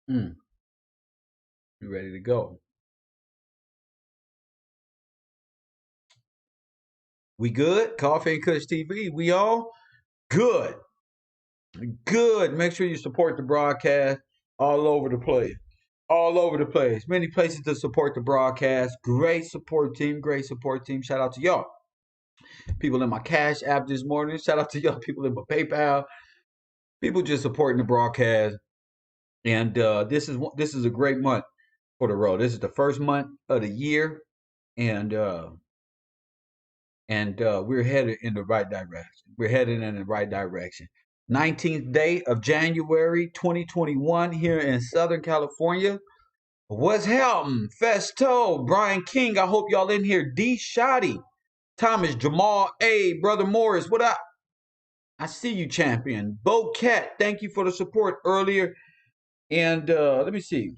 Mm, you ready to go? We good? Coffee and Kush TV. We all good. Good. Make sure you support the broadcast all over the place. All over the place. Many places to support the broadcast. Great support team. Great support team. Shout out to y'all. People in my Cash app this morning. Shout out to y'all. People in my PayPal. People just supporting the broadcast. And this is a great month for the road. This is the first month of the year, and we're headed in the right direction. We're headed in the right direction. 19th day of January 2021 here in Southern California. What's happening? Festo, Brian King. I hope y'all in here. D. Shoddy, Thomas, Jamal, A. Brother Morris. What up? I see you, champion. Bo Cat, thank you for the support earlier. And let me see.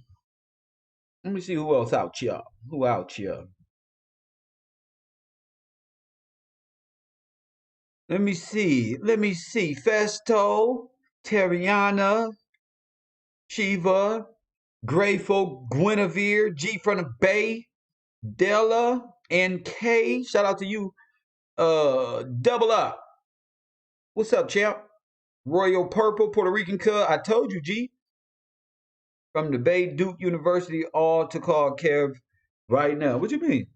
Let me see who else out here. Who out here? Let me see. Let me see. Festo, Terriana, Shiva, Grateful, Guinevere, G from the Bay, Della, and K. Shout out to you. Double up. What's up, champ? Royal Purple, Puerto Rican Cub. I told you, G. From the Bay, Duke University, all to call Kev right now. What you mean?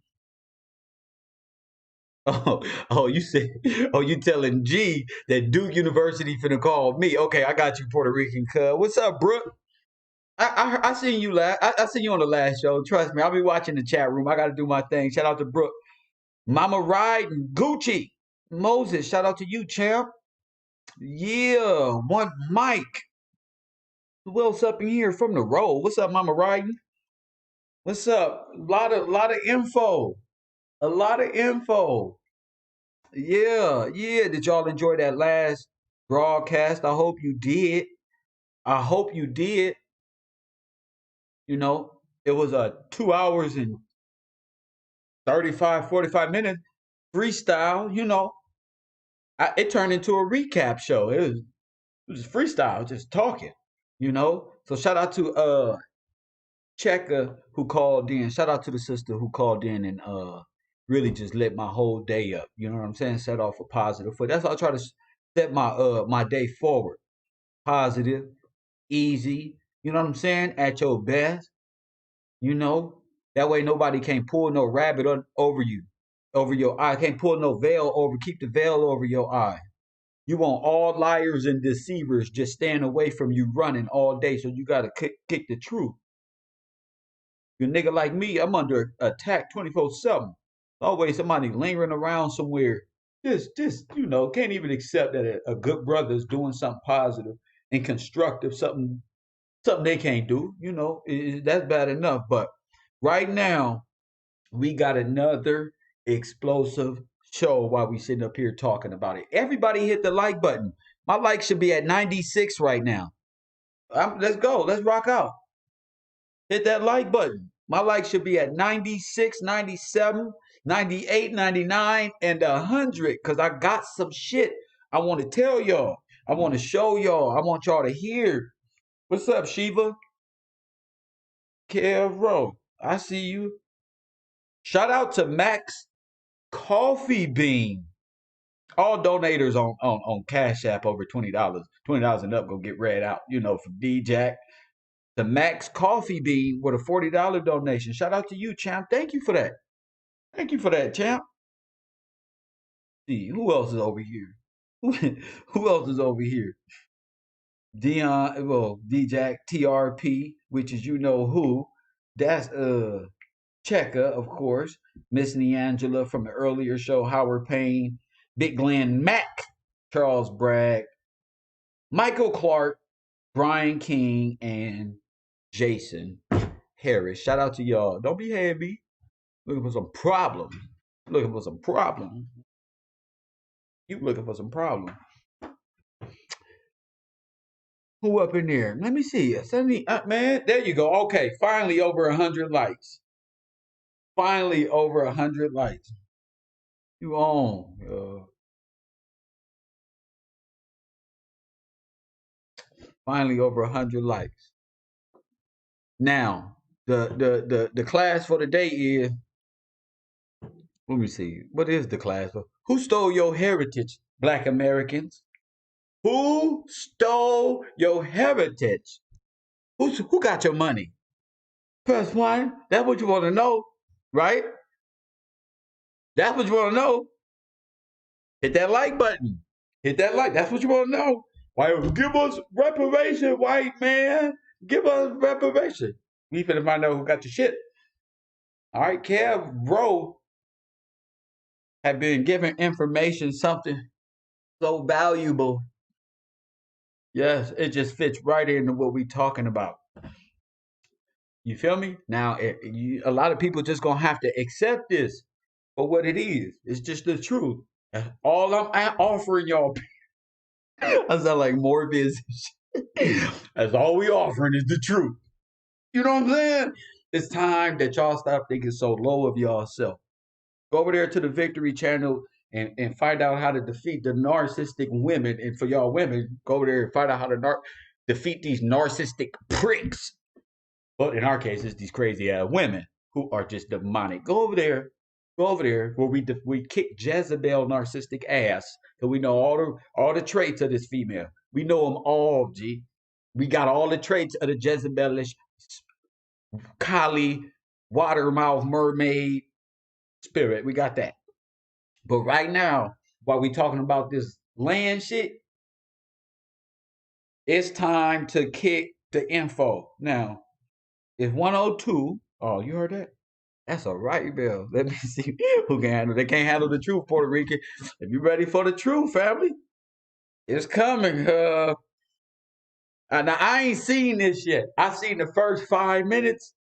Oh, you said, you telling G that Duke University finna call me. Okay, I got you, Puerto Rican Cub. What's up, Brooke? I seen you last. I seen you on the last show. Trust me, I'll be watching the chat room. I got to do my thing. Shout out to Brooke, Mama Ride, and Gucci, Moses. Shout out to you, champ. Yeah, one Mike. Who else up in here from the road? What's up, Mama Riding? What's up? A lot of info. A lot of info. Yeah, yeah. Did y'all enjoy that last broadcast? I hope you did. I hope you did. You know, it was 2 hours and 35, 45 minutes freestyle. It turned into a recap show. It was freestyle, just talking. So shout out to Cheka who called in. Shout out to the sister who called in and really just lit my whole day up. You know what I'm saying? Set off a positive foot. That's how I try to set my day forward. Positive, easy. You know what I'm saying? At your best. You know that way nobody can pull no rabbit over you, over your eye. Can't pull no veil over. Keep the veil over your eye. You want all liars and deceivers just staying away from you running all day. So you gotta kick the truth. You nigga like me, I'm under attack 24/7. Always somebody lingering around somewhere. Just can't even accept that a good brother is doing something positive and constructive, something they can't do. That's bad enough. But right now, we got another explosive show while we sitting up here talking about it. Everybody hit the like button. My like should be at 96 right now. Let's go. Let's rock out. Hit that like button. My like should be at 96, 97, 98, 99, and 100 because I got some shit I want to tell y'all. I want to show y'all. I want y'all to hear. What's up, Shiva? Kev, I see you. Shout out to Max Coffee Bean. All donators on Cash App over $20. $20 and up go get read out, from D Jack. The Max Coffee Bean with a $40 donation. Shout out to you, champ. Thank you for that. Thank you for that, champ. See, who else is over here? Who else is over here? Dion, well, D Jack TRP, which is you know who. That's Cheka, of course. Miss Neangela from the earlier show, Howard Payne, Big Glenn Mack, Charles Bragg, Michael Clark, Brian King, and Jason Harris. Shout out to y'all. Don't be heavy. Looking for some problems. Looking for some problems. You looking for some problems. Who up in there? Let me see. 70, man, there you go. Okay, finally over 100 likes. Finally over 100 likes. You on. Finally over 100 likes. Now, the class for the day is, let me see, what is the class for? Who stole your heritage, Black Americans? Who stole your heritage? Who got your money? Press one. That's what you want to know, right? That's what you want to know. Hit that like button. Hit that like. That's what you want to know. Why give us reparation, white man? Give us reparation. We finna find out who got the shit. All right, Kev Rowe have been given information, something so valuable. Yes, it just fits right into what we talking about. You feel me? Now, a lot of people just gonna have to accept this for what it is. It's just the truth. All I'm offering y'all, I sound like Morbius. That's all we offering is the truth. You know what I'm saying? It's time that y'all stop thinking so low of yourself. Go over there to the Victory Channel and find out how to defeat the narcissistic women. And for y'all women, go over there and find out how to defeat these narcissistic pricks. But in our case, it's these crazy ass women who are just demonic. Go over there where we kick Jezebel narcissistic ass. So we know all the traits of this female. We know them all, G. We got all the traits of the Jezebelish, Kali, water mouth mermaid spirit. We got that. But right now, while we talking about this land shit, it's time to kick the info. Now, it's 102. Oh, you heard that? That's a right bell. Let me see who can handle. They can't handle the truth, Puerto Rican. If you ready for the truth, family, it's coming. Now I ain't seen this yet. I seen the first 5 minutes,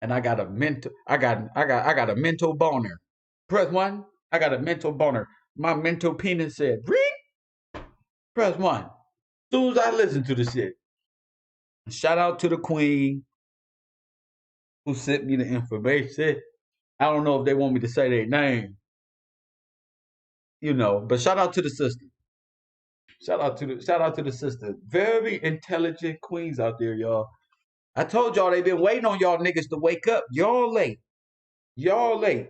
and I got a mental. I got a mental boner. Press one. I got a mental boner. My mental penis said, "Ring." Press one. As soon as I listen to the shit. Shout out to the queen who sent me the information. I don't know if they want me to say their name, but shout out to the sister. Shout out to the sister. Very intelligent queens out there, y'all. I told y'all they been waiting on y'all niggas to wake up. Y'all late. Y'all late.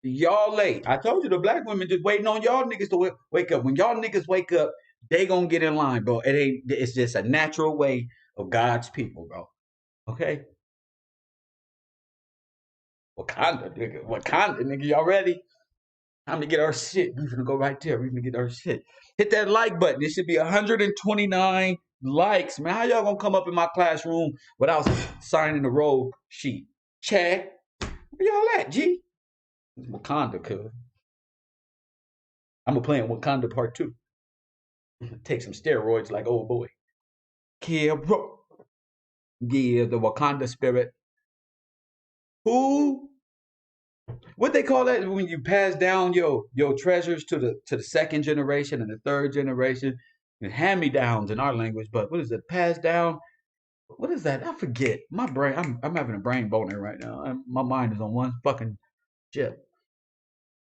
Y'all late. I told you the black women just waiting on y'all niggas to wake up. When y'all niggas wake up, they gonna get in line, bro. It's just a natural way of God's people, bro. Okay? Wakanda, nigga, y'all ready? Time to get our shit. We're gonna go right there. We're gonna get our shit. Hit that like button. It should be 129 likes, man. How y'all gonna come up in my classroom without signing the roll sheet? Check. Where y'all at, G? It's Wakanda, cuz. I'm gonna play in Wakanda Part 2. Take some steroids like old boy. Yeah, bro. Yeah, the Wakanda spirit. Who what they call that when you pass down your treasures to the second generation and the third generation, and hand me downs in our language, but what is it? Pass down. What is that? I forget. My brain. I'm having a brain boner right now. My mind is on one fucking chip.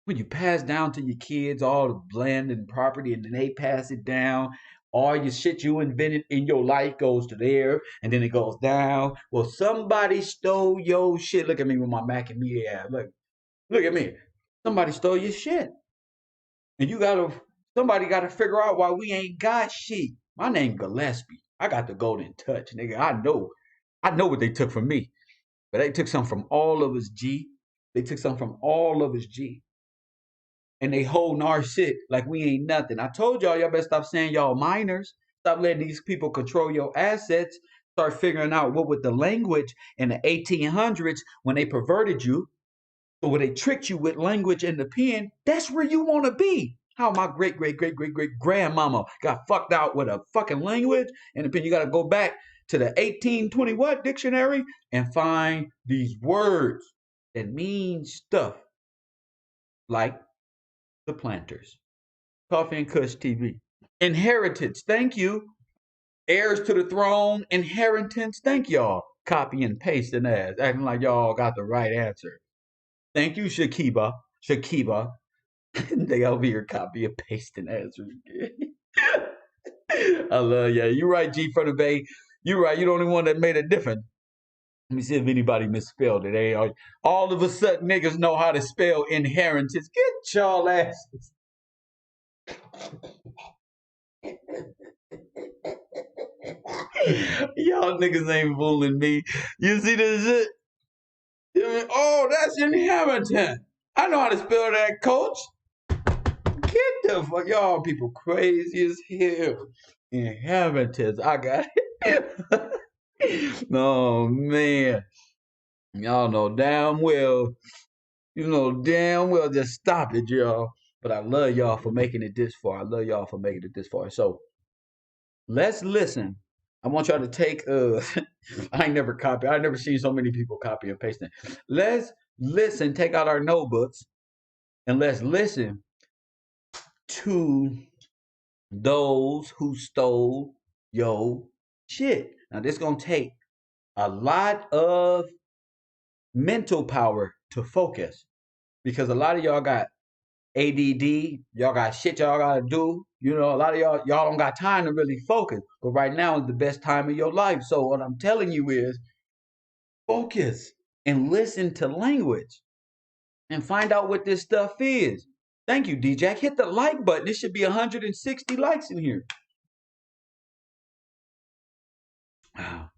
When you pass down to your kids all the land and property, and then they pass it down. All your shit you invented in your life goes to there, and then it goes down. Well, somebody stole your shit. Look at me with my Mac and me ass. Look at me. Somebody stole your shit. And somebody gotta figure out why we ain't got shit. My name Gillespie. I got the golden touch, nigga. I know what they took from me. But they took something from all of us, G. They took something from all of us, G. And they holding our shit like we ain't nothing. I told y'all better stop saying y'all minors. Stop letting these people control your assets. Start figuring out what with the language in the 1800s when they perverted you. So when they tricked you with language and the pen, that's where you want to be. How my great, great, great, great, great grandmama got fucked out with a fucking language and the pen. You got to go back to the 1820 what dictionary and find these words that mean stuff like the planters. Coffee and Kush TV. Inheritance, thank you. Heirs to the throne, inheritance, thank y'all. Copy and paste and ass, acting like y'all got the right answer. Thank you, Shakiba. Shakiba. They over here copy and pasting answers. I love ya. You right, G from the Bay. You're right. You're the only one that made a difference. Let me see if anybody misspelled it. Hey, all of a sudden, niggas know how to spell inheritance. Get y'all asses. Y'all niggas ain't fooling me. You see this shit? Oh, that's inheritance. I know how to spell that, coach. Get the fuck. Y'all people crazy as hell. Inheritance. I got it. No, man. Y'all know damn well. You know damn well just stop it, y'all. But I love y'all for making it this far. I love y'all for making it this far. So let's listen. I want y'all to take I ain't never copy. I never seen so many people copy and pasting. Let's listen, take out our notebooks, and let's listen to those who stole your shit. Now this gonna take a lot of mental power to focus because a lot of y'all got ADD, y'all got shit y'all gotta do. You know, a lot of y'all don't got time to really focus. But right now is the best time of your life. So what I'm telling you is focus and listen to language and find out what this stuff is. Thank you, DJ. Hit the like button. It should be 160 likes in here. Ah.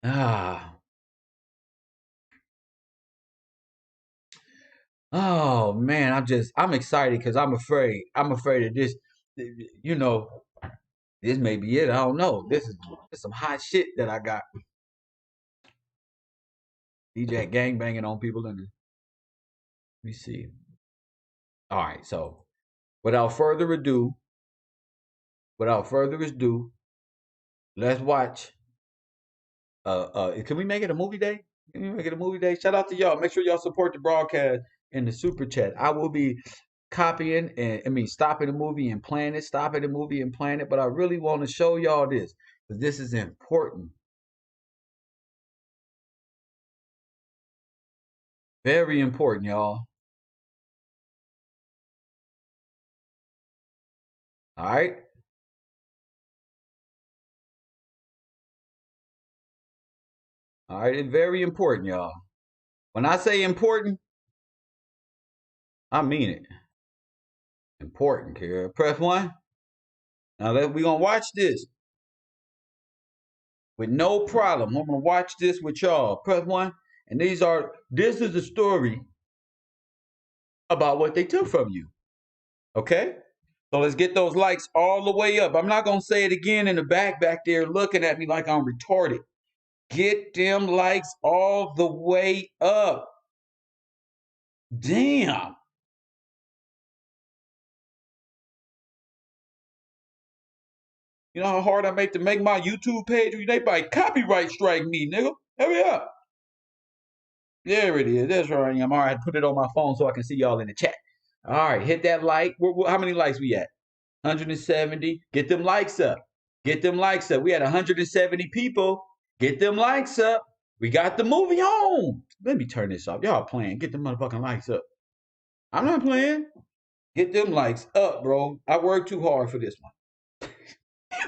Ah. Oh man, I'm excited because I'm afraid. I'm afraid of this. You know, this may be it. I don't know. This is some hot shit that I got. DJ gang banging on people in the. Let me see. All right, so without further ado, without further ado, let's watch. Can we make it a movie day? Can we make it a movie day? Shout out to y'all. Make sure y'all support the broadcast in the super chat. I will be copying and stopping the movie and playing it, stopping the movie and playing it. But I really want to show y'all this because this is important. Very important, y'all. All right. All right. It's very important, y'all. When I say important, I mean it. Important, Kara. Press one. Now we're gonna watch this with no problem. I'm gonna watch this with y'all. Press one. And this is a story about what they took from you. Okay? So let's get those likes all the way up. I'm not gonna say it again in the back there looking at me like I'm retarded. Get them likes all the way up. Damn. You know how hard I make to make my YouTube page? They might copyright strike me, nigga. Hurry up. There it is. That's where I am. All right, put it on my phone so I can see y'all in the chat. All right, hit that like. How many likes we at? 170. Get them likes up. Get them likes up. We had 170 people. Get them likes up. We got the movie on. Let me turn this off. Y'all playing. Get them motherfucking likes up. I'm not playing. Get them likes up, bro. I worked too hard for this one.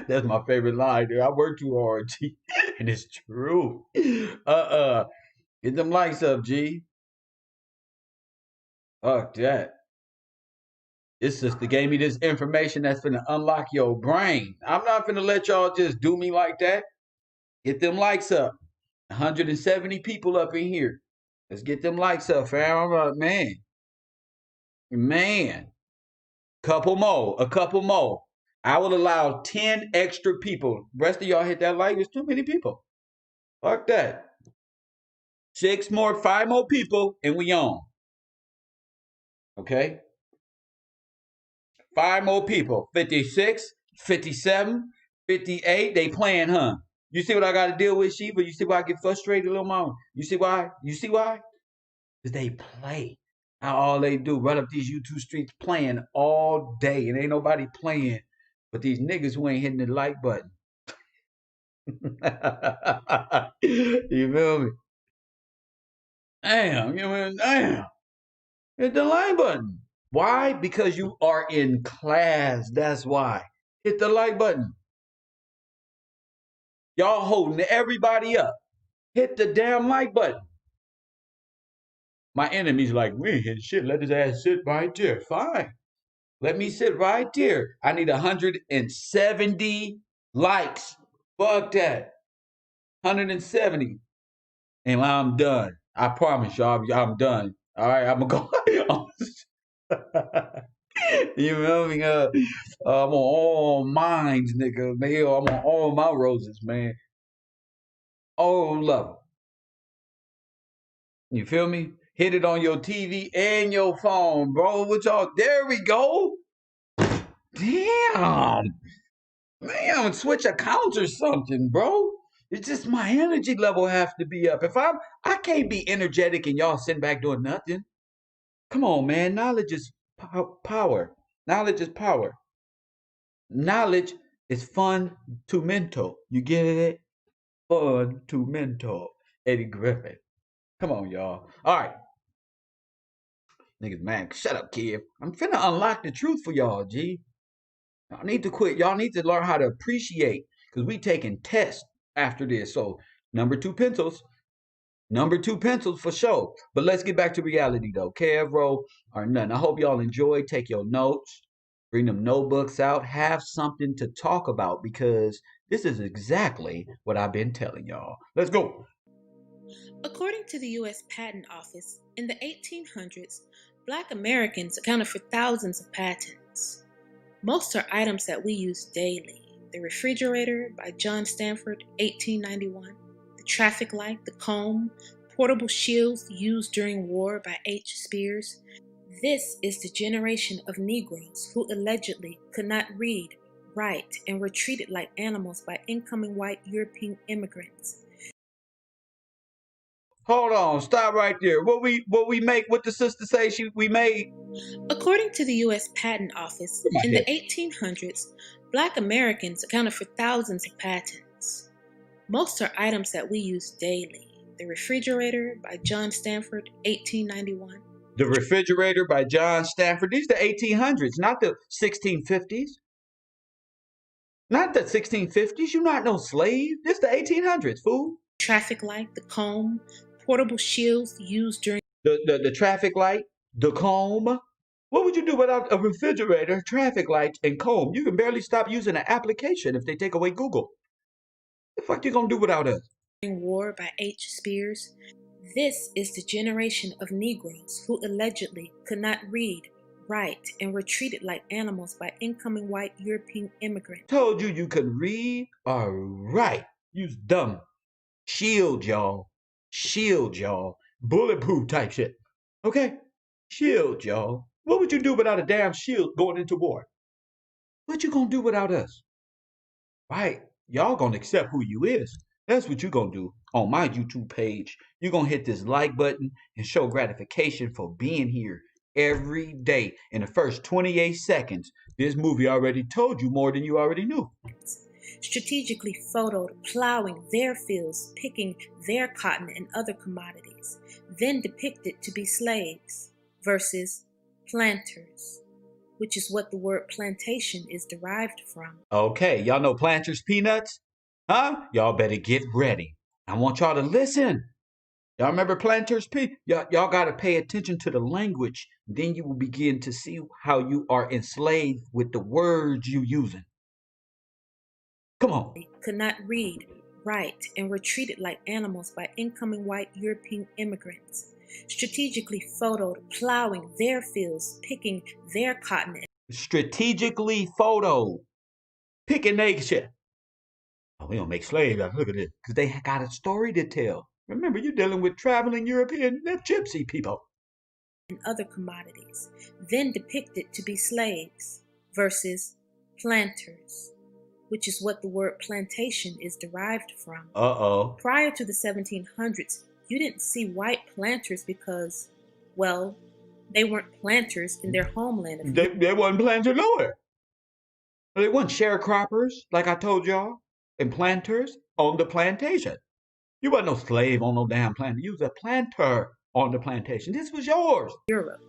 That's my favorite line, dude. I worked too hard, G. And it's true. Get them likes up, G. Fuck that. This sister gave me this information that's gonna unlock your brain. I'm not gonna let y'all just do me like that. Get them likes up. 170 people up in here. Let's get them likes up, fam. I'm like, man. A couple more. I will allow 10 extra people. Rest of y'all hit that like. There's too many people. Fuck that. 5 more people, and we on. Okay? 5 more people. 56, 57, 58. They playing, huh? You see what I got to deal with, Sheba? You see why I get frustrated, little mama? You see why? You see why? Because they play. Now all they do, run up these YouTube streets playing all day, and ain't nobody playing but these niggas who ain't hitting the like button. You feel me? Damn, you know, damn. Hit the like button. Why? Because you are in class. That's why. Hit the like button. Y'all holding everybody up. Hit the damn like button. My enemy's like, we ain't hit shit. Let his ass sit right there. Fine. Let me sit right there. I need 170 likes. Fuck that. 170. And I'm done. I promise y'all, I'm done. All right, I'm gonna go. You know me? I'm on all mines, nigga. Man, I'm on all my roses, man. All of them. You feel me? Hit it on your TV and your phone, bro. What y'all? There we go. Damn. Man, switch accounts or something, bro. It's just my energy level has to be up. I can't be energetic and y'all sitting back doing nothing. Come on, man. Knowledge is power. Knowledge is power. Knowledge is fundamental. You get it? Fundamental. Eddie Griffin. Come on, y'all. All right. Niggas, man, shut up, kid. I'm finna unlock the truth for y'all, G. Y'all need to quit. Y'all need to learn how to appreciate because we taking tests after this. So, number two pencils. Number two pencils for sure. But let's get back to reality, though. Kev, or none. I hope y'all enjoy. Take your notes. Bring them notebooks out. Have something to talk about because this is exactly what I've been telling y'all. Let's go. According to the U.S. Patent Office, in the 1800s, Black Americans accounted for thousands of patents. Most are items that we use daily. The refrigerator by John Stanford, 1891. The traffic light, the comb, portable shields used during war by H. Spears. This is the generation of Negroes who allegedly could not read, write, and were treated like animals by incoming white European immigrants. Hold on, stop right there. What we make? What the sister say? We made. According to the U.S. Patent Office, in the 1800s, Black Americans accounted for thousands of patents. Most are items that we use daily. The refrigerator by John Stanford, 1891. The refrigerator by John Stanford. These are the 1800s, not the 1650s. Not the 1650s. You're not no slave. This the 1800s, fool. Traffic light, the comb, portable shields used during the traffic light, the comb. What would you do without a refrigerator, traffic light, and comb? You can barely stop using an application if they take away Google. The fuck you gonna do without us? War by H. Spears. This is the generation of Negroes who allegedly could not read, write, and were treated like animals by incoming white European immigrants. Told you you could read or write. You's dumb. Shield, y'all. Shield, y'all. Bulletproof type shit. Okay? Shield, y'all. What would you do without a damn shield going into war? What you gonna do without us? Right? Y'all gonna accept who you is. That's what you gonna do on my YouTube page. You gonna hit this like button and show gratification for being here every day. In the first 28 seconds, this movie already told you more than you already knew. Strategically photoed plowing their fields, picking their cotton and other commodities, then depicted to be slaves, versus planters, which is what the word plantation is derived from. Okay, y'all know Planters Peanuts? Huh? Y'all better get ready. I want y'all to listen. Y'all remember Planters Peanuts? Y'all got to pay attention to the language. Then you will begin to see how you are enslaved with the words you using. Come on. They could not read, write, and were treated like animals by incoming white European immigrants. Strategically photoed plowing their fields, picking their cotton. Strategically photoed. Picking their shit. Oh, we don't make slaves. Look at this. Because they got a story to tell. Remember, you're dealing with traveling European gypsy people. And other commodities, then depicted to be slaves, versus planters, which is what the word plantation is derived from. Uh-oh. Prior to the 1700s, you didn't see white planters because, well, they weren't planters in their homeland. They wasn't planters nowhere. They weren't sharecroppers, like I told y'all, and planters on the plantation. You wasn't no slave on no damn plantation. You was a planter on the plantation. This was yours. Europe.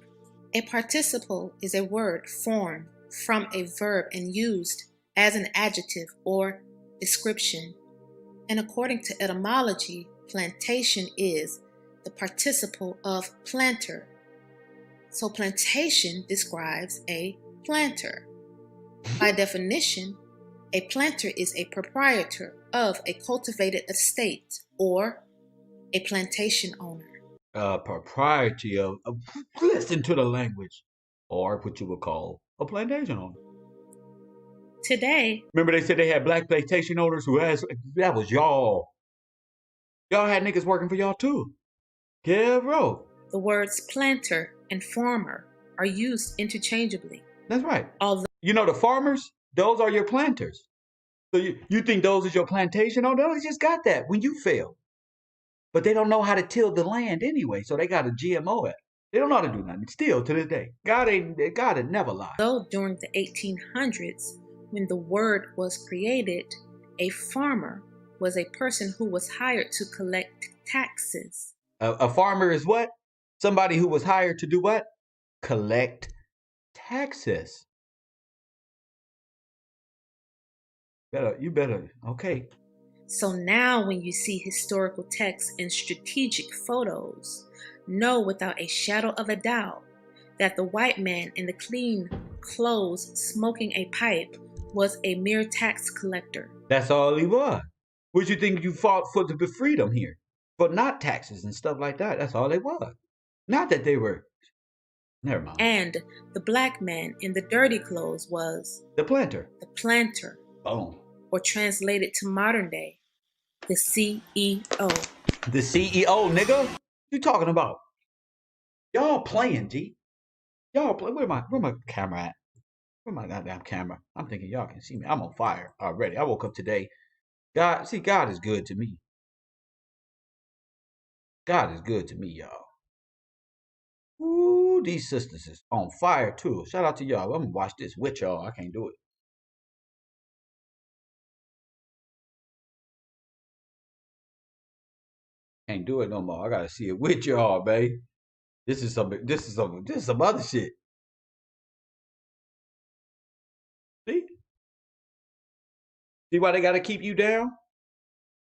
A participle is a word formed from a verb and used as an adjective or description. And according to etymology, plantation is the participle of planter. So plantation describes a planter. By definition, a planter is a proprietor of a cultivated estate or a plantation owner. Propriety of listen to the language, or what you would call a plantation owner. Today, Remember they said they had black plantation owners who has that was y'all. Y'all had niggas working for y'all too. Yeah, bro. the words planter and farmer are used interchangeably. That's right. Although You know the farmers, those are your planters. So you think those is your plantation owner? They just got that when you fail. But they don't know how to till the land anyway, so they got a GMO it. They don't know how to do nothing. Still to this day. God had never lied. during the 1800s, when the word was created, a farmer was a person who was hired to collect taxes. A farmer is what? Somebody who was hired to do what? Collect taxes. You better, okay. So now when you see historical texts and strategic photos, know without a shadow of a doubt that the white man in the clean clothes smoking a pipe was a mere tax collector. That's all he was. What you think you fought for the freedom here? For not taxes and stuff like that. That's all they was. Not that they were. Never mind. And the black man in the dirty clothes was The planter. the planter, Boom. or translated to modern day, the CEO. The CEO, nigga. What you talking about? Y'all playing, G. Y'all play. Where my camera at? Where my goddamn camera? I'm thinking y'all can see me. I'm on fire already. I woke up today. God is good to me. God is good to me, y'all. Ooh, these sisters is on fire too. Shout out to y'all. I'm gonna watch this with y'all. I can't do it. Can't do it no more. I gotta see it with y'all, babe. This is some other shit. See? See why they gotta keep you down?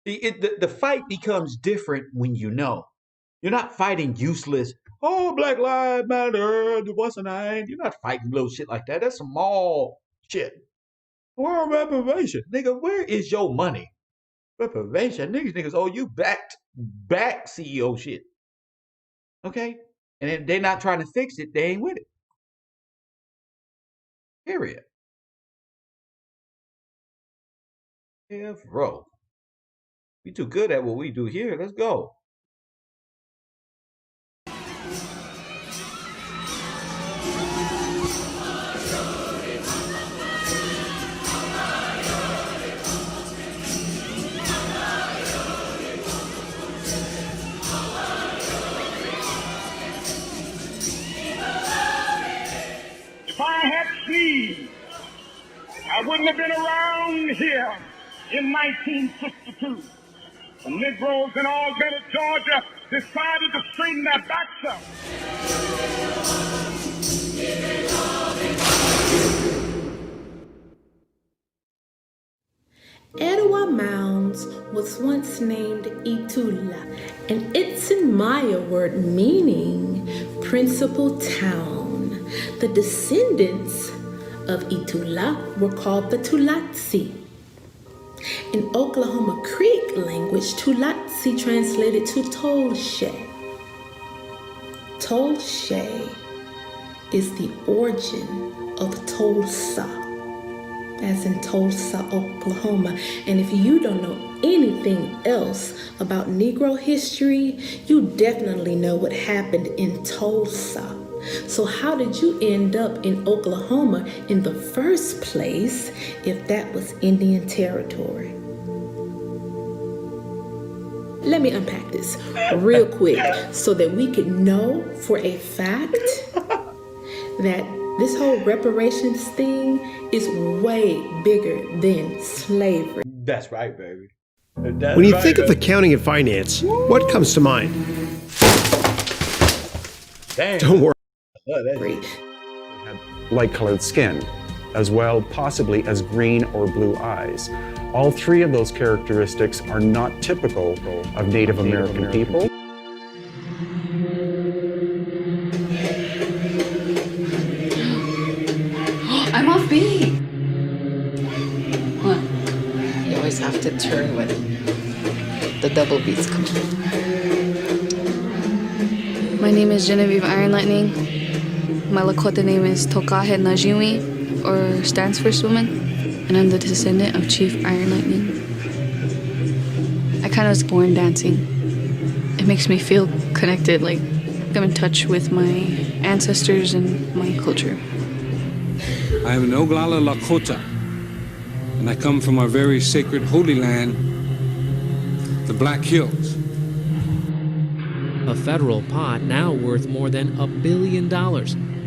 See, the fight becomes different when you know. You're not fighting useless. Oh, Black Lives Matter. What's the name? You're not fighting little shit like that. That's small shit. World reparation, nigga. Where is your money? Reparation, niggas. Oh, you back CEO shit. Okay, and if they're not trying to fix it, they ain't with it. Period. Yeah, bro. We too good at what we do here. Let's go. If I had sneezed, I wouldn't have been around here in 1962. The Negroes in Alberta, Georgia decided to straighten their backs up. Etowah Mounds was once named Itula, and it's in Maya word meaning principal town. The descendants of Itula were called the Tulatsi. In Oklahoma Creek language, Tulatsi translated to Tolshe. Tolshe is the origin of Tulsa, as in Tulsa, Oklahoma. And if you don't know anything else about Negro history, you definitely know what happened in Tulsa. So how did you end up in Oklahoma in the first place if that was Indian territory? Let me unpack this real quick so that we could know for a fact that this whole reparations thing is way bigger than slavery. That's right, baby. When you think of accounting and finance, what comes to mind? Damn. Don't worry. Oh, that's it. Light-colored skin. as well possibly as green or blue eyes. All three of those characteristics are not typical of Native American people. I'm off beat. What? You always have to turn when the double beats come. My name is Genevieve Iron Lightning. My Lakota name is Tokahe Najimi, or stands for woman, and I'm the descendant of Chief Iron Lightning. I kind of was born dancing. It makes me feel connected, like I'm in touch with my ancestors and my culture. I am an Oglala Lakota, and I come from our very sacred holy land, the Black Hills. A federal pot now worth more than $1 billion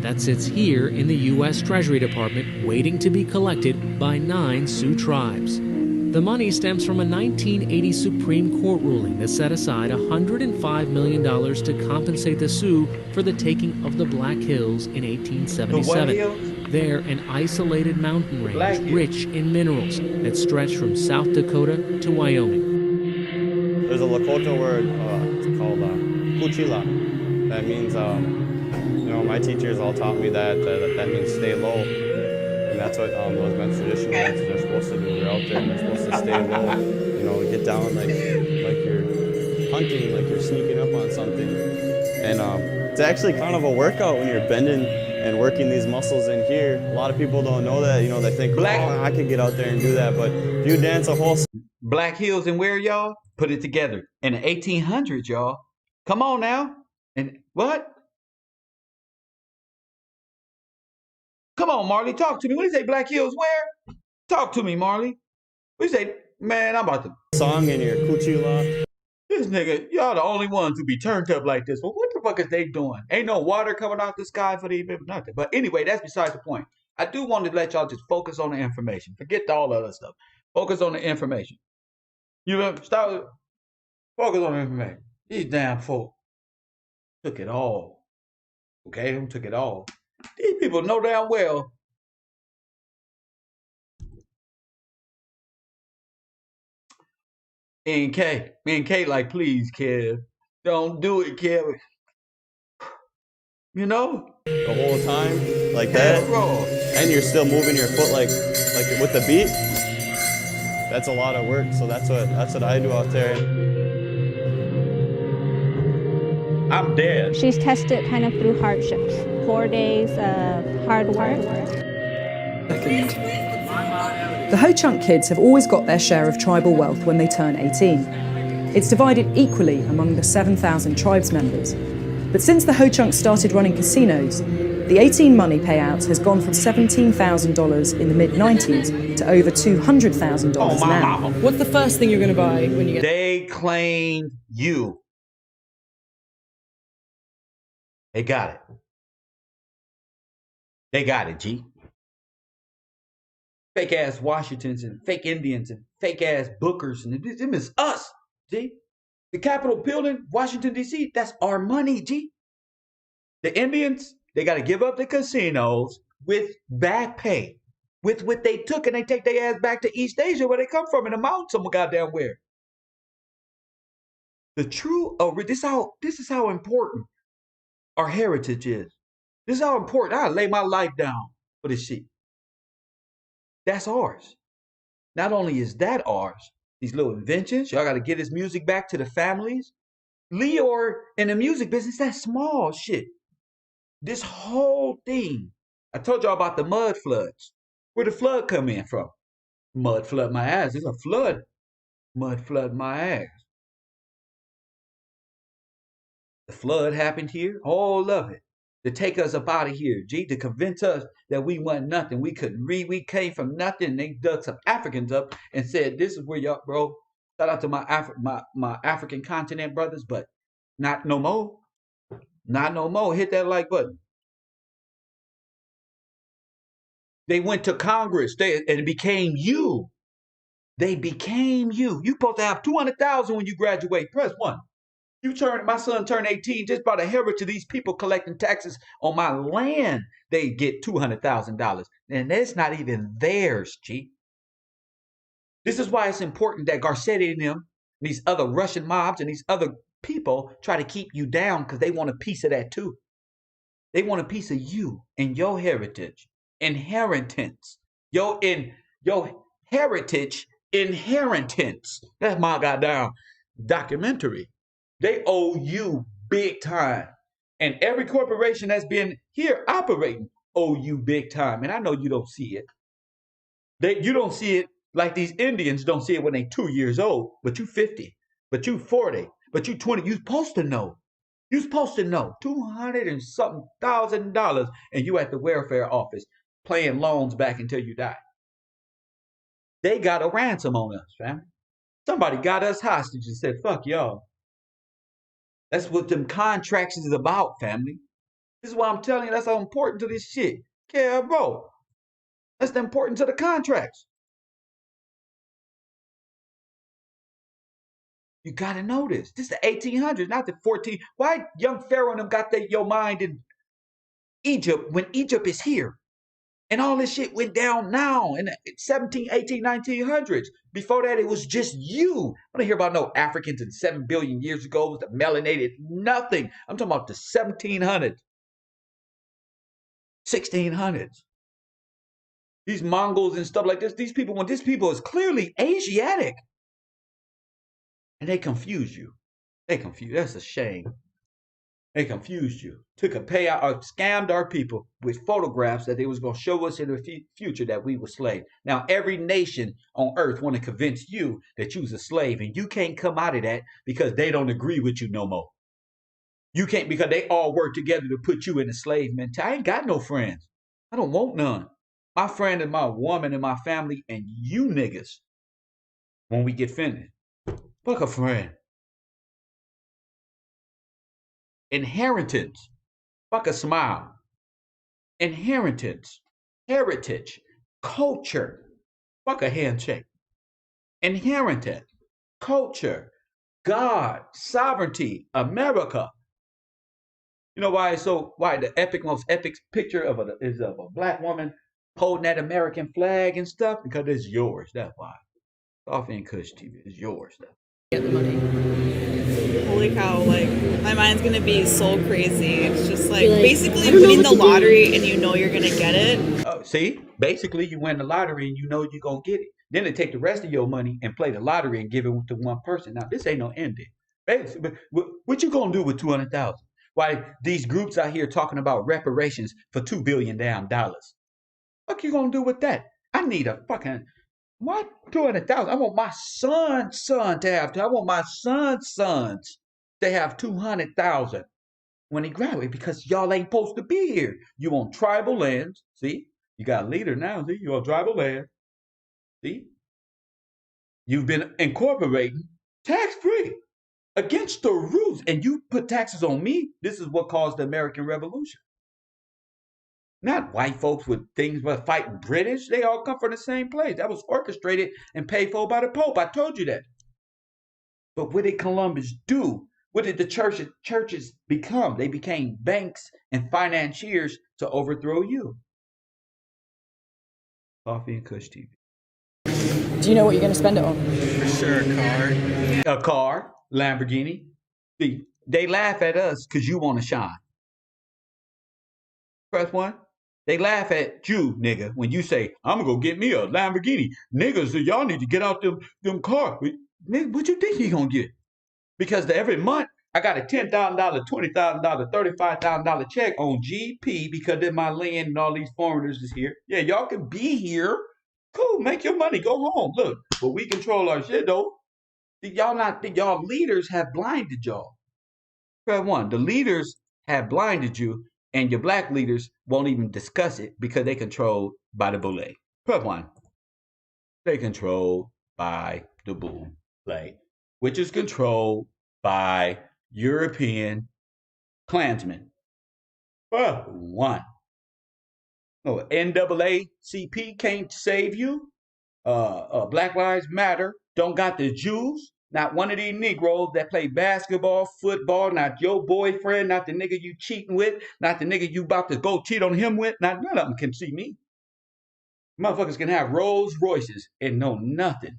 that sits here in the U.S. Treasury Department waiting to be collected by 9 Sioux tribes. The money stems from a 1980 Supreme Court ruling that set aside $105 million to compensate the Sioux for the taking of the Black Hills in 1877. They're an isolated mountain range rich in minerals that stretch from South Dakota to Wyoming. There's a Lakota word it's called kuchila. That means, my teachers all taught me that means stay low. And that's what those men's traditional dances are supposed to do. They're out there and they're supposed to stay low. Get down like you're hunting, like you're sneaking up on something. And it's actually kind of a workout when you're bending and working these muscles in here. A lot of people don't know that. They think, I could get out there and do that. But if you dance a whole... Black Hills and where, y'all? Put it together. In the 1800s, y'all. Come on now. And what? Come on, Marley, talk to me. What do you say, Black Hills where? Talk to me, Marley. What do you say? Man, I'm about to... Song in your kuchila. This nigga, y'all the only ones who be turned up like this. Well, what the fuck is they doing? Ain't no water coming out the sky for these people, nothing. But anyway, that's besides the point. I do want to let y'all just focus on the information. Forget all the other stuff. Focus on the information. Start focus on the information. These damn folk took it all. Okay, who took it all? These people know damn well. Me and K like, please, Kev. Don't do it, Kev. The whole time, like that. And you're still moving your foot like with the beat. That's a lot of work, so that's what I do out there. I'm dead. She's tested kind of through hardships. 4 days of hard work. The Ho-Chunk kids have always got their share of tribal wealth when they turn 18. It's divided equally among the 7,000 tribes members. But since the Ho-Chunk started running casinos, the 18 money payouts has gone from $17,000 in the mid-90s to over $200,000 now. Mama. What's the first thing you're going to buy when you get... They claimed you. They got it. They got it, G. Fake ass Washingtons and fake Indians and fake ass Bookers and them is us, G. The Capitol building, Washington, D.C., that's our money, G. The Indians, they got to give up the casinos with back pay. With what they took, and they take their ass back to East Asia where they come from in the mountains somewhere goddamn where. The true, this is how important our heritage is. This is how important. I lay my life down for this shit. That's ours. Not only is that ours, these little inventions, y'all got to get this music back to the families. Leor in the music business, that's small shit. This whole thing, I told y'all about the mud floods. Where the flood come in from? Mud flood my ass. It's a flood. Mud flood my ass. The flood happened here, all of it, to take us up out of here, G, to convince us that we weren't nothing. We couldn't read. We came from nothing. They dug some Africans up and said, this is where y'all, bro. Shout out to my African continent brothers, but not no more. Not no more. Hit that like button. They went to Congress. And it became you. They became you. You supposed to have 200,000 when you graduate. Press 1. My son turned 18 just by the heritage of these people collecting taxes on my land. They get $200,000. And that's not even theirs, G. This is why it's important that Garcetti and them, these other Russian mobs and these other people try to keep you down because they want a piece of that too. They want a piece of you and your heritage, inheritance, your heritage inheritance. That's my goddamn documentary. They owe you big time. And every corporation that's been here operating owe you big time. And I know you don't see it. You don't see it like these Indians don't see it when they 2 years old, but you 50, but you 40, but you 20. You're supposed to know. You're supposed to know. $200 and something thousand, and you at the welfare office playing loans back until you die. They got a ransom on us, fam. Somebody got us hostage and said, fuck y'all. That's what them contracts is about, family. This is why I'm telling you that's how important to this shit. Yeah, bro. That's the importance of the contracts. You gotta know this. This is the 1800s, not the 14. Why young Pharaoh and them got your mind in Egypt when Egypt is here? And all this shit went down now in the 17, 18, 1900s. Before that, it was just you. I don't hear about no Africans in 7 billion years ago with the melanated, nothing. I'm talking about the 1700s, 1600s. These Mongols and stuff like this, these people is clearly Asiatic. And they confuse you. That's a shame. They confused you. Took a payout or scammed our people with photographs that they was going to show us in the future that we were slaves. Now, every nation on earth want to convince you that you's a slave, and you can't come out of that because they don't agree with you no more. You can't, because they all work together to put you in a slave mentality. I ain't got no friends. I don't want none. My friend is my woman and my family and you niggas when we get finished. Fuck a friend. Inheritance. Fuck a smile. Inheritance. Heritage. Culture. Fuck a handshake. Inheritance. Culture. God. Sovereignty. America. You know why the most epic picture is of a black woman holding that American flag and stuff? Because it's yours. That's why. Coffee and Kush TV is yours. Get the money. Holy cow, like my mind's gonna be so crazy. It's just like basically winning the lottery and you know you're gonna get it. Oh, see? Basically you win the lottery and you know you're gonna get it. Then they take the rest of your money and play the lottery and give it to one person. Now this ain't no ending. Basically, what you gonna do with 200,000? Why these groups out here talking about reparations for $2 billion dollars? What you gonna do with that? I need a fucking what? 200,000. I want my son's son to have. I want my son's sons to have 200,000 when he graduates because y'all ain't supposed to be here. You on tribal lands. See, you got a leader now. See, you on tribal land. See, you've been incorporating tax free against the rules, and you put taxes on me. This is what caused the American Revolution. Not white folks with things but fighting British. They all come from the same place. That was orchestrated and paid for by the Pope. I told you that. But what did Columbus do? What did the churches become? They became banks and financiers to overthrow you. Coffee and Kush TV. Do you know what you're going to spend it on? For sure, a car. A car, Lamborghini. See, they laugh at us because you want to shine. Press one. They laugh at you, nigga, when you say, I'm going to go get me a Lamborghini. Niggas, y'all need to get out them cars. Nigga, what you think you going to get? Because every month, I got a $10,000, $20,000, $35,000 check on GP because then my land and all these foreigners is here. Yeah, y'all can be here. Cool, make your money, go home. Look, but we control our shit, though. Y'all leaders have blinded y'all. Press one, the leaders have blinded you. And your black leaders won't even discuss it because they controlled by the boule. Press one. They controlled by the boule, which is controlled by European Klansmen. Press one. No, NAACP can't save you. Black Lives Matter don't got the Jews. Not one of these Negroes that play basketball, football, not your boyfriend, not the nigga you cheating with, not the nigga you about to go cheat on him with, not none of them can see me. Motherfuckers can have Rolls Royces and know nothing.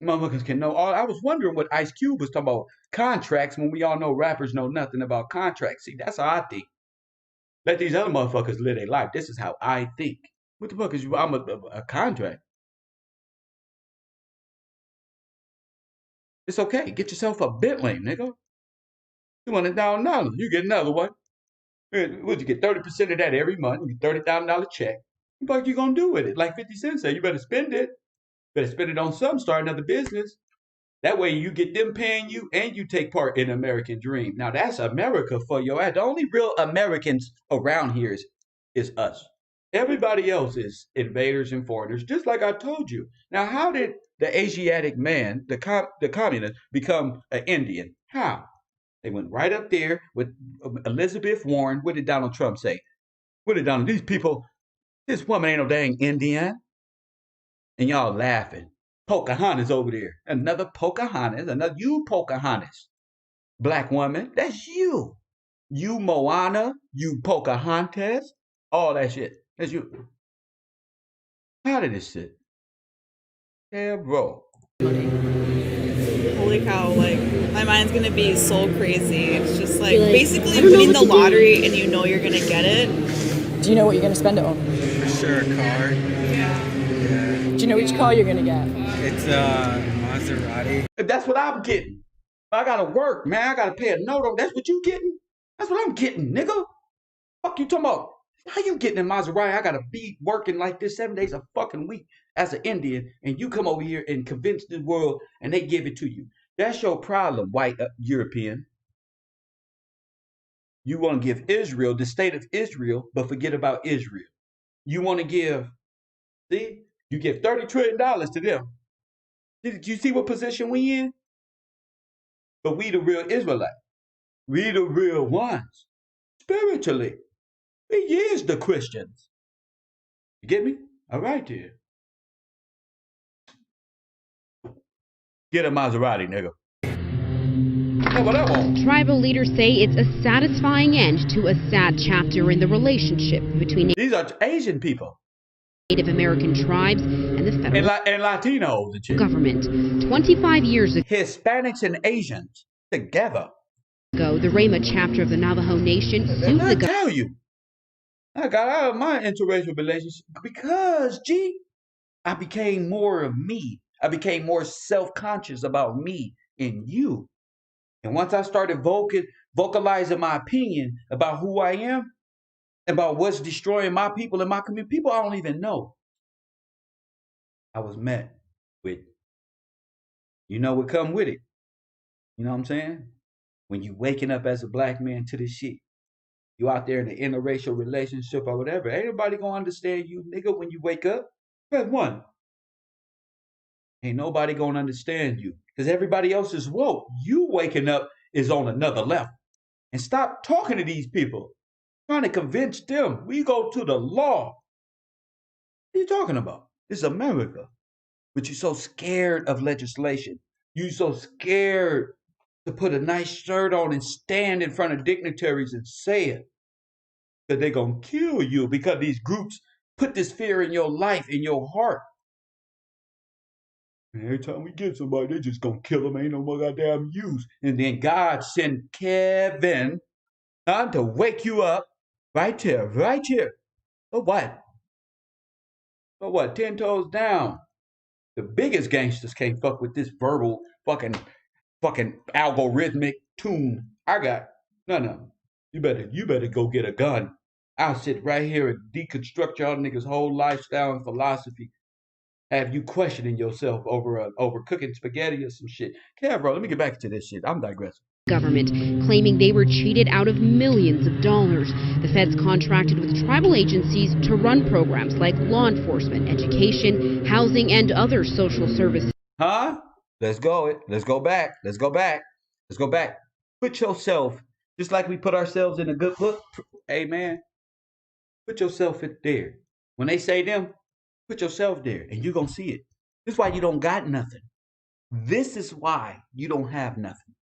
Motherfuckers can know all. I was wondering what Ice Cube was talking about contracts when we all know rappers know nothing about contracts. See, that's how I think. Let these other motherfuckers live their life. This is how I think. What the fuck is you? I'm a contract. It's okay. Get yourself a Bentley, nigga. $200,000. You get another one. Would you get 30% of that every month? You get $30,000 check. What you gonna do with it? Like 50 Cent said, you better spend it. Better spend it on something. Start another business. That way you get them paying you and you take part in the American dream. Now that's America for your ass. The only real Americans around here is us. Everybody else is invaders and foreigners, just like I told you. Now, how did the Asiatic man, the communist, become an Indian? How? They went right up there with Elizabeth Warren. What did Donald Trump say? What did Donald? These people, this woman ain't no dang Indian. And y'all laughing. Pocahontas over there. Another Pocahontas. Another you Pocahontas. Black woman. That's you. You Moana. You Pocahontas. All that shit. That's you. How did this shit? Yeah, bro. Holy cow, like, my mind's gonna be so crazy. It's just like basically winning the lottery and you know you're gonna get it. Do you know what you're going to spend it on? For sure, a car. Do you know which car you're going to get? It's a Maserati. That's what I'm getting. I gotta work, man. I gotta pay a note on. That's what you getting? That's what I'm getting, nigga. Fuck you talking about? How you getting in Maserati? I gotta be working like this 7 days a fucking week as an Indian, and you come over here and convince the world, and they give it to you. That's your problem, white European. You want to give Israel the state of Israel, but forget about Israel. You want to give, see, you give $30 trillion to them. Did you see what position we in? But we the real Israelites. We the real ones. Spiritually. We is the Christians. You get me? All right, dear. Get a Maserati, nigga. That's what I want. Tribal leaders say it's a satisfying end to a sad chapter in the relationship between These are Asian people. Native American tribes and the federal and Latinos and shit. Government. 25 years ago, Hispanics and Asians together. The Rama chapter of the Navajo Nation sued the government. Tell you, I got out of my interracial relationship because, I became more of me. I became more self-conscious about me and you. And once I started vocalizing my opinion about who I am, about what's destroying my people and my community, people I don't even know, I was met with, you know what come with it. You know what I'm saying? When you waking up as a black man to this shit, you out there in an interracial relationship or whatever, ain't nobody gonna understand you, nigga, when you wake up. Press one. Ain't nobody gonna understand you because everybody else is woke. You waking up is on another level. And stop talking to these people, trying to convince them. We go to the law. What are you talking about? This is America. But you're so scared of legislation. You're so scared to put a nice shirt on and stand in front of dignitaries and say it. That they're going to kill you because these groups put this fear in your life, in your heart. And every time we get somebody, they just going to kill them. Ain't no more goddamn use. And then God sent Kevin to wake you up right here. So what? So what? 10 toes down. The biggest gangsters can't fuck with this verbal fucking algorithmic tune I got. No. You better go get a gun. I'll sit right here and deconstruct y'all niggas' whole lifestyle and philosophy. Have you questioning yourself over cooking spaghetti or some shit. Yeah, bro, let me get back to this shit. I'm digressing. Government claiming they were cheated out of millions of dollars. The feds contracted with tribal agencies to run programs like law enforcement, education, housing, and other social services. Huh? Let's go back. Put yourself, just like we put ourselves in a good book. Hey, man, put yourself in there. When they say them, put yourself there, and you're going to see it. This is why you don't got nothing. This is why you don't have nothing.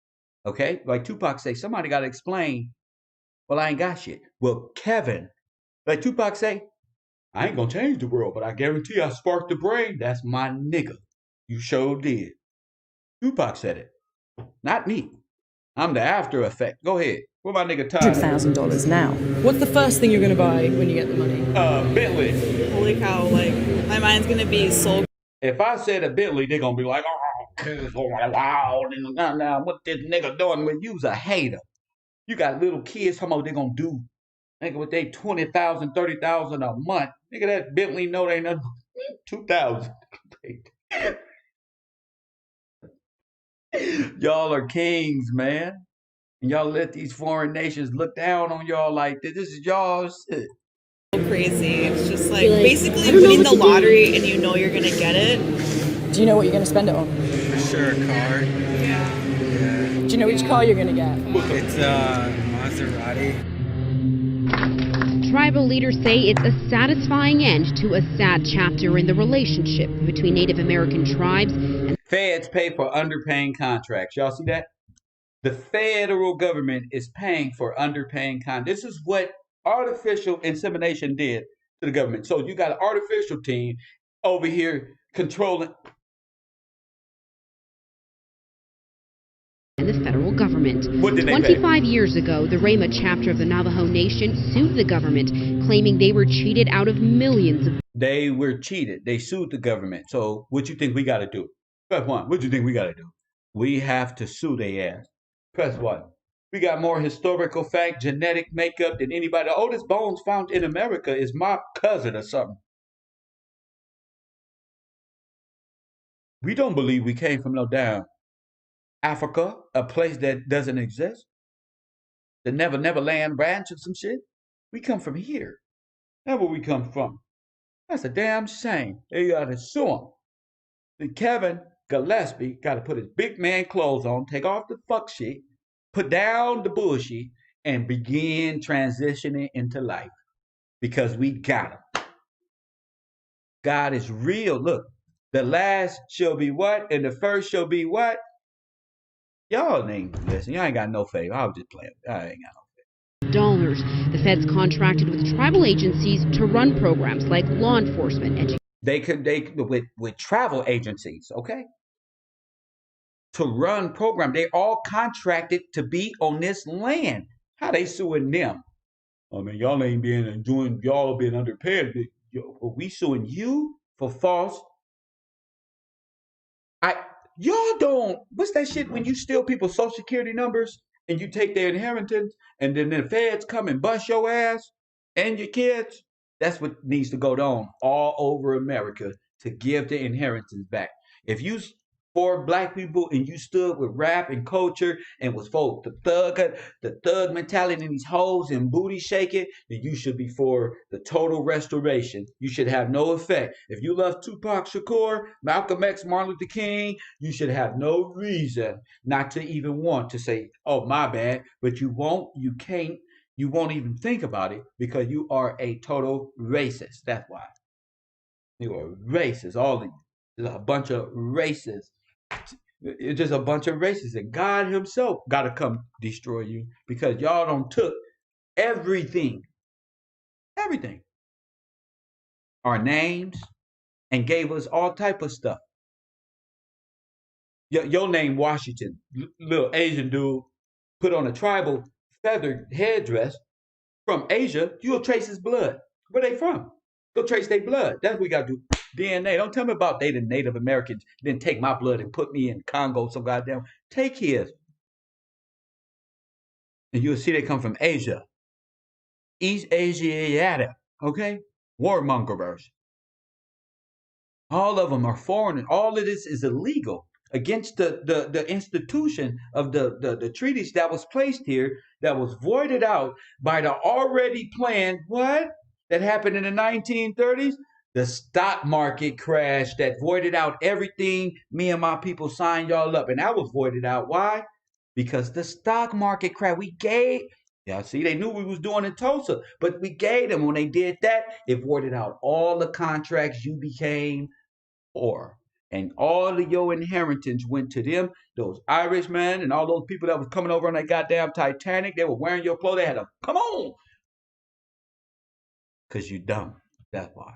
Okay? Like Tupac say, somebody got to explain, well, I ain't got shit. Well, Kevin, like Tupac say, I ain't gonna change the world, but I guarantee I sparked the brain. That's my nigga. You sure did. Tupac said it, not me. I'm the after effect. Go ahead. Where my nigga Todd? $100,000 now. What's the first thing you're going to buy when you get the money? Bentley. Holy cow, like, my mind's gonna be so. If I said a Bentley, they're gonna be like, oh, wow. Now, what this nigga doing with you's a hater. You got little kids talking about what they gonna do. Nigga, with they 20,000, 30,000 a month. Nigga, that Bentley note ain't nothing. 2,000. Y'all are kings, man. And y'all let these foreign nations look down on y'all like this is y'all shit. Crazy. It's just like basically winning the lottery and you know you're gonna get it. Do you know what you're going to spend it on? For sure, a car. Yeah. Do you know which car you're going to get? It's a Maserati. Tribal leaders say it's a satisfying end to a sad chapter in the relationship between Native American tribes and Feds pay for underpaying contracts. Y'all see that? The federal government is paying for underpaying contracts. This is what artificial insemination did to the government. So you got an artificial team over here controlling. the federal government. What did they 25 years ago, the Rama chapter of the Navajo Nation sued the government, claiming they were cheated out of millions of. They were cheated. They sued the government. So what you think we got to do? Press one. What you think we got to do? We have to sue their ass. Press one. We got more historical fact, genetic makeup than anybody. The oldest bones found in America is my cousin or something. We don't believe we came from no damn Africa, a place that doesn't exist. The Never Land Ranch or some shit. We come from here. That's where we come from. That's a damn shame. They got to sue him. Then Kevin Gillespie got to put his big man clothes on, take off the fuck shit, put down the bullshit, and begin transitioning into life. Because we got him. God is real. Look, the last shall be what? And the first shall be what? Y'all ain't listen. Y'all ain't got no faith. I was just playing. I ain't got no dollars. The feds contracted with tribal agencies to run programs like law enforcement, education. They with travel agencies, okay? To run program. They all contracted to be on this land. How they suing them? I mean, y'all ain't been doing, y'all been underpaid. We suing you for false. Y'all don't, what's that shit when you steal people's social security numbers and you take their inheritance and then the feds come and bust your ass and your kids? That's what needs to go on all over America to give the inheritance back. If you for black people and you stood with rap and culture and was for the thug mentality and these hoes and booty shaking, then you should be for the total restoration. You should have no effect. If you love Tupac Shakur, Malcolm X, Martin Luther King, you should have no reason not to even want to say, oh, my bad, but you won't, you can't, you won't even think about it because you are a total racist. That's why. You are racist. All of you. There's a bunch of racists. It's just a bunch of racists. And God himself got to come destroy you because y'all don't took everything. Everything. Our names and gave us all type of stuff. Your name Washington, little Asian dude, put on a tribal feathered headdress from Asia, you'll trace his blood. Where they from? Go trace their blood. That's what we got to do. DNA. Don't tell me about they the Native Americans. Then take my blood and put me in Congo some goddamn. Take his. And you'll see they come from Asia. East Asiatic. Okay? Warmongers. All of them are foreign. And all of this is illegal against the institution of the treaties that was placed here that was voided out by the already planned what? That happened in the 1930s? The stock market crash that voided out everything me and my people signed y'all up. And that was voided out. Why? Because the stock market crash, we gave, yeah, see, they knew we was doing in Tulsa, but we gave them, when they did that, it voided out all the contracts you became poor. And all of your inheritance went to them. Those Irishmen and all those people that was coming over on that goddamn Titanic, they were wearing your clothes. They had to come on, because you dumb. That's why.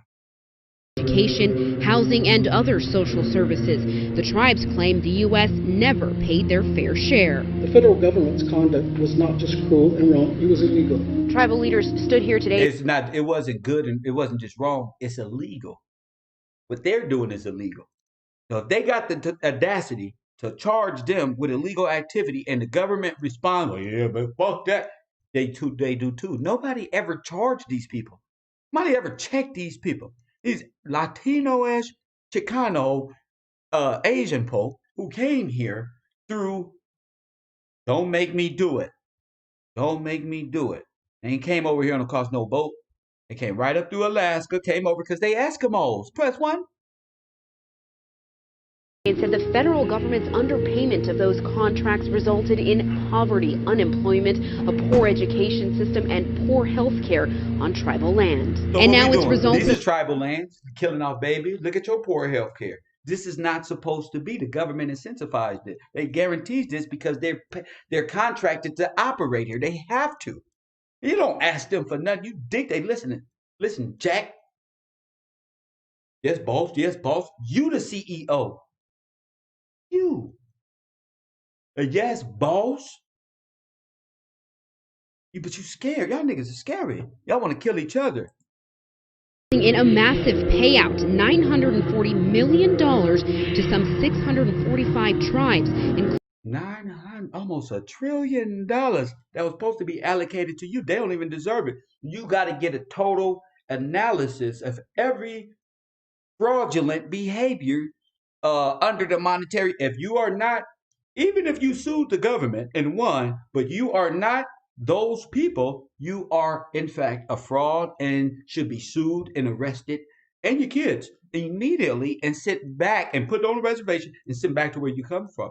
Education, housing, and other social services. The tribes claim the U.S. never paid their fair share. The federal government's conduct was not just cruel and wrong, it was illegal. Tribal leaders stood here today. It's not, it wasn't good and it wasn't just wrong, it's illegal. What they're doing is illegal. So if they got the audacity to charge them with illegal activity and the government responds, well, yeah, but fuck that, they do too. Nobody ever charged these people. Nobody ever checked these people. These Latino-ish, Chicano, Asian folk who came here through, don't make me do it. Don't make me do it. They ain't came over here on a cost no boat. They came right up through Alaska, came over because they Eskimos. Press one. It said the federal government's underpayment of those contracts resulted in poverty, unemployment, a poor education system, and poor health care on tribal land. So and now it's resulting. These are tribal lands, killing off babies. Look at your poor health care. This is not supposed to be. The government incentivized it. They guarantees this because they're contracted to operate here. They have to. You don't ask them for nothing. You think they listening. Listen, Jack. Yes, boss. Yes, boss. You the CEO. You. Yes, boss. But you scared. Y'all niggas are scary. Y'all want to kill each other. In a massive payout, $940 million to some 645 tribes. Almost $1 trillion that was supposed to be allocated to you. They don't even deserve it. You got to get a total analysis of every fraudulent behavior under the monetary. If you are not, even if you sued the government and won, but you are not those people, you are in fact a fraud and should be sued and arrested, and your kids immediately, and sent back and put on a reservation and sent back to where you come from.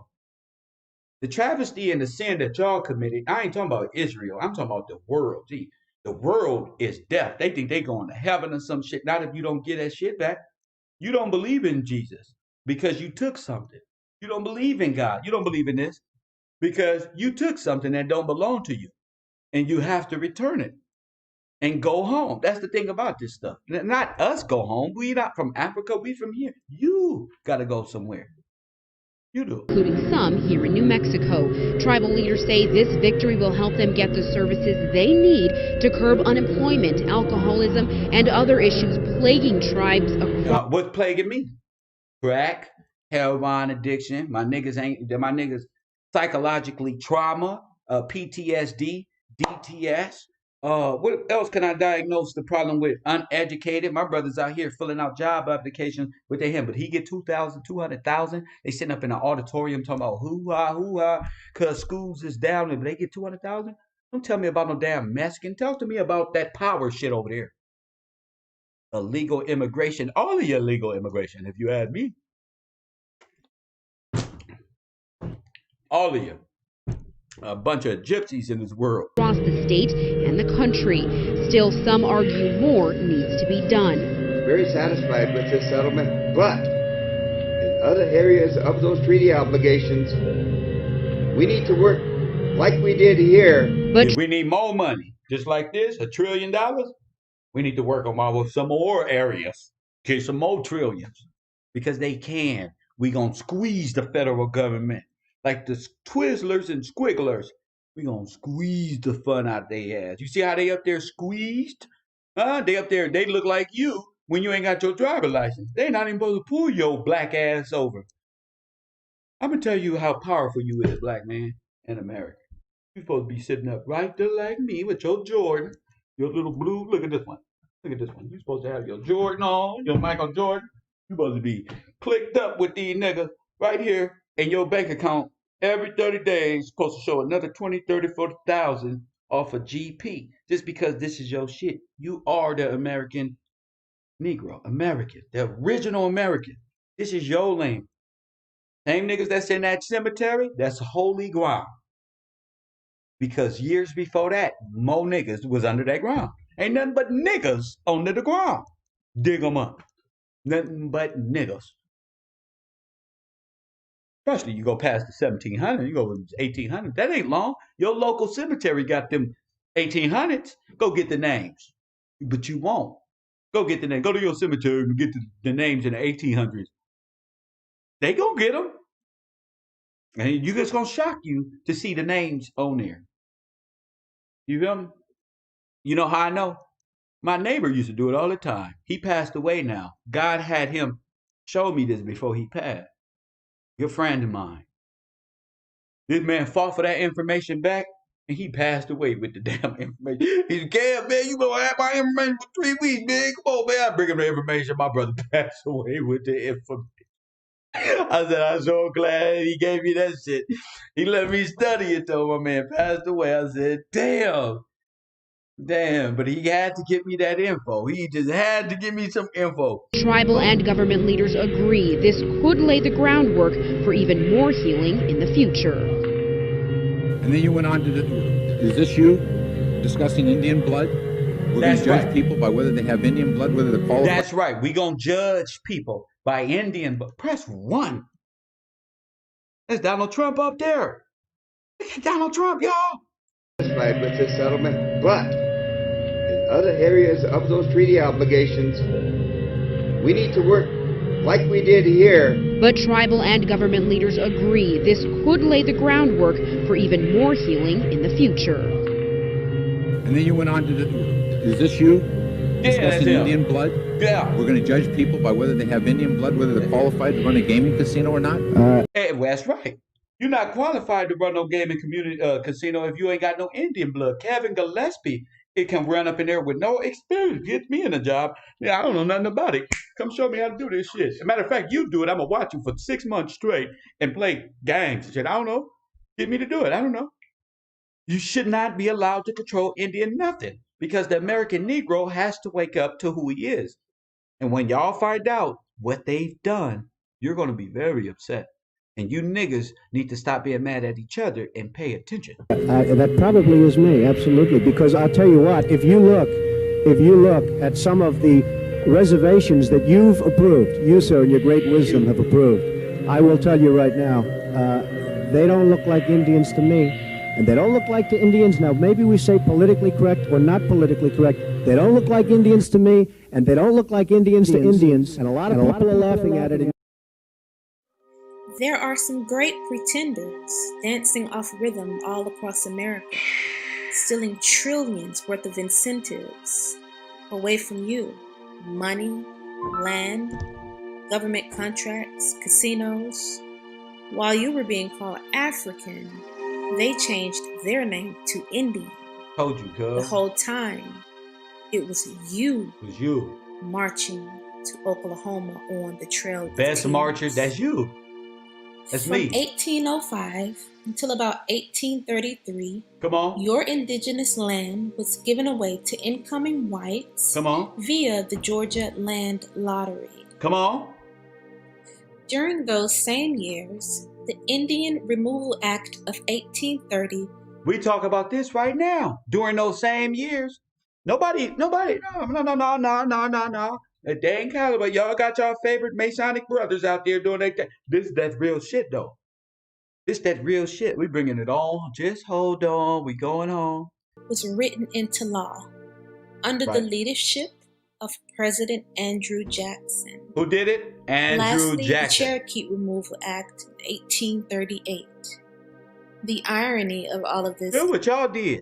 The travesty and the sin that y'all committed, I ain't talking about Israel. I'm talking about the world. Gee, the world is deaf. They think they going to heaven or some shit. Not if you don't get that shit back. You don't believe in Jesus because you took something. You don't believe in God. You don't believe in this because you took something that don't belong to you. And you have to return it and go home. That's the thing about this stuff. Not us go home. We not from Africa. We from here. You got to go somewhere. You do. Including some here in New Mexico. Tribal leaders say this victory will help them get the services they need to curb unemployment, alcoholism, and other issues plaguing tribes across. What's plaguing me? Crack, heroin addiction. My niggas psychologically trauma, PTSD, DTS. What else can I diagnose the problem with? Uneducated. My brother's out here filling out job applications with their hand, but he get 200,000. They sitting up in an auditorium talking about hoo-ha, because schools is down, and they get 200,000. Don't tell me about no damn Mexican. Tell to me about that power shit over there. Illegal immigration. All of your illegal immigration, if you ask me. All of you. A bunch of gypsies in this world. Across the state and the country. Still, some argue more needs to be done. Very satisfied with this settlement, but in other areas of those treaty obligations, we need to work like we did here. But we need more money. Just like this, $1 trillion. We need to work on some more areas. Get some more trillions. Because they can. We gonna squeeze the federal government. Like the Twizzlers and Squigglers. We gonna squeeze the fun out their ass. You see how they up there squeezed? Huh? They up there, they look like you when you ain't got your driver license. They not even supposed to pull your black ass over. I'm gonna tell you how powerful you is, black man, in America. You supposed to be sitting up right there like me with your Jordan, your little blue. Look at this one. Look at this one. You supposed to have your Jordan on, your Michael Jordan. You supposed to be clicked up with these niggas right here. And your bank account every 30 days supposed to show another 20, 30, 40,000 off of GP. Just because this is your shit. You are the American Negro. American. The original American. This is your land. Same niggas that's in that cemetery, that's holy ground. Because years before that, more niggas was under that ground. Ain't nothing but niggas under the ground. Dig them up. Nothing but niggas. Especially you go past the 1700, you go to 1800. That ain't long. Your local cemetery got them 1800s. Go get the names. But you won't. Go get the name. Go to your cemetery and get the names in the 1800s. They gonna get them. And you just gonna shock you to see the names on there. You feel me? You know how I know? My neighbor used to do it all the time. He passed away now. God had him show me this before he passed. Good friend of mine. This man fought for that information back, and he passed away with the damn information. He said, "Cam, man, you gonna have my information for 3 weeks, man. Come on, man." I bring him the information. My brother passed away with the information. I said, "I'm so glad he gave me that shit. He let me study it, though. My man passed away." I said, damn. Damn, but he had to give me that info. He just had to give me some info. Tribal and government leaders agree this could lay the groundwork for even more healing in the future. And then you went on to, is this you discussing Indian blood? We're going to judge people by whether they have Indian blood, whether they're qualified. That's right. We're going to judge people by Indian blood. Press 1. That's Donald Trump up there. Look at Donald Trump, y'all. Satisfied with this settlement, but in other areas of those treaty obligations, we need to work like we did here. But tribal and government leaders agree this could lay the groundwork for even more healing in the future. And then you went on to, is this you discussing Indian blood? Yeah. We're going to judge people by whether they have Indian blood, whether they're qualified to run a gaming casino or not? Hey, well, that's right. You're not qualified to run no gaming casino if you ain't got no Indian blood. Kevin Gillespie, it can run up in there with no experience. Get me in a job. Yeah, I don't know nothing about it. Come show me how to do this shit. As a matter of fact, you do it. I'm going to watch you for 6 months straight and play games and shit. I don't know. Get me to do it. I don't know. You should not be allowed to control Indian nothing because the American Negro has to wake up to who he is. And when y'all find out what they've done, you're going to be very upset. And you niggas need to stop being mad at each other and pay attention. That probably is me, absolutely. Because I'll tell you what, if you look at some of the reservations that you've approved, you, sir, in your great wisdom have approved, I will tell you right now, they don't look like Indians to me. And they don't look like to Indians. Now, maybe we say politically correct or not politically correct. They don't look like Indians to me, and they don't look like Indians to Indians. And a lot of people are laughing at it. There are some great pretenders dancing off rhythm all across America, stealing trillions worth of incentives away from you. Money, land, government contracts, casinos. While you were being called African, they changed their name to Indian. Told you, cuz. The whole time, it was you. It was you. Marching to Oklahoma on the Trail of Best Tears. marcher, that's you. That's From me. 1805 until about 1833, Come on. your indigenous land was given away to incoming whites. Come on. Via the Georgia Land Lottery. Come on. During those same years, the Indian Removal Act of 1830. We talk about this right now. During those same years. Nobody, no. That dang caliber, y'all got y'all favorite Masonic brothers out there doing that. That's real shit, though. This that real shit. We bringing it on. Just hold on. We going on. Was written into law under the leadership of President Andrew Jackson. Who did it? Andrew Lastly, Jackson. the Cherokee Removal Act in 1838. The irony of all of this. Look what y'all did.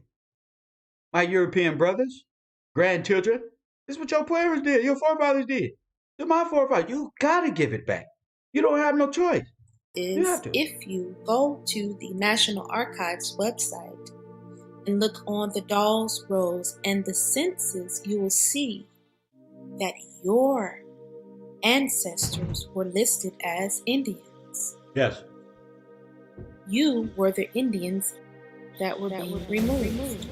My European brothers, grandchildren. This is what your parents did. Your forefathers did. To my forefathers. You gotta give it back. You don't have no choice. If you go to the National Archives website and look on the dolls, rolls, and the census, you will see that your ancestors were listed as Indians. Yes. You were the Indians that were being removed.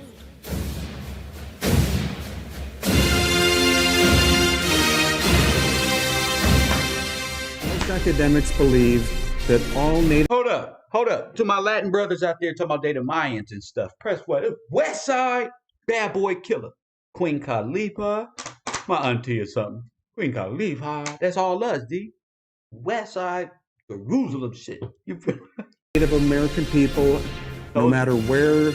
Most academics believe that all Native... Hold up. To my Latin brothers out there talking about they the Mayans and stuff. Press what? West Side, bad boy killer. Queen Khalifa, my auntie or something. Queen Khalifa, that's all us, D. West Side, Jerusalem shit. You feel? Native American people, no matter where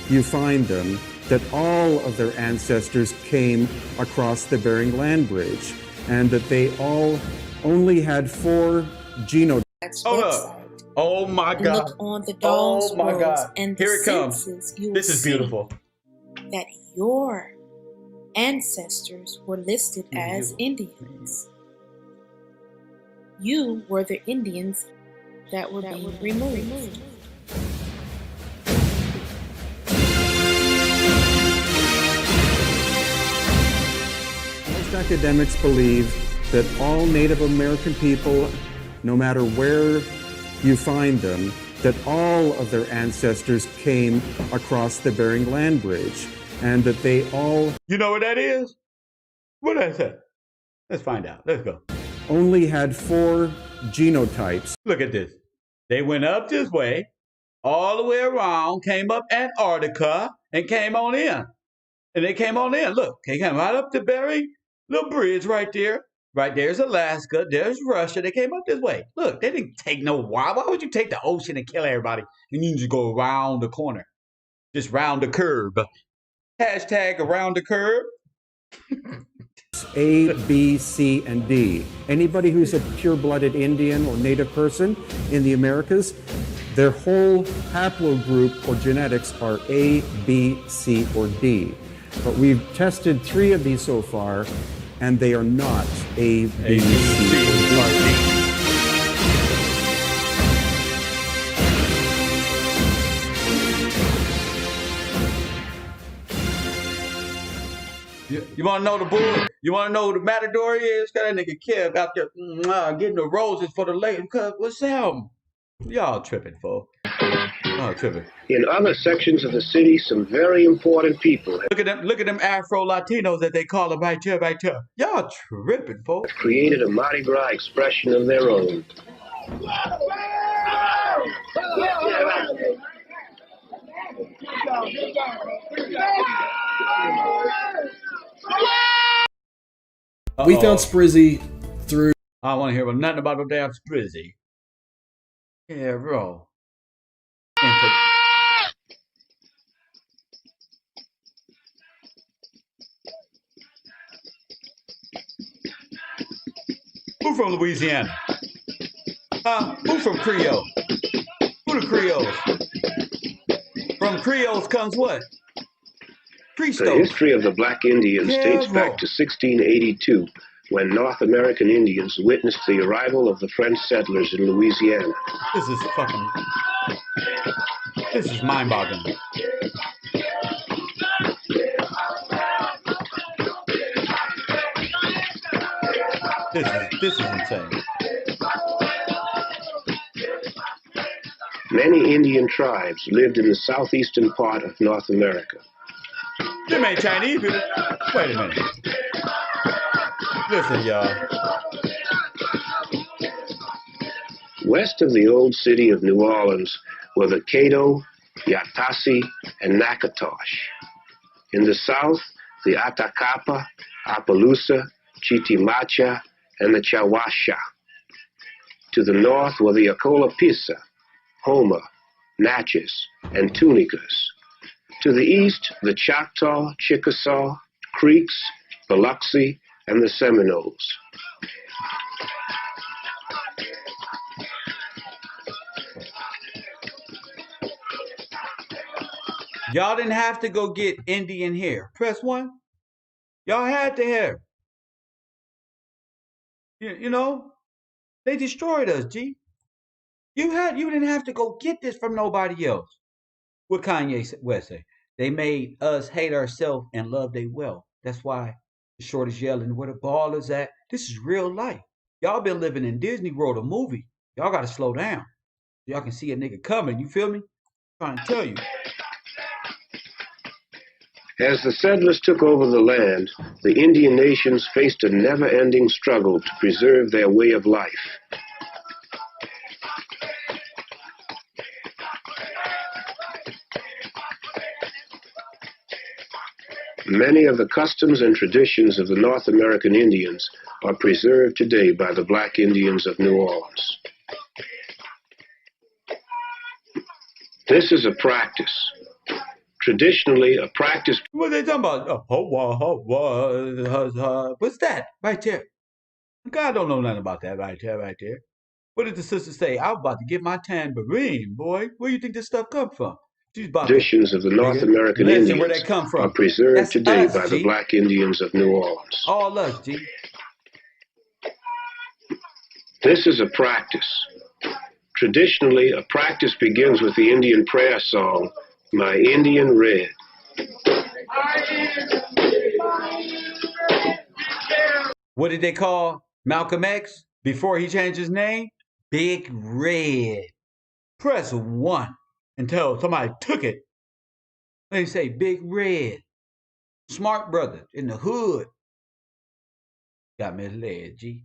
you find them, that all of their ancestors came across the Bering Land Bridge, and that they all only had 4 genotypes. Hold up. Oh my and God. look on the dolls' Oh my rolls God. and the Here it comes. census, you will This is see beautiful. that your ancestors were listed as Indians. You were the Indians that were being removed. Most academics believe that all Native American people, no matter where you find them, that all of their ancestors came across the Bering Land Bridge, and that they all... You know what that is? What is that? Let's find out. Let's go. Only had 4 genotypes. Look at this. They went up this way, all the way around, came up Antarctica, and came on in. And they came on in. Look, they came right up the Bering little bridge right there. Right there's Alaska. There's Russia. They came up this way. Look, they didn't take no why. Why would you take the ocean and kill everybody? And you just go around the corner. Just round the curve. Hashtag around the curve. A, B, C, and D. Anybody who's a pure-blooded Indian or Native person in the Americas, their whole haplogroup or genetics are A, B, C, or D. But we've tested 3 of these so far, and they are not A, B, C, or D. You want to know the bull? You want to know who the matador is? Got that nigga Kev out there getting the roses for the lady. Cause what's that? Y'all tripping, folks. Y'all tripping. In other sections of the city, some very important people Look at them Afro Latinos that they call them right here, right here. Y'all tripping, folks. have created a Mardi Gras expression of their own. We found Sprizzy through... I don't want to hear nothing about no damn Sprizzy. Yeah, bro. Who from Louisiana? Who from Creole? Who the Creoles? From Creoles comes what? The history of the Black Indians dates back to 1682, when North American Indians witnessed the arrival of the French settlers in Louisiana. This is mind-boggling. This is insane. Many Indian tribes lived in the southeastern part of North America. Them ain't Chinese people. Wait a minute. Listen, y'all. West of the old city of New Orleans were the Caddo, Yatasi, and Natchitoches. In the south, the Atacapa, Appaloosa, Chitimacha, and the Chawasha. To the north were the Acolapisa, Houma, Natchez, and Tunicas. To the east, the Choctaw, Chickasaw, Creeks, Biloxi, and the Seminoles. Y'all didn't have to go get Indian hair. Press 1. Y'all had the hair. You know, they destroyed us, G. You didn't have to go get this from nobody else. What Kanye West say? They made us hate ourselves and love their wealth. That's why the short is yelling, where the ball is at. This is real life. Y'all been living in Disney World, a movie. Y'all got to slow down. Y'all can see a nigga coming. You feel me? I'm trying to tell you. As the settlers took over the land, the Indian nations faced a never-ending struggle to preserve their way of life. Many of the customs and traditions of the North American Indians are preserved today by the Black Indians of New Orleans. This is a practice. Traditionally, a practice. What are they talking about? What's that right there? God don't know nothing about that right there. What did the sister say? I was about to get my tambourine, boy. Where do you think this stuff come from? She's about Traditions of the North American listen, where Indians they come are from. preserved That's today us, by the G. Black Indians of New Orleans. All us, G. This is a practice. Traditionally, a practice begins with the Indian prayer song, My Indian Red. What did they call Malcolm X before he changed his name? Big Red. Press 1 until somebody took it. They say Big Red. Smart brother in the hood. Got misled, G.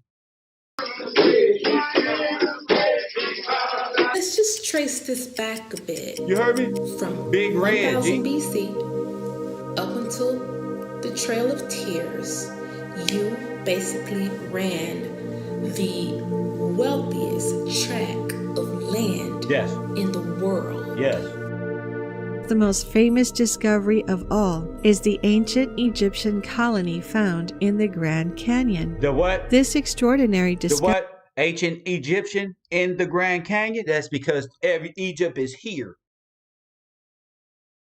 Let's just trace this back a bit. You heard me? From Big Red, 1000 G. BC up until the Trail of Tears, you basically ran the wealthiest tract of land in the world. Yes. The most famous discovery of all is the ancient Egyptian colony found in the Grand Canyon. The what? This extraordinary The discovery. what? Ancient Egyptian in the Grand Canyon? That's because every Egypt is here.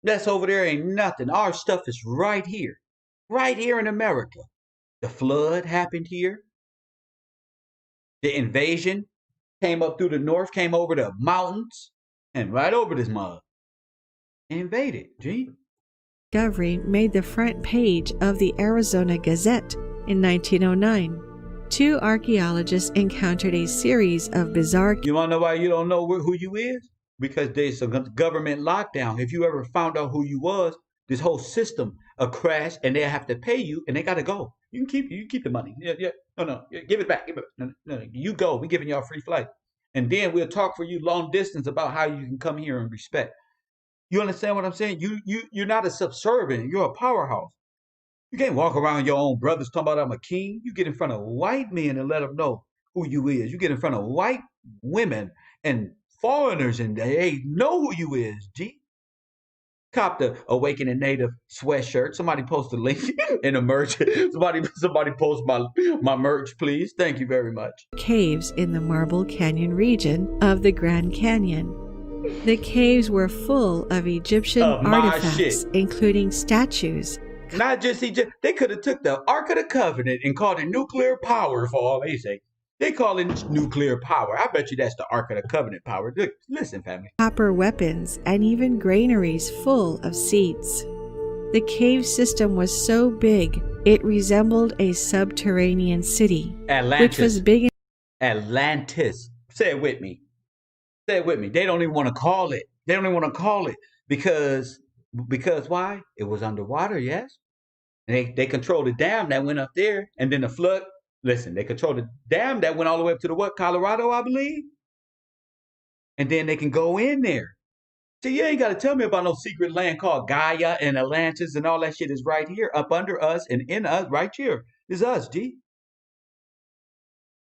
That's over there ain't nothing. Our stuff is right here. Right here in America. The flood happened here. The invasion came up through the north, came over the mountains, and right over this mud. Invaded, G. Discovery made the front page of the Arizona Gazette in 1909. Two archaeologists encountered a series of bizarre... You want to know why you don't know who you is? Because there's a government lockdown. If you ever found out who you was, this whole system will crash, and they have to pay you, and they got to go. You can keep the money. Yeah. No. Give it back. No. You go. We're giving y'all a free flight. And then we'll talk for you long distance about how you can come here and respect. You understand what I'm saying? You're not a subservient. You're a powerhouse. You can't walk around your own brothers talking about I'm a king. You get in front of white men and let them know who you is. You get in front of white women and foreigners and they know who you is, G. Cop the Awakening Native sweatshirt. Somebody post a link in the merch. Somebody post my merch, please. Thank you very much. Caves in the Marble Canyon region of the Grand Canyon. The caves were full of Egyptian artifacts, including statues. Not just Egypt. They could have took the Ark of the Covenant and called it nuclear power for all they say. They call it nuclear power. I bet you that's the Ark of the Covenant power. Look, listen, family. Copper weapons and even granaries full of seeds. The cave system was so big, it resembled a subterranean city, Atlantis. which was big. Atlantis. Say it with me. Say it with me. They don't even want to call it. They don't even want to call it because why? It was underwater, yes. And they controlled the dam that went up there, and then the flood. Listen, they controlled the dam that went all the way up to the what? Colorado, I believe. And then they can go in there. See, you ain't got to tell me about no secret land called Gaia and Atlantis and all that shit is right here, up under us and in us, right here. Is us, G.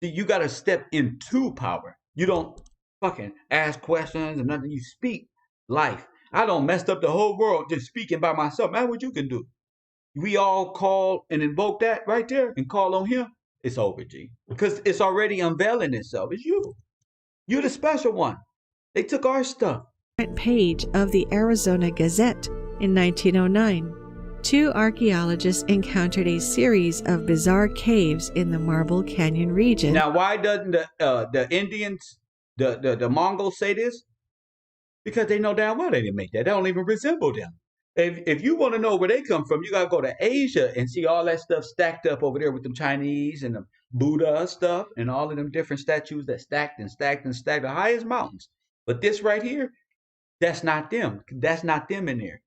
See, you got to step into power. You don't fucking ask questions and nothing. You speak life. I don't messed up the whole world just speaking by myself. Man, what you can do? We all call and invoke that right there and call on him. It's over, G. Because it's already unveiling itself. It's you. You're the special one. They took our stuff. Front page of the Arizona Gazette in 1909. Two archaeologists encountered a series of bizarre caves in the Marble Canyon region. Now, why doesn't the Indians, the Mongols say this? Because they know damn well they didn't make that. They don't even resemble them. If you want to know where they come from, you got to go to Asia and see all that stuff stacked up over there with them Chinese and the Buddha stuff and all of them different statues that stacked and stacked and stacked the highest mountains. But this right here, that's not them. That's not them in there.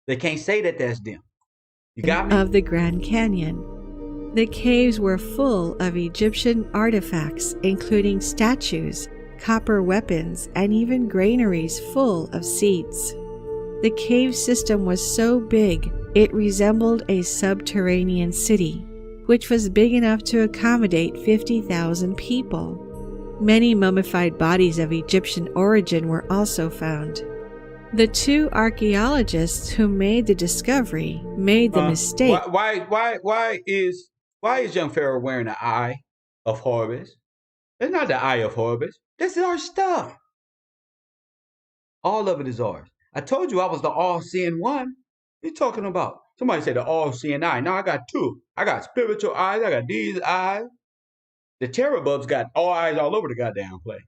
They can't say that that's them. You got me? Of the Grand Canyon. The caves were full of Egyptian artifacts, including statues, copper weapons, and even granaries full of seeds. The cave system was so big, it resembled a subterranean city, which was big enough to accommodate 50,000 people. Many mummified bodies of Egyptian origin were also found. The two archaeologists who made the discovery made the mistake. Why is young Pharaoh wearing the eye of Horus? It's not the eye of Horus. This is our stuff. All of it is ours. I told you I was the all-seeing one. What are you talking about? Somebody said the all-seeing eye. Now I got two. I got spiritual eyes. I got these eyes. The cherubs got all eyes all over the goddamn place.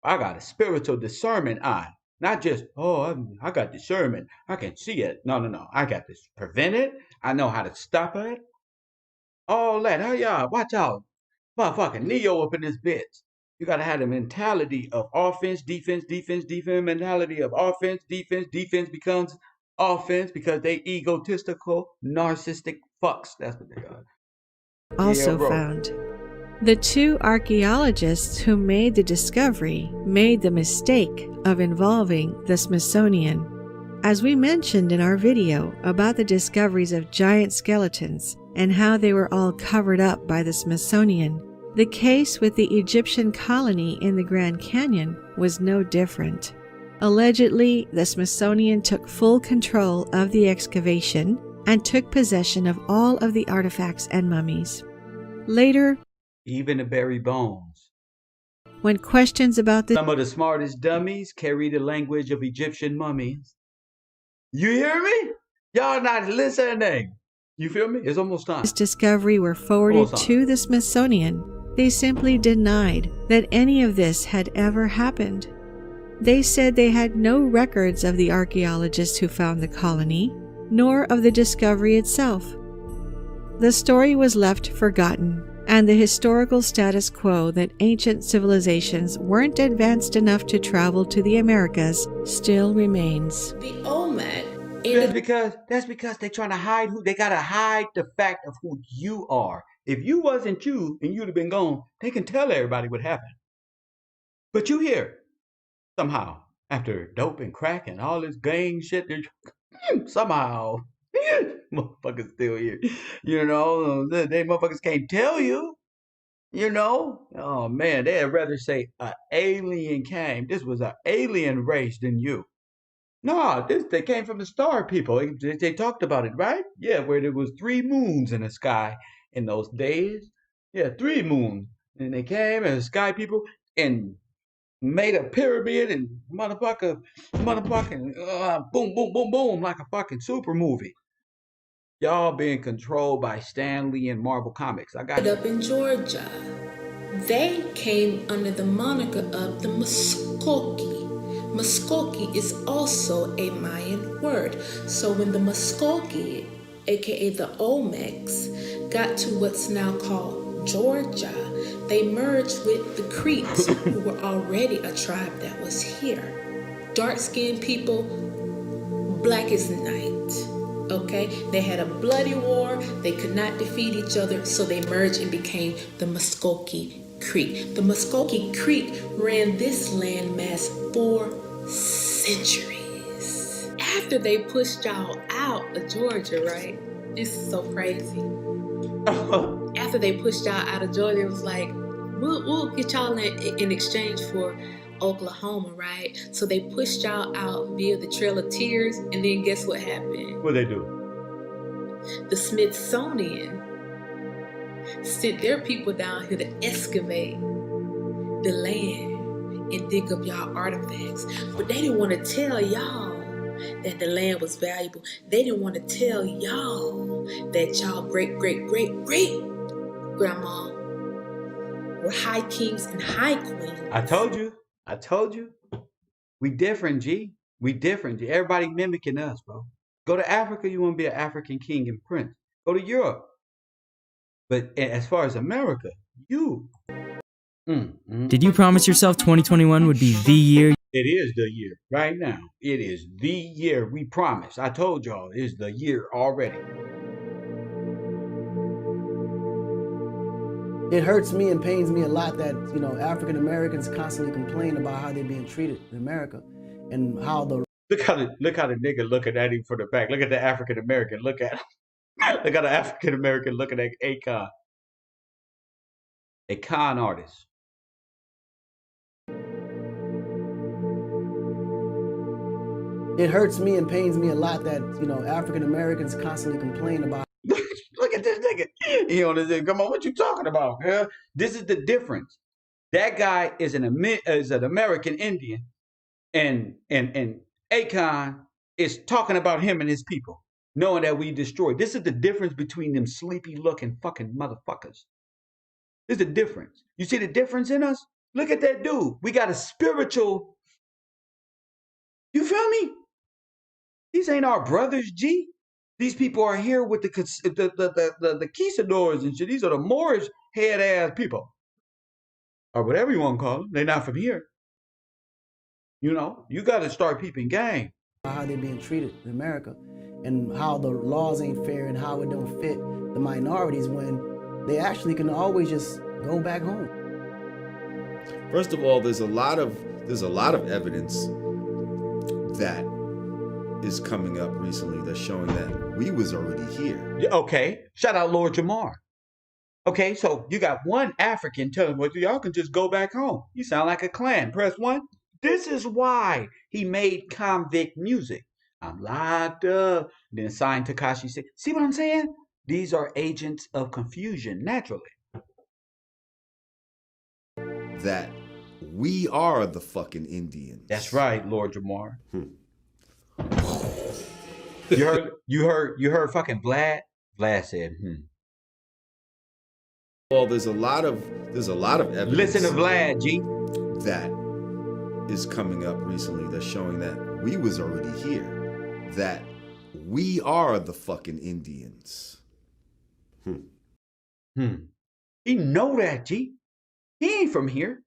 I got a spiritual discernment eye. Not just, I got discernment. I can see it. No. I got this prevent it. I know how to stop it. All that. Hey, y'all, watch out. Motherfucking Neo up in this bitch. You gotta have the mentality of offense, defense, mentality of offense, defense becomes offense because they egotistical, narcissistic fucks. That's what they are. Also found. The two archaeologists who made the discovery made the mistake of involving the Smithsonian. As we mentioned in our video about the discoveries of giant skeletons and how they were all covered up by the Smithsonian, the case with the Egyptian colony in the Grand Canyon was no different. Allegedly, the Smithsonian took full control of the excavation and took possession of all of the artifacts and mummies. Later, even the buried bones. When questions about some of the smartest dummies carry the language of Egyptian mummies. You hear me? Y'all not listening. You feel me? It's almost time. This discovery were forwarded to the Smithsonian. They simply denied that any of this had ever happened. They said they had no records of the archaeologists who found the colony, nor of the discovery itself. The story was left forgotten, and the historical status quo that ancient civilizations weren't advanced enough to travel to the Americas still remains. The Olmec. That's because they're trying to hide who they gotta hide the fact of who you are. If you wasn't you and you'd have been gone, they can tell everybody what happened. But you here somehow after dope and crack and all this gang shit, somehow motherfuckers still here. You know, they motherfuckers can't tell you. You know, oh man, they'd rather say an alien came. This was an alien race than you. No, they came from the star people. They talked about it, right? Yeah, where there was 3 moons in the sky in those days. Yeah, 3 moons. And they came as sky people and made a pyramid and motherfucking boom, boom, boom, boom, like a fucking super movie. Y'all being controlled by Stan Lee and Marvel Comics. I got up in Georgia. They came under the moniker of the Muskoki. Muskoki is also a Mayan word. So when the Muskoki, aka the Olmecs, got to what's now called Georgia, they merged with the Creeks, who were already a tribe that was here. Dark-skinned people, black as night. Okay, they had a bloody war. They could not defeat each other, so they merged and became the Muskoki Creek. The Muskoki Creek ran this landmass for centuries. After they pushed y'all out of Georgia, right? This is so crazy. After they pushed y'all out of Georgia, it was like, we'll get y'all in exchange for Oklahoma, right? So they pushed y'all out via the Trail of Tears, and then guess what happened? What'd they do? The Smithsonian sent their people down here to excavate the land and dig up y'all artifacts. But they didn't want to tell y'all that the land was valuable. They didn't want to tell y'all that y'all great grandma were high kings and high queens. I told you. We different, G. We different, G. Everybody mimicking us, bro. Go to Africa, you want to be an African king and prince. Go to Europe. But as far as America, you. Did you promise yourself 2021 would be the year? It is the year. Right now. It is the year we promised. I told y'all it is the year already. It hurts me and pains me a lot that, you know, African Americans constantly complain about how they're being treated in America and how the Look how the nigga looking at him from the back. Look at the African American. Look at him. Look at the African American looking at Akon. A con artist. It hurts me and pains me a lot that, African Americans constantly complain about. Look at this nigga. He on this. Come on, what you talking about, girl? This is the difference. That guy is an American Indian, and Akon is talking about him and his people, knowing that we destroyed. This is the difference between them sleepy looking fucking motherfuckers. This is the difference. You see the difference in us? Look at that dude. We got a spiritual. You feel me? These ain't our brothers, G. These people are here with the conquistadors and shit. These are the Moorish head ass people, or whatever you want to call them. They're not from here. You got to start peeping game. How they're being treated in America, and how the laws ain't fair, and how it don't fit the minorities when they actually can always just go back home. First of all, there's a lot of evidence that is coming up recently that's showing that we was already here. Okay, shout out Lord Jamar. Okay, so you got one African telling you, y'all can just go back home. You sound like a Klan. Press 1. This is why he made convict music. I'm locked up. Then signed Tekashi 6. See what I'm saying? These are agents of confusion, naturally. That we are the fucking Indians. That's right, Lord Jamar. You heard fucking Vlad? Vlad said, Well, there's a lot of evidence. Listen to Vlad, G. That is coming up recently that's showing that we was already here. That we are the fucking Indians. He know that, G. He ain't from here.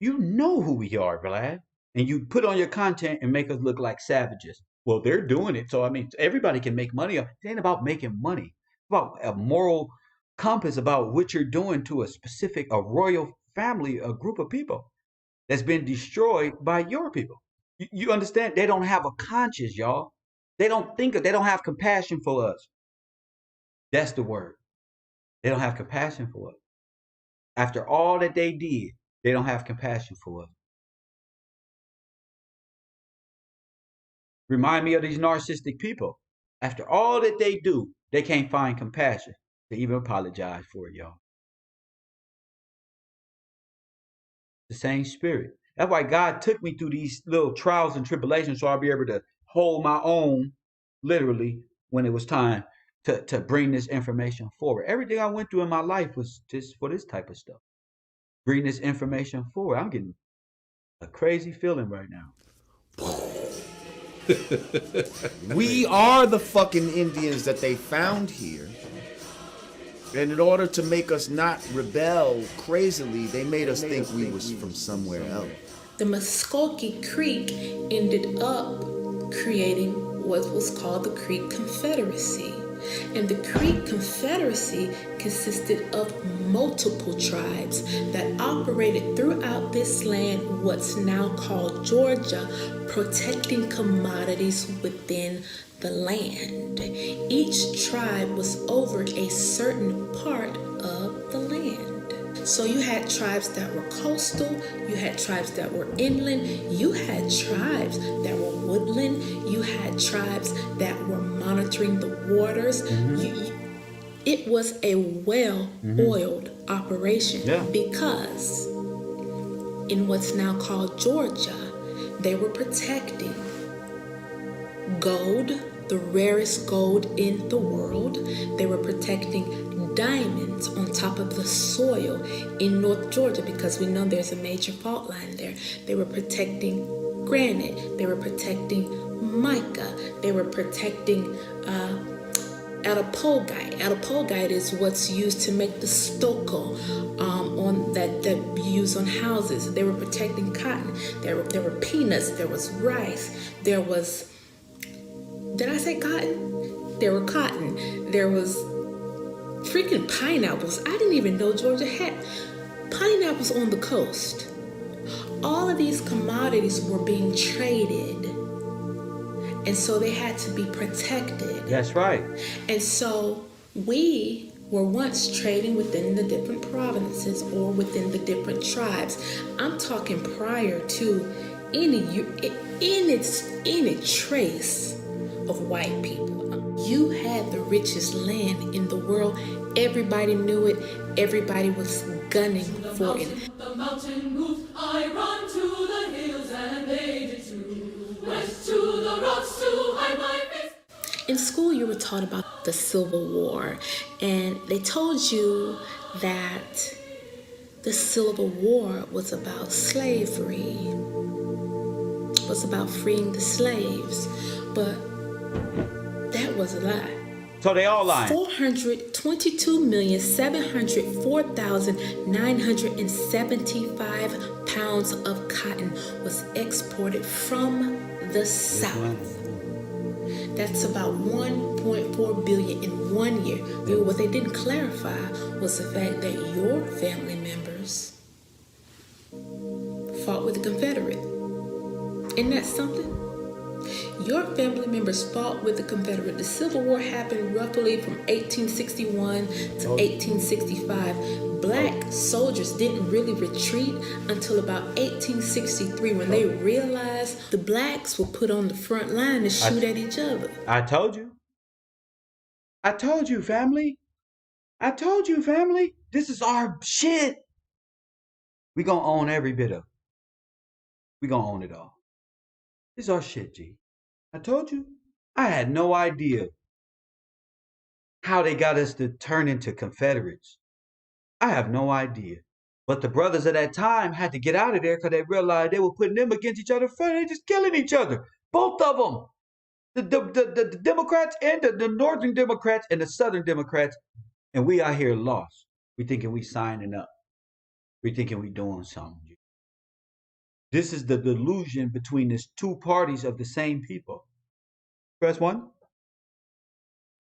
You know who we are, Vlad. And you put on your content and make us look like savages. Well, they're doing it. So, I mean, everybody can make money. It ain't about making money. It's about a moral compass about what you're doing to a royal family, a group of people that's been destroyed by your people. You understand? They don't have a conscience, y'all. They don't have compassion for us. That's the word. They don't have compassion for us. After all that they did, they don't have compassion for us. Remind me of these narcissistic people. After all that they do, they can't find compassion to even apologize for it, y'all. The same spirit. That's why God took me through these little trials and tribulations so I'll be able to hold my own, literally, when it was time to bring this information forward. Everything I went through in my life was just for this type of stuff. Bring this information forward. I'm getting a crazy feeling right now. We are the fucking Indians that they found here. And in order to make us not rebel crazily, they made us think we was from somewhere else. The Muskogee Creek ended up creating what was called the Creek Confederacy. And the Creek Confederacy consisted of multiple tribes that operated throughout this land, what's now called Georgia, protecting commodities within the land. Each tribe was over a certain part of the land. So you had tribes that were coastal, you had tribes that were inland, you had tribes that were woodland, you had tribes that were monitoring the waters. It was a well-oiled operation because in what's now called Georgia, they were protecting gold, the rarest gold in the world. They were protecting diamonds on top of the soil in North Georgia because we know there's a major fault line there. They were protecting granite. They were protecting mica. They were protecting Adipolgite. Adipolgite is what's used to make the stucco on that you use on houses. They were protecting cotton. There were peanuts. There was rice. There was, did I say cotton? There were cotton. There was freaking pineapples. I didn't even know Georgia had pineapples on the coast. All of these commodities were being traded. And so they had to be protected. That's right. And so we were once trading within the different provinces or within the different tribes. I'm talking prior to any trace of white people. You had the richest land in the world. Everybody knew it. Everybody was gunning for it. The mountain moved, I run to the hills, and they did too. Went to the rocks to hide my face. In school, you were taught about the Civil War, and they told you that the Civil War was about slavery, was about freeing the slaves, but that was a lie. So they all lying. 422,704,975 pounds of cotton was exported from the South. That's about 1.4 billion in 1 year. What they didn't clarify was the fact that your family members fought with the Confederate. Isn't that something? Your family members fought with the Confederate. The Civil War happened roughly from 1861 to 1865. Black soldiers didn't really retreat until about 1863 when they realized the blacks were put on the front line to shoot at each other. I told you. I told you, family. I told you, family. This is our shit. We gonna own every bit of it. We gonna own it all. This is our shit, G. I told you. I had no idea how they got us to turn into Confederates. I have no idea. But the brothers at that time had to get out of there because they realized they were putting them against each other. They're just killing each other. Both of them. The Democrats and the Northern Democrats and the Southern Democrats. And we out here lost. We thinking we signing up. We thinking we doing something. This is the delusion between these two parties of the same people. Press one.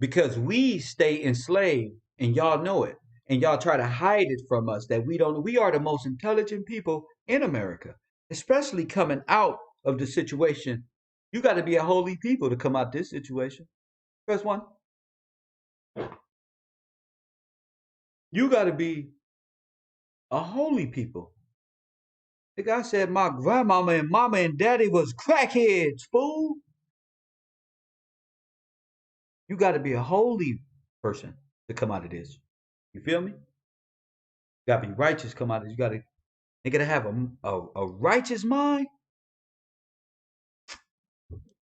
Because we stay enslaved and y'all know it. And y'all try to hide it from us that we don't. We are the most intelligent people in America, especially coming out of the situation. You got to be a holy people to come out this situation. Press one. You got to be a holy people. The guy said my grandmama and mama and daddy was crackheads, fool. You got to be a holy person to come out of this. You feel me? You got to be righteous come out of this. You got to have a righteous mind.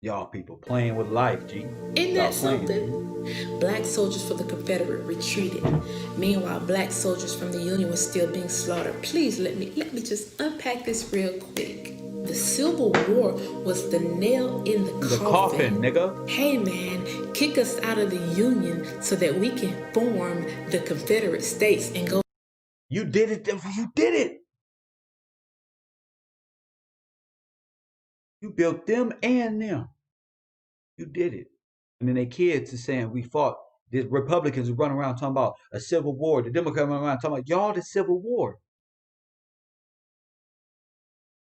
Y'all people playing with life, G. Isn't that something? Black soldiers for the Confederate retreated. Meanwhile, black soldiers from the Union were still being slaughtered. Please let me just unpack this real quick. The Civil War was the nail in the coffin, nigga. Hey man, kick us out of the Union so that we can form the Confederate States and go. You did it. You did it. You built them and them. You did it. And then their kids are saying we fought. The Republicans are running around talking about a civil war. The Democrats running around talking about y'all the Civil War.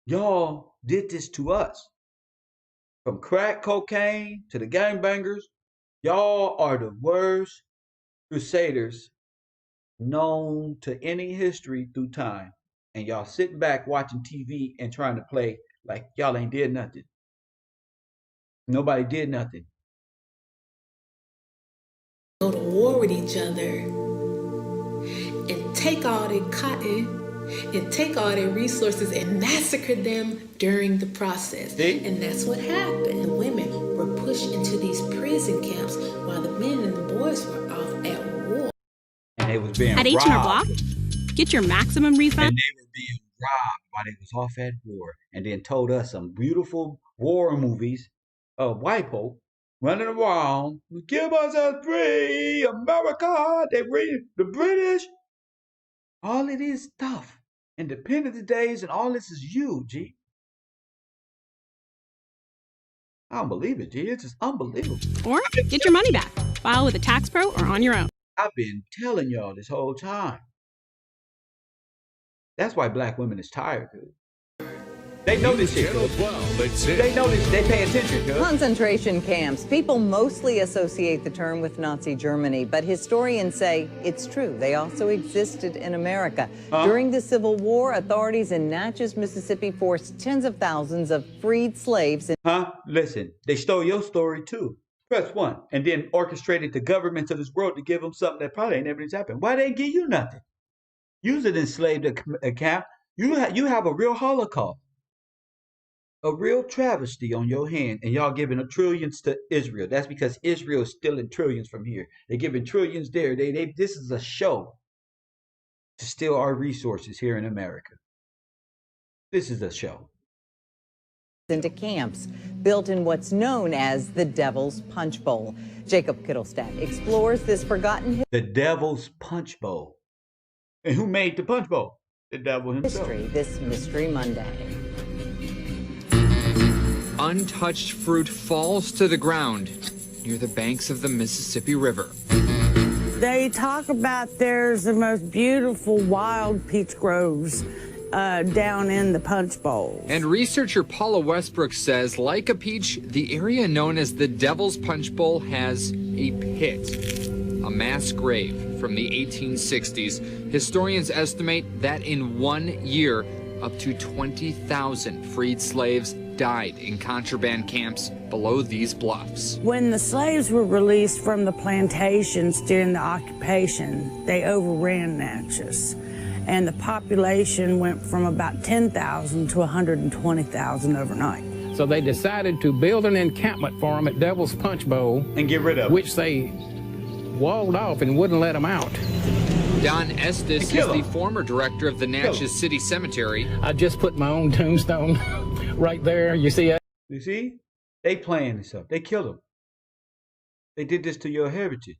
Y'all did this to us. From crack cocaine to the gangbangers. Y'all are the worst crusaders known to any history through time. And y'all sitting back watching TV and trying to play like y'all ain't did nothing. Nobody did nothing. Go to war with each other and take all their cotton and take all their resources and massacre them during the process. And that's what happened. The women were pushed into these prison camps while the men and the boys were off at war. And they was being at robbed. H&R Block, get your maximum refund. And they were being robbed while they was off at war. And then told us some beautiful war movies of white folk running around. Give us a free America. They bring the British. All it is stuff. Independence days and all this is you, G. I don't believe it, G. It's just unbelievable. Or get your money back. File with a tax pro or on your own. I've been telling y'all this whole time. That's why black women is tired, dude. They know this shit. Channel 12 at 6. They know this. They pay attention. Cuz. Concentration camps. People mostly associate the term with Nazi Germany, but historians say it's true. They also existed in America. During the Civil War, authorities in Natchez, Mississippi forced tens of thousands of freed slaves. Listen, they stole your story too. Press 1. And then orchestrated the governments of this world to give them something that probably ain't never happened. Why they give you nothing? Use an enslaved account. You have a real Holocaust. A real travesty on your hand, and y'all giving trillions to Israel. That's because Israel is stealing trillions from here. They're giving trillions there. This is a show to steal our resources here in America. This is a show. Into camps built in what's known as the Devil's Punch Bowl. Jacob Kittelstadt explores this forgotten The Devil's Punch Bowl. And who made the Punch Bowl? The devil himself. history this Mystery Monday. Untouched fruit falls to the ground near the banks of the Mississippi River. They talk about there's the most beautiful wild peach groves down in the Punch Bowl. And researcher Paula Westbrook says, like a peach, the area known as the Devil's Punch Bowl has a pit, a mass grave from the 1860s. Historians estimate that in 1 year, up to 20,000 freed slaves died in contraband camps below these bluffs. When the slaves were released from the plantations during the occupation, they overran Natchez, and the population went from about 10,000 to 120,000 overnight. So they decided to build an encampment for them at Devil's Punch Bowl and get rid of them, which they walled off and wouldn't let them out. Don Estes is the former director of the Natchez City Cemetery. I just put my own tombstone right there. You see that? You see? They playing this up. They killed them. They did this to your heritage.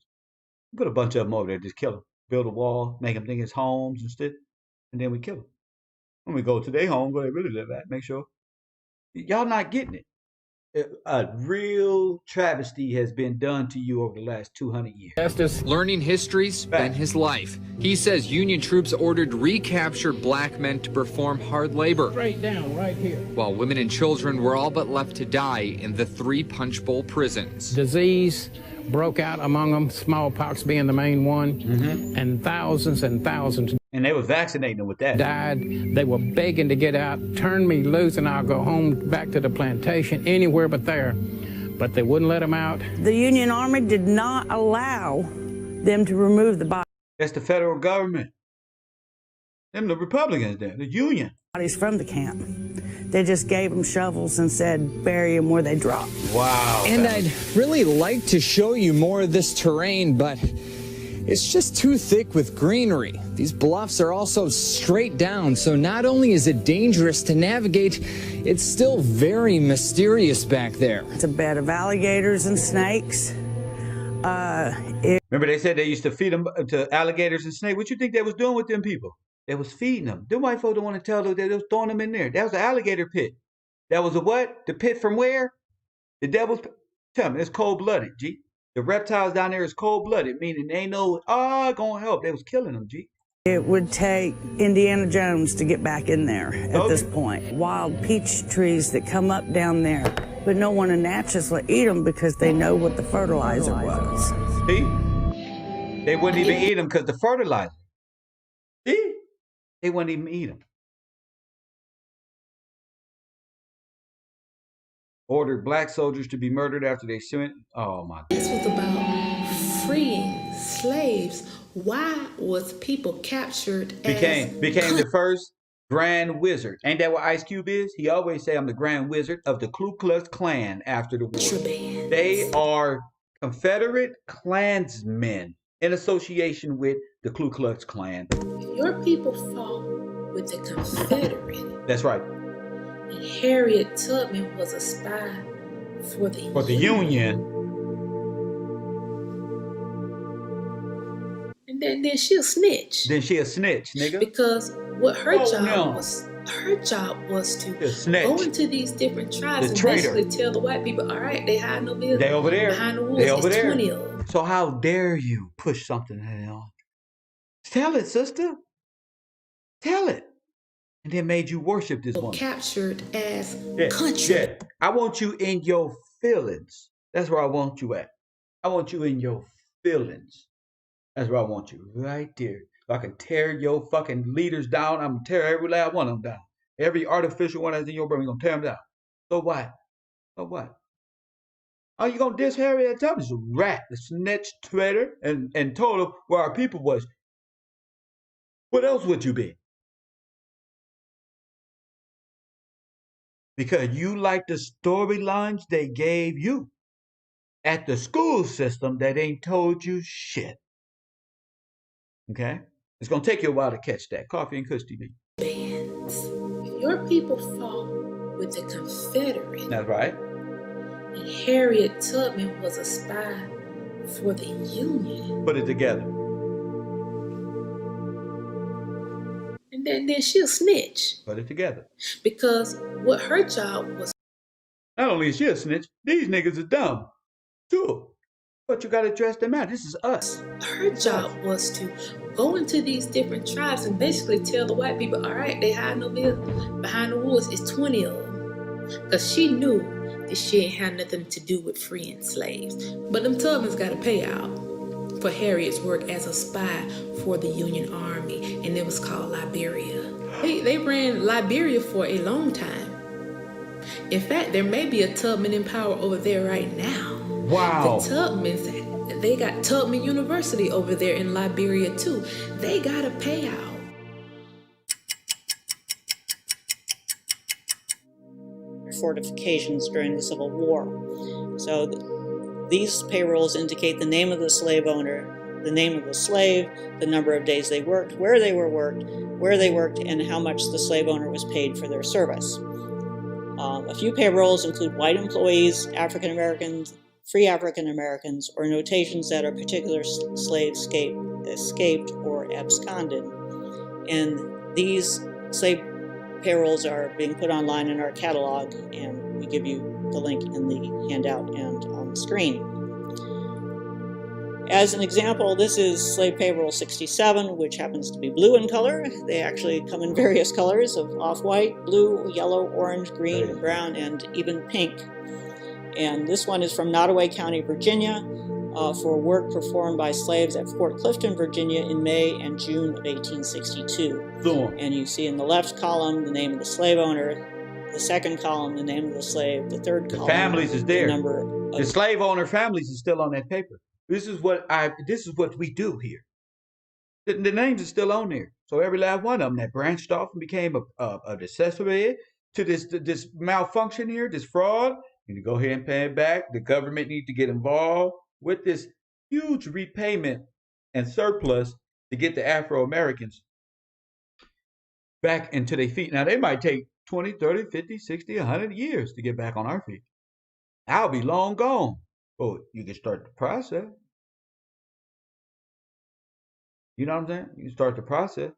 Put a bunch of them over there, just kill them. Build a wall, make them think it's homes and stuff, and then we kill them. When we go to their home, where they really live at, make sure. Y'all not getting it. A real travesty has been done to you over the last 200 years. Learning history's been his life. He says Union troops ordered recaptured black men to perform hard labor. Straight down, right here. While women and children were all but left to die in the 3 Punch Bowl prisons. Disease broke out among them, smallpox being the main one, and thousands and they was vaccinating them with that. Died. They were begging to get out. Turn me loose and I'll go home back to the plantation, anywhere but there. But they wouldn't let them out. The Union Army did not allow them to remove the bodies. That's the federal government. Them the Republicans there, the Union. Bodies from the camp. They just gave them shovels and said bury them where they dropped. Wow. And I'd really like to show you more of this terrain, but it's just too thick with greenery. These bluffs are also straight down, so not only is it dangerous to navigate, it's still very mysterious back there. It's a bed of alligators and snakes. Remember they said they used to feed them to alligators and snakes? What you think they was doing with them people? They was feeding them. Them white folks don't want to tell them that they was throwing them in there. That was an alligator pit. That was a what? The pit from where? The devil's pit. Tell me, it's cold-blooded, G. The reptiles down there is cold-blooded, meaning they know, gonna help. They was killing them, G. It would take Indiana Jones to get back in there at this point. Wild peach trees that come up down there, but no one in Natchez will eat them because they know what the fertilizer was. See? They wouldn't even eat them because the fertilizer. See? They wouldn't even eat them. Ordered black soldiers to be murdered after they sent. Oh my God. This was about freeing slaves. Why was people captured became the first Grand Wizard. Ain't that what Ice Cube is? He always say I'm the Grand Wizard of the Ku Klux Klan after the war. They are Confederate Klansmen in association with the Ku Klux Klan. Your people fought with the Confederate. That's right. And Harriet Tubman was a spy for the Union. And then she a snitch. Then she a snitch, nigga. Because what her job was to go into these different tribes and basically tell the white people, all right, they hide no business. They over there. Behind the walls. They over there. 20 of them. So how dare you push something on? Tell it, sister. Tell it. and then made you worship this woman. Captured as Yeah, country. yeah. I want you in your feelings. That's where I want you at. I want you in your feelings. That's where I want you, right there. If I can tear your fucking leaders down, I'm gonna tear every last one of them down. Every artificial one that's in your brain, we're gonna tear them down. So what? So what? Oh, you gonna diss Harriet Tubman? She's a rat, a snitch, traitor, and told her where our people was. What else would you be? Because you like the storylines they gave you at the school system that ain't told you shit. Okay? It's gonna take you a while to catch that. Coffee and Kush TV. Bands. Your people fought with the Confederates. That's right. And Harriet Tubman was a spy for the Union. Put it together. And then she'll snitch. Put it together. Because what her job was. Not only is she a snitch, these niggas are dumb. Too. But you gotta address them out. This is us. Her job was to go into these different tribes and basically tell the white people, all right, they hiding over here behind the woods. It's 20 of them. Because she knew that she ain't had nothing to do with freeing slaves. But them Tubmans got a payout for Harriet's work as a spy for the Union Army. And it was called Liberia. They ran Liberia for a long time. In fact, there may be a Tubman in power over there right now. Wow. The Tubmans, they got Tubman University over there in Liberia too. They got a payout. Fortifications during the Civil War. So these payrolls indicate the name of the slave owner, the name of the slave, the number of days they worked, where they worked, and how much the slave owner was paid for their service. A few payrolls include white employees, African Americans, free African Americans, or notations that a particular slave escaped or absconded. And these slave payrolls are being put online in our catalog, and we give you the link in the handout and on the screen. As an example, this is slave payroll 67, which happens to be blue in color. They actually come in various colors of off-white, blue, yellow, orange, green, brown, and even pink. And this one is from Nottoway County, Virginia, for work performed by slaves at Fort Clifton, Virginia in May and June of 1862. And you see in the left column the name of the slave owner, the second column the name of the slave, the third column the families is there. The number of the slave owner families is still on that paper. This is what we do here. The names are still on there. So every last one of them that branched off and became a accessory to this malfunction here, this fraud, you need to go ahead and pay it back. The government needs to get involved with this huge repayment and surplus to get the Afro-Americans back into their feet. Now, they might take 20, 30, 50, 60, 100 years to get back on our feet. I'll be long gone. But you can start the process. You know what I'm saying? You can start the process.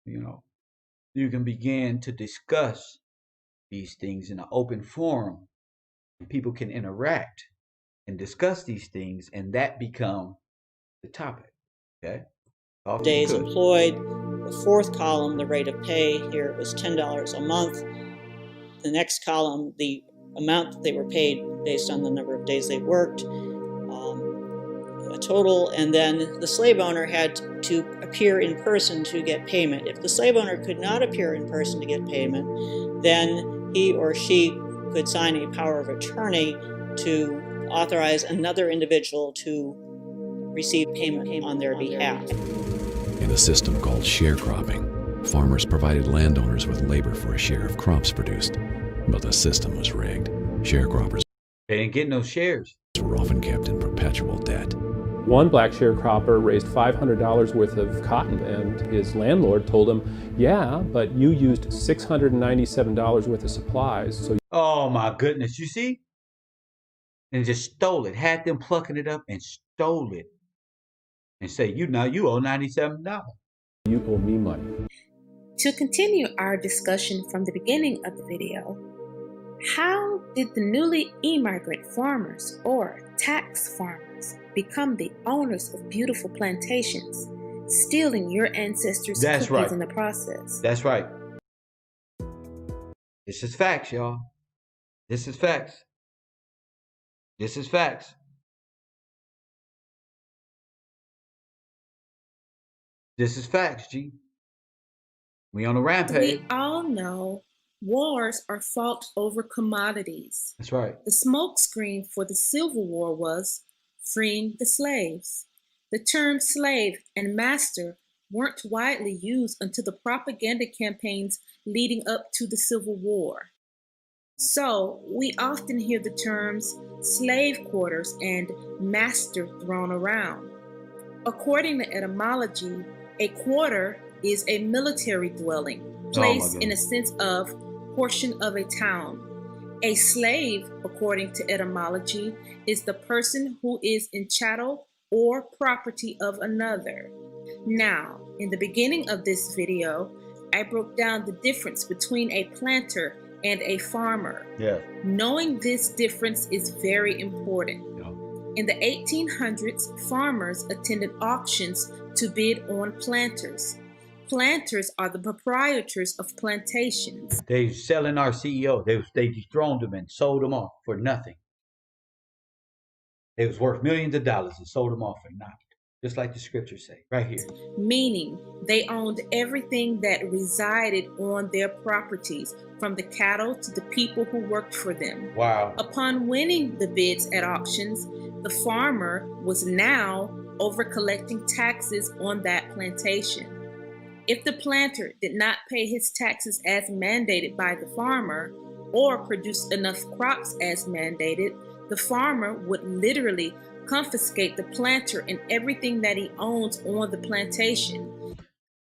You know, you can begin to discuss these things in an open forum. People can interact and discuss these things, and that become the topic. Okay? days employed. The fourth column, the rate of pay, here it was $10 a month. The next column, the amount that they were paid based on the number of days they worked, a total, and then the slave owner had to appear in person to get payment. If the slave owner could not appear in person to get payment, then he or she could sign a power of attorney to authorize another individual to receive payment on their behalf. In a system called sharecropping, farmers provided landowners with labor for a share of crops produced, but the system was rigged. Sharecroppers They didn't get no shares. were often kept in perpetual debt. One black sharecropper raised $500 worth of cotton, and his landlord told him, yeah, but you used $697 worth of supplies, so... Oh my goodness, you see? And just stole it, had them plucking it up and stole it. And say, you owe $97. You owe me money. To continue our discussion from the beginning of the video, how did the newly immigrant farmers or tax farmers become the owners of beautiful plantations, stealing your ancestors' cookies in the process? That's right. This is facts, y'all. This is facts. This is facts. This is facts, G. We on a rampage. We all know wars are fought over commodities. That's right. The smokescreen for the Civil War was freeing the slaves. The term slave and master weren't widely used until the propaganda campaigns leading up to the Civil War. So, we often hear the terms slave quarters and master thrown around. According to etymology, a quarter is a military dwelling, placed in a sense of portion of a town. A slave, according to etymology, is the person who is in chattel or property of another. Now, in the beginning of this video, I broke down the difference between a planter and a farmer. Yeah. Knowing this difference is very important. In the 1800s, farmers attended auctions to bid on planters. Planters are the proprietors of plantations. They selling our CEO. They dethroned him and sold him off for nothing. It was worth millions of dollars and sold him off for nothing. Just like the scriptures say, right here. Meaning they owned everything that resided on their properties, from the cattle to the people who worked for them. Wow. Upon winning the bids at auctions, the farmer was now over collecting taxes on that plantation. If the planter did not pay his taxes as mandated by the farmer, or produce enough crops as mandated, the farmer would literally confiscate the planter and everything that he owns on the plantation.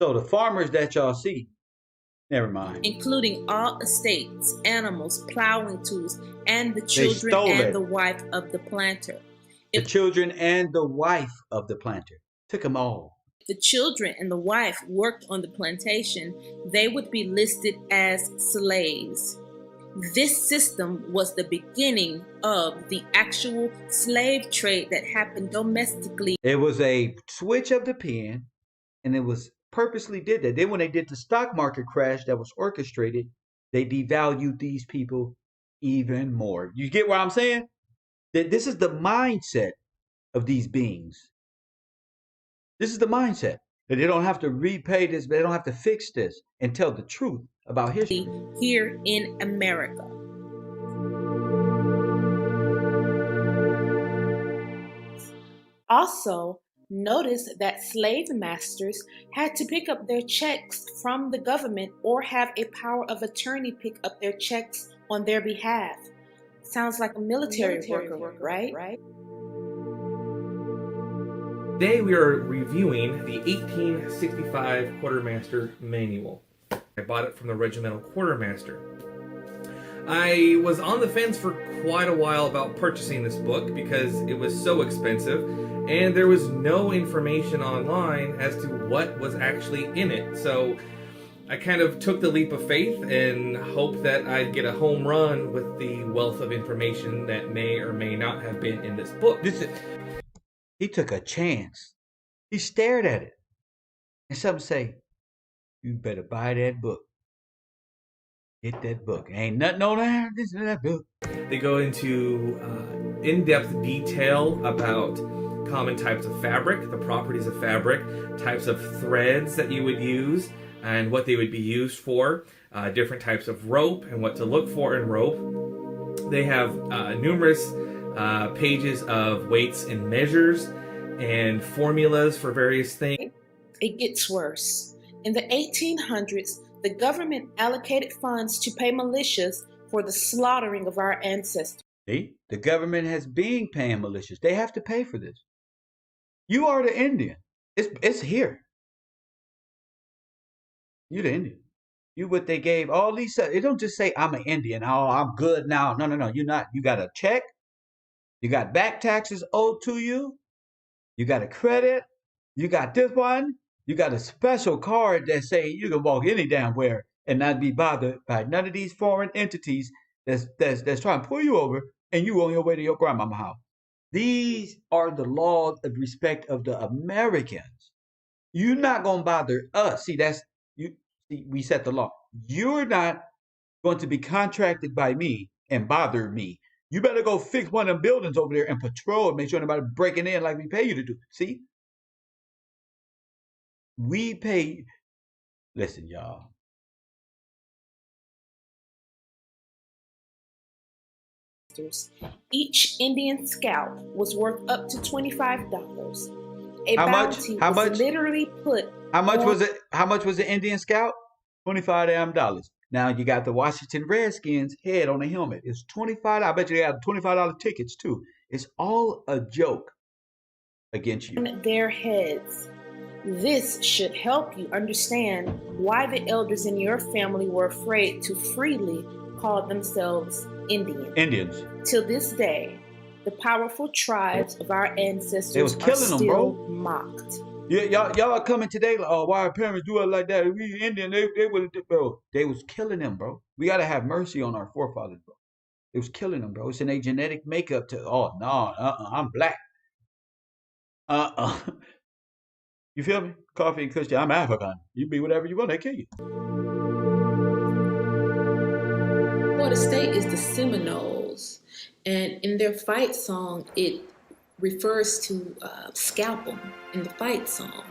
So the farmers that y'all see, never mind. Including all estates, animals, plowing tools, and the children and the wife of the planter. The children and the wife of the planter. Took them all. If the children and the wife worked on the plantation, they would be listed as slaves. This system was the beginning of the actual slave trade that happened domestically. It was a switch of the pen, and it was purposely did that. Then when they did the stock market crash that was orchestrated, they devalued these people even more. You get what I'm saying? That this is the mindset of these beings. This is the mindset that they don't have to repay this, but they don't have to fix this and tell the truth about history here in America. Also, notice that slave masters had to pick up their checks from the government or have a power of attorney pick up their checks on their behalf. Sounds like a military worker, right? Today we are reviewing the 1865 Quartermaster Manual. I bought it from the Regimental Quartermaster. I was on the fence for quite a while about purchasing this book because it was so expensive and there was no information online as to what was actually in it. So I kind of took the leap of faith and hoped that I'd get a home run with the wealth of information that may or may not have been in this book. He took a chance. He stared at it. And some say, you better buy that book. Get that book. Ain't nothing on there. This is that book. They go into in-depth detail about common types of fabric, the properties of fabric, types of threads that you would use, and what they would be used for, different types of rope and what to look for in rope. They have numerous pages of weights and measures and formulas for various things. It gets worse. In the 1800s, the government allocated funds to pay militias for the slaughtering of our ancestors. See, the government has been paying militias. They have to pay for this. You are the Indian. It's here. You the Indian. You what they gave all these. It don't just say I'm an Indian. Oh, I'm good now. No. You're not. You got a check. You got back taxes owed to you. You got a credit. You got this one. You got a special card that say you can walk any damn where and not be bothered by none of these foreign entities that's trying to pull you over and you on your way to your grandmama's house. These are the laws of respect of the Americans. You're not gonna bother us. See, we set the law. You're not going to be contracted by me and bother me. You better go fix one of them buildings over there and patrol and make sure nobody breaking in like we pay you to do. See? We pay. Listen, y'all. Each Indian scalp was worth up to $25. A How much? bounty How was much? literally put. How much on was it? How much was the Indian scalp? $25 damn dollars. Now you got the Washington Redskins head on the helmet. It's $25. I bet you they got $25 tickets too. It's all a joke against you. their heads. This should help you understand why the elders in your family were afraid to freely call themselves Indians. Indians. Till this day, the powerful tribes of our ancestors They was are killing them, still bro. mocked. Yeah, y'all are coming today like, oh, why our parents do it like that? We Indian, they would, bro. They was killing them, bro. We gotta have mercy on our forefathers, bro. It was killing them, bro. It's in their genetic makeup to, oh, no, I'm black. You feel me? Coffee and cushion. I'm African. You be whatever you want, they kill you. Florida State is the Seminoles, and in their fight song, it refers to scalp 'em in the fight song.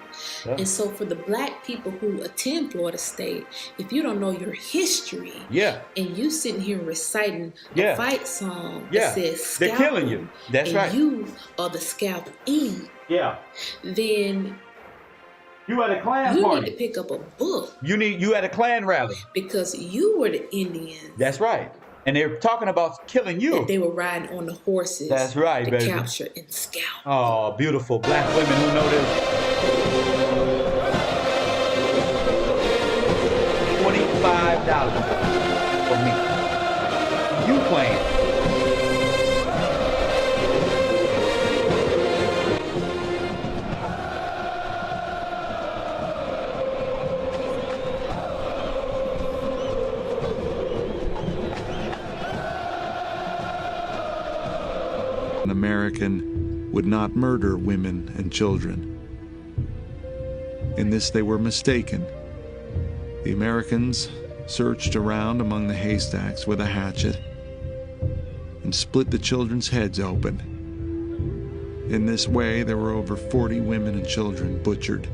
Yeah. And so for the black people who attend Florida State, if you don't know your history, Yeah. and you sitting here reciting Yeah. a fight song Yeah. that says They're scalp killing you. 'em, That's and right. you are the scalpee, Yeah. then You at a Klan you party. need to pick up a book You at a Klan rally. because you were the Indians. That's right. And they're talking about killing you. That they were riding on the horses. That's right, to baby. capture and scalp. Oh, beautiful black women who know this. $25 for me. You playing. An American would not murder women and children. In this they were mistaken. The Americans searched around among the haystacks with a hatchet and split the children's heads open. In this way, there were over 40 women and children butchered.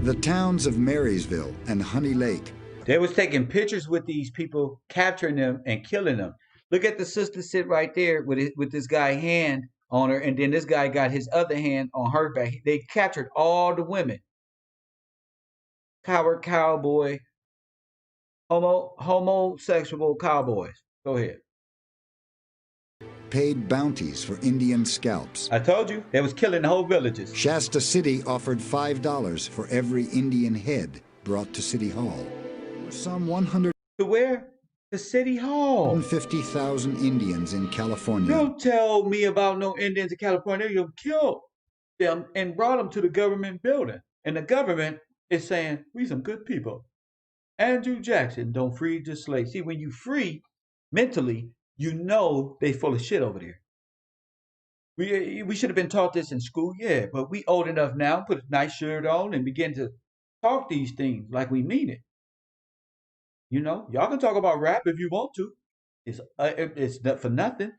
The towns of Marysville and Honey Lake. They was taking pictures with these people, capturing them and killing them. Look at the sister sit right there with this guy hand on her, and then this guy got his other hand on her back. They captured all the women. Coward cowboy, homosexual cowboys. Go ahead. Paid bounties for Indian scalps. I told you, they was killing the whole villages. Shasta City offered $5 for every Indian head brought to City Hall. Some 100 to where? The City Hall. 150,000 Indians in California. Don't tell me about no Indians in California. You'll kill them and brought them to the government building. And the government is saying, we some good people. Andrew Jackson don't free the slaves. See, when you free mentally, you know they full of shit over there. We should have been taught this in school, yeah, but we old enough now, put a nice shirt on and begin to talk these things like we mean it. You know, y'all can talk about rap if you want to. It's not for nothing.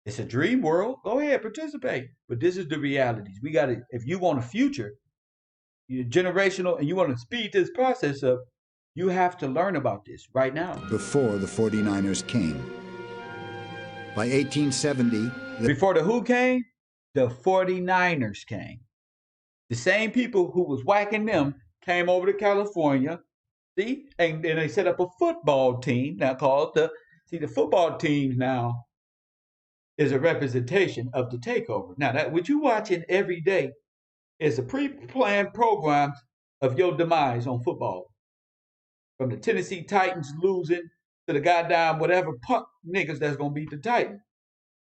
It's a dream world. Go ahead, participate. But this is the realities. We got to, if you want a future, you're generational, and you want to speed this process up, you have to learn about this right now. Before the 49ers came. By 1870... Before the who came? The 49ers came. The same people who was whacking them came over to California. See, and they set up a football team now called the football team now is a representation of the takeover. Now that what you watching every day is a pre-planned program of your demise on football. From the Tennessee Titans losing to the goddamn whatever punk niggas that's gonna beat the Titans.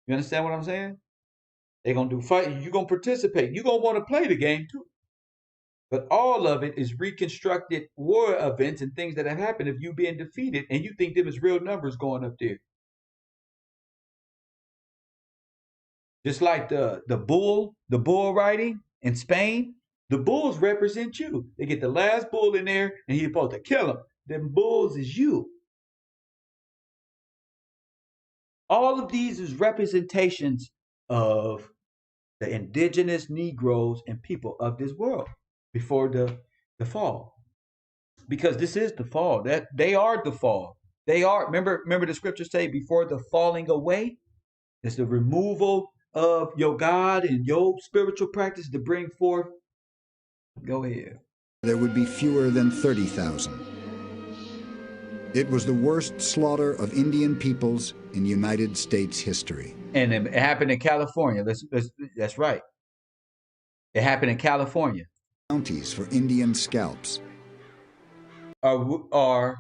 You understand what I'm saying? They're gonna do fight. You're gonna participate. You're gonna want to play the game too. But all of it is reconstructed war events and things that have happened of you being defeated, and you think there was real numbers going up there. Just like the bull riding in Spain, The bulls represent you. They get the last bull in there, and he's supposed to kill him. Them bulls is you. All of these is representations of the indigenous Negroes and people of this world before the fall. Because this is the fall. That they are the fall. They are, remember the scriptures say before the falling away, it's the removal of your God and your spiritual practice to bring forth. Go ahead. There would be fewer than 30,000. It was the worst slaughter of Indian peoples in United States history. And it happened in California. That's right. It happened in California. Bounties for Indian scalps. Or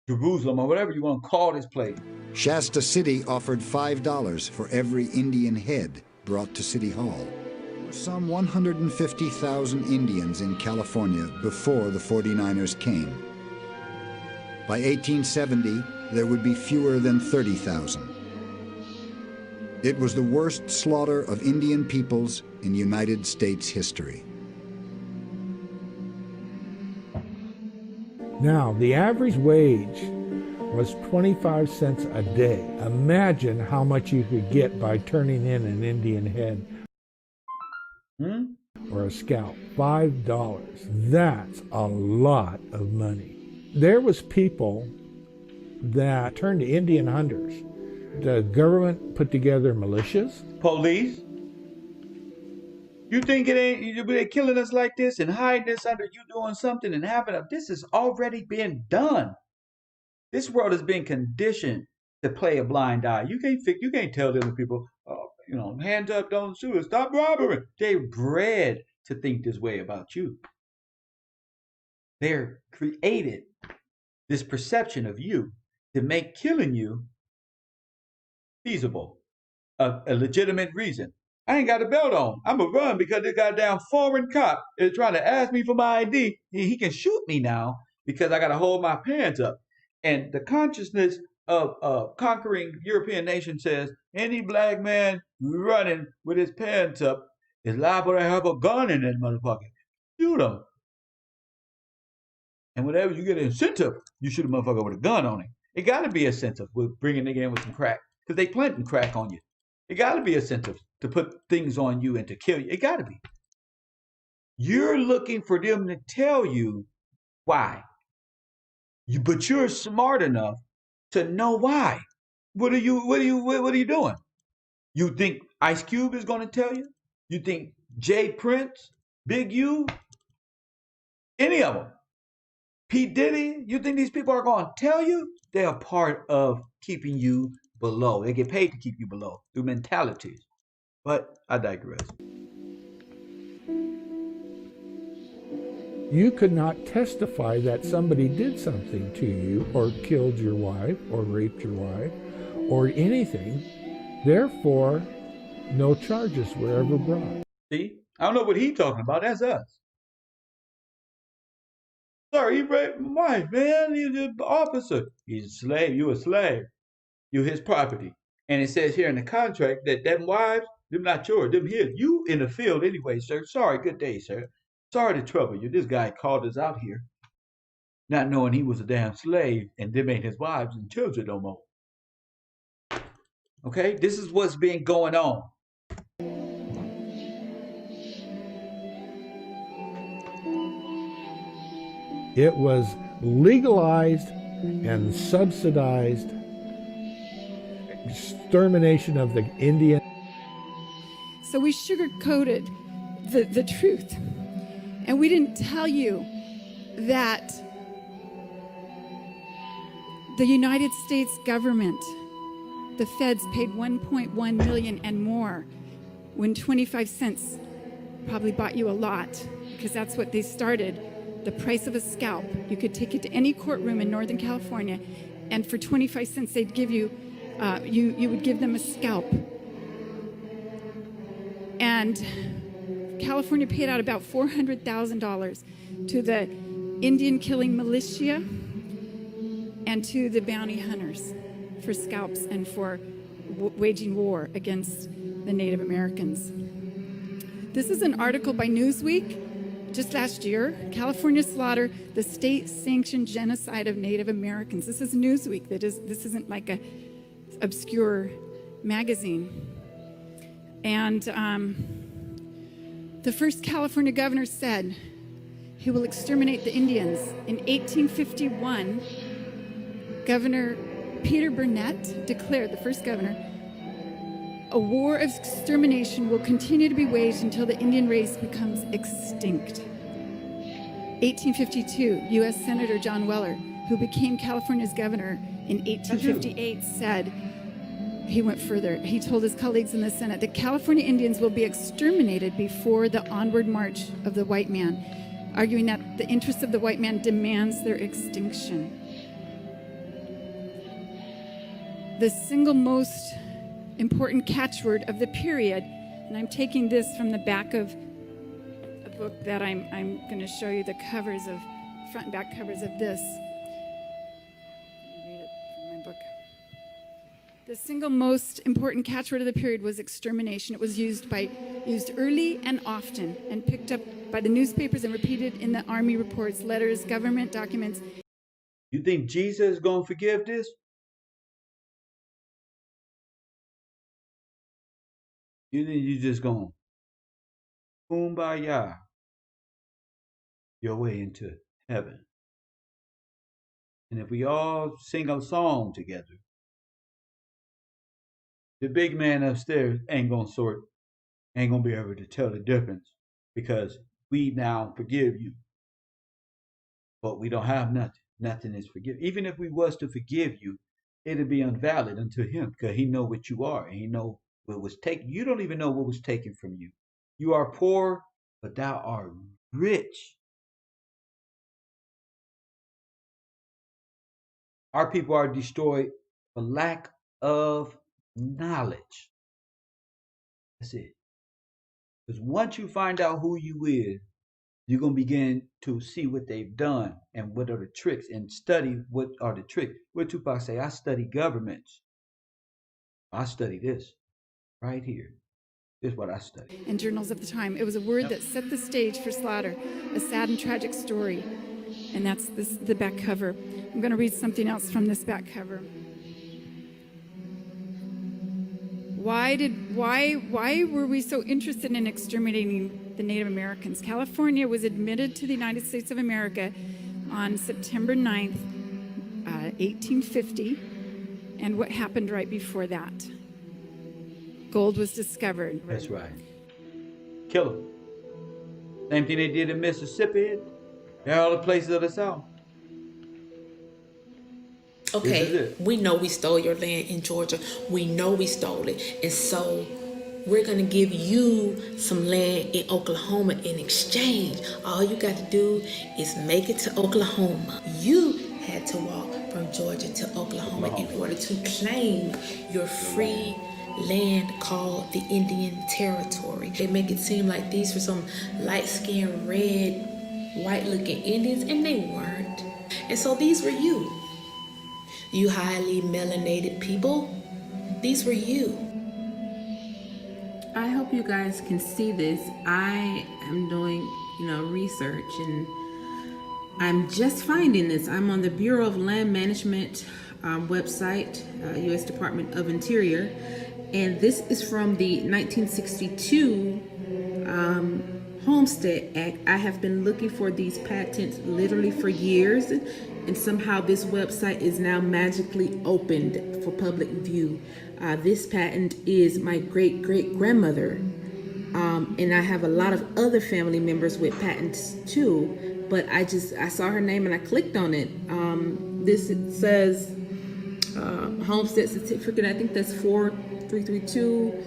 Jerusalem, or whatever you want to call this place. Shasta City offered $5 for every Indian head brought to City Hall. There were some 150,000 Indians in California before the 49ers came. By 1870, there would be fewer than 30,000. It was the worst slaughter of Indian peoples in United States history. Now, the average wage was 25 cents a day. Imagine how much you could get by turning in an Indian head or a scalp. $5. That's a lot of money. There was people that turned to Indian hunters. The government put together militias. Police. You think it ain't, they're killing us like this and hiding us under you doing something and having a, this is already being done. This world has been conditioned to play a blind eye. You can't tell them people, hands up, don't shoot us, stop robbery. They're bred to think this way about you. They're created this perception of you to make killing you feasible, a legitimate reason. I ain't got a belt on. I'm going to run because this goddamn foreign cop is trying to ask me for my ID. He can shoot me now because I got to hold my pants up. And the consciousness of conquering European nation says any black man running with his pants up is liable to have a gun in that motherfucker. Shoot him. And whenever you get an incentive, you shoot a motherfucker with a gun on him. It got to be a incentive with bringing nigga in with some crack because they planting crack on you. It got to be a incentive to put things on you and to kill you. It got to be. You're looking for them to tell you why. But you're smart enough to know why. What are you doing? You think Ice Cube is going to tell you? You think Jay Prince, Big U, any of them, P. Diddy, you think these people are going to tell you? They are part of keeping you below. They get paid to keep you below through mentalities. But I digress. You could not testify that somebody did something to you or killed your wife or raped your wife or anything. Therefore, no charges were ever brought. See? I don't know what he's talking about. That's us. Sorry, he raped my wife, man. He's an officer. He's a slave. You a slave. You his property. And it says here in the contract that them wives, them not yours, them his. You in the field anyway, sir. Sorry, good day, sir. Sorry to trouble you. This guy called us out here, not knowing he was a damn slave, and them ain't his wives and children no more. Okay? This is what's been going on. It was legalized and subsidized extermination of the Indian. So we sugar-coated the truth. And we didn't tell you that the United States government, the feds paid $1.1 million and more when 25 cents probably bought you a lot, because that's what they started. The price of a scalp. You could take it to any courtroom in Northern California, and for 25 cents they'd give you, you would give them a scalp. And California paid out about $400,000 to the Indian killing militia and to the bounty hunters for scalps and for waging war against the Native Americans. This is an article by Newsweek just last year, California slaughtered the state-sanctioned genocide of Native Americans. This is Newsweek. This isn't like a obscure magazine. And the first California governor said he will exterminate the Indians. In 1851, Governor Peter Burnett declared, the first governor, a war of extermination will continue to be waged until the Indian race becomes extinct. 1852, U.S. Senator John Weller, who became California's governor in 1858, said, he went further. He told his colleagues in the Senate that California Indians will be exterminated before the onward march of the white man, arguing that the interest of the white man demands their extinction. The single most important catchword of the period, and I'm taking this from the back of a book that I'm going to show you the covers of, front and back covers of this. Read it from my book. The single most important catchword of the period was extermination. It was used early and often, and picked up by the newspapers and repeated in the army reports, letters, government documents. You think Jesus is going to forgive this? You think you just going to kumbaya your way into heaven? And if we all sing a song together, the big man upstairs ain't gonna be able to tell the difference, because we now forgive you. But we don't have nothing. Nothing is forgiven. Even if we was to forgive you, it'd be invalid unto him, because he know what you are, and he know what was taken. You don't even know what was taken from you. You are poor, but thou art rich. Our people are destroyed for lack of knowledge. That's it. Because once you find out who you is, you're going to begin to see what they've done and what are the tricks, and study what are the tricks. What Tupac say, I study governments. I study this right here. This is what I study. And journals of the time. It was a word that set the stage for slaughter, a sad and tragic story. And that's the back cover. I'm going to read something else from this back cover. Why were we so interested in exterminating the Native Americans? California was admitted to the United States of America on September 9th, 1850. And what happened right before that? Gold was discovered. That's right. Kill them. Same thing they did in Mississippi. They're all the places of the South. Okay, we know we stole your land in Georgia. We know we stole it. And so we're going to give you some land in Oklahoma in exchange. All you got to do is make it to Oklahoma. You had to walk from Georgia to Oklahoma in order to claim your free land called the Indian Territory. They make it seem like these were some light-skinned, red, white-looking Indians, and they weren't. And so these were you. You highly melanated people, these were you. I hope you guys can see this. I am doing, research, and I'm just finding this. I'm on the Bureau of Land Management website, U.S. Department of Interior, and this is from the 1962 Homestead Act. I have been looking for these patents literally for years, and somehow this website is now magically opened for public view. This patent is my great-great-grandmother, and I have a lot of other family members with patents too, but I saw her name and I clicked on it. It says Homestead Certificate, I think that's 4332,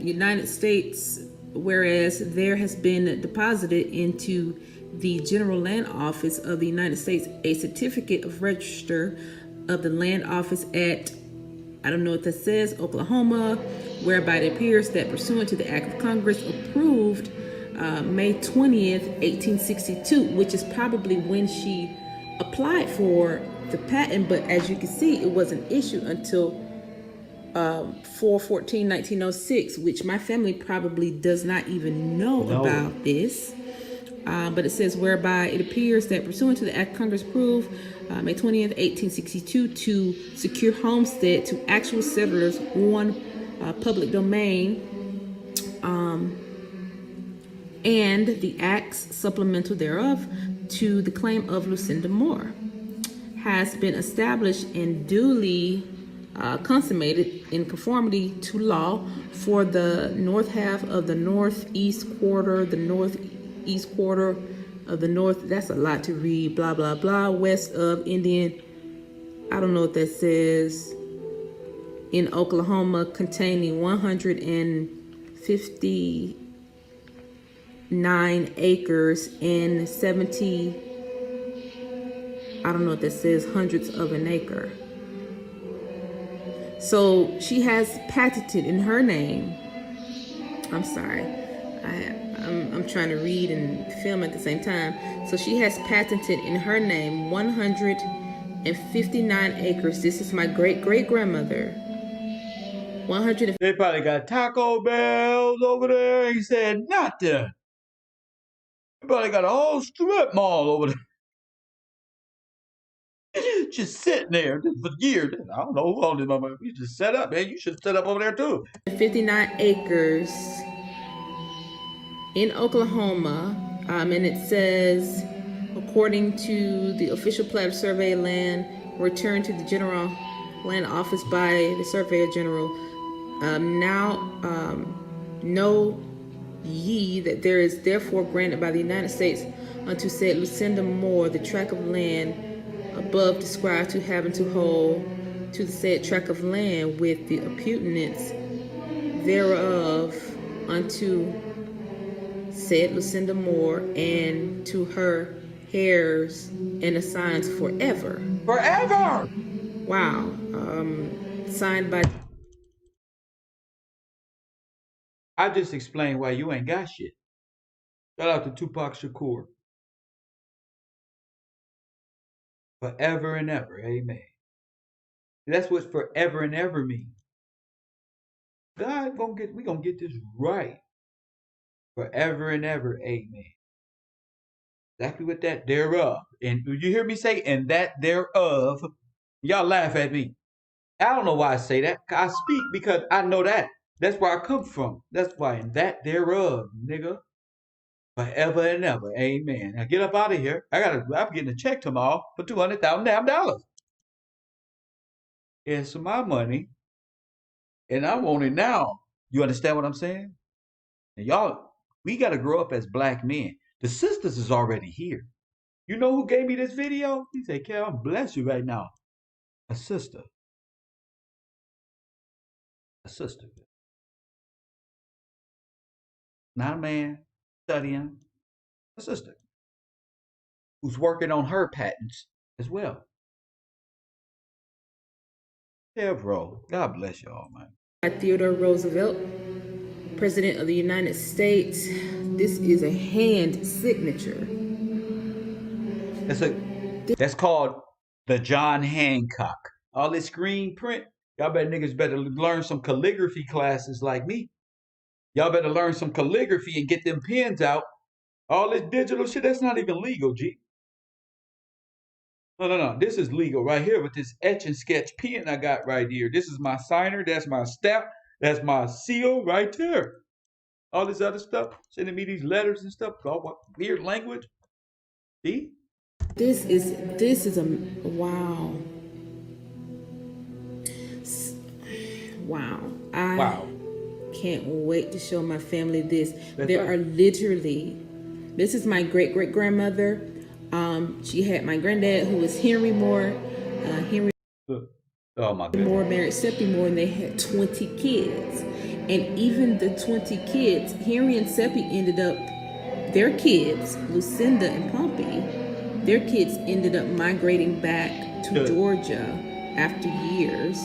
United States, whereas there has been deposited into the General Land Office of the United States a certificate of register of the Land Office at, I don't know what that says, Oklahoma, whereby it appears that pursuant to the Act of Congress approved May 20th, 1862, which is probably when she applied for the patent, but as you can see, it wasn't issued until 4/14/1906, which my family probably does not even know about this. But it says whereby it appears that pursuant to the act Congress approved May 20th, 1862 to secure homestead to actual settlers on public domain, and the acts supplemental thereof to the claim of Lucinda Moore has been established and duly consummated in conformity to law for the north half of the northeast quarter, the northeast quarter of the north, that's a lot to read, blah, blah, blah, west of Indian, I don't know what that says, in Oklahoma, containing 159 acres and 70, I don't know what that says, hundreds of an acre. So she has patented in her name, I'm sorry, I'm trying to read and film at the same time. So she has patented in her name 159 acres. This is my great-great-grandmother. 100. They probably got Taco Bells over there. He said nothing. They probably got a whole strip mall over there. Just sitting there for years. I don't know who owned it, but you just set up, man. You should set up over there too. 59 acres in Oklahoma, and it says, according to the official plat of survey land returned to the General Land Office by the Surveyor General, know ye that there is therefore granted by the United States unto said Lucinda Moore the tract of land above described to having to hold to the said tract of land with the appurtenance thereof unto said Lucinda Moore and to her heirs and assigns forever. Forever! Wow. Signed by... I just explained why you ain't got shit. Shout out to Tupac Shakur. Forever and ever, amen. That's what forever and ever means. God we gonna get this right. Forever and ever, amen. Exactly what that thereof. And you hear me say, and that thereof, y'all laugh at me. I don't know why I say that. I speak because I know that. That's where I come from. That's why, and that thereof, nigga. Forever and ever, amen. Now get up out of here. I'm getting a check tomorrow for $200,000. It's my money, and I want it now. You understand what I'm saying? And y'all, we got to grow up as black men. The sisters is already here. You know who gave me this video? He said, "Kel, I'm bless you right now." A sister. A sister. Not a man studying. A sister. Who's working on her patents as well. Yeah, bro. God bless y'all, man. Theodore Roosevelt, President of the United States. This is a hand signature. That's called the John Hancock. All this screen print. Y'all niggas better learn some calligraphy classes like me. Y'all better learn some calligraphy and get them pens out. All this digital shit, that's not even legal, G. No. This is legal right here with this etch and sketch pen I got right here. This is my signer. That's my stamp. That's my seal right there. All this other stuff, sending me these letters and stuff, all weird language. See? This is a wow. Wow. Wow. Can't wait to show my family this. There are literally, this is my great-great-grandmother. She had my granddad, who was Henry Moore. Henry Moore married Seppi Moore, and they had 20 kids. And even the 20 kids, Henry and Seppi ended up, their kids, Lucinda and Pompey, their kids ended up migrating back to Georgia after years.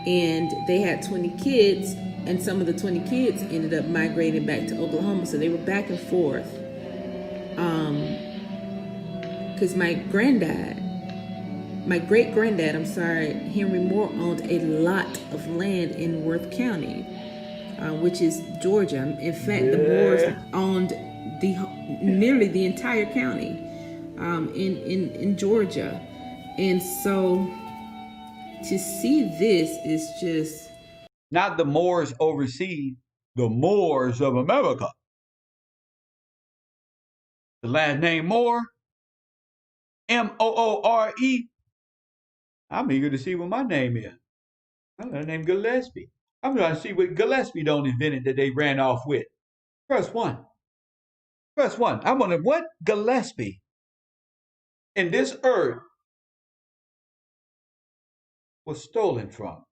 And they had 20 kids, and some of the 20 kids ended up migrating back to Oklahoma. So they were back and forth. Because my great-granddad, Henry Moore owned a lot of land in Worth County, which is Georgia. In fact, the Moores owned nearly the entire county in Georgia. And so to see this is just... Not the Moors overseas, the Moors of America. The last name Moore, Moore. I'm eager to see what my name is. I'm gonna name Gillespie. I'm trying to see what Gillespie don't invented that they ran off with. Press one. Press one. I wonder what Gillespie in this earth was stolen from.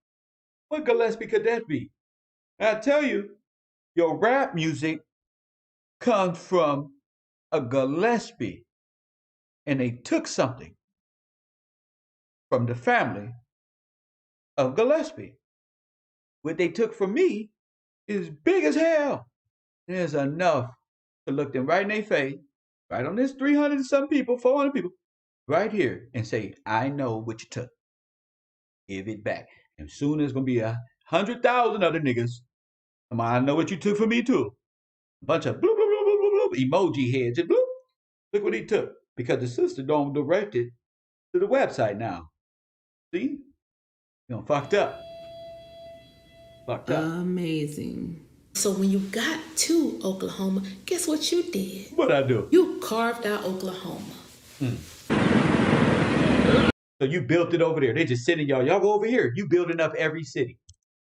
What Gillespie could that be? And I tell you, your rap music comes from a Gillespie, and they took something from the family of Gillespie. What they took from me is big as hell. There's enough to look them right in their face, right on this 300 and some people, 400 people, right here, and say, I know what you took. Give it back. And soon there's going to be 100,000 other niggas. I know what you took from me too. A bunch of bloop, bloop, bloop, bloop, bloop, emoji heads. And bloop. Look what he took. Because the sister don't direct it to the website now. See? You know, fucked up. Fucked up. Amazing. So when you got to Oklahoma, guess what you did? What'd I do? You carved out Oklahoma. So you built it over there. They just sitting y'all. Y'all go over here. You building up every city.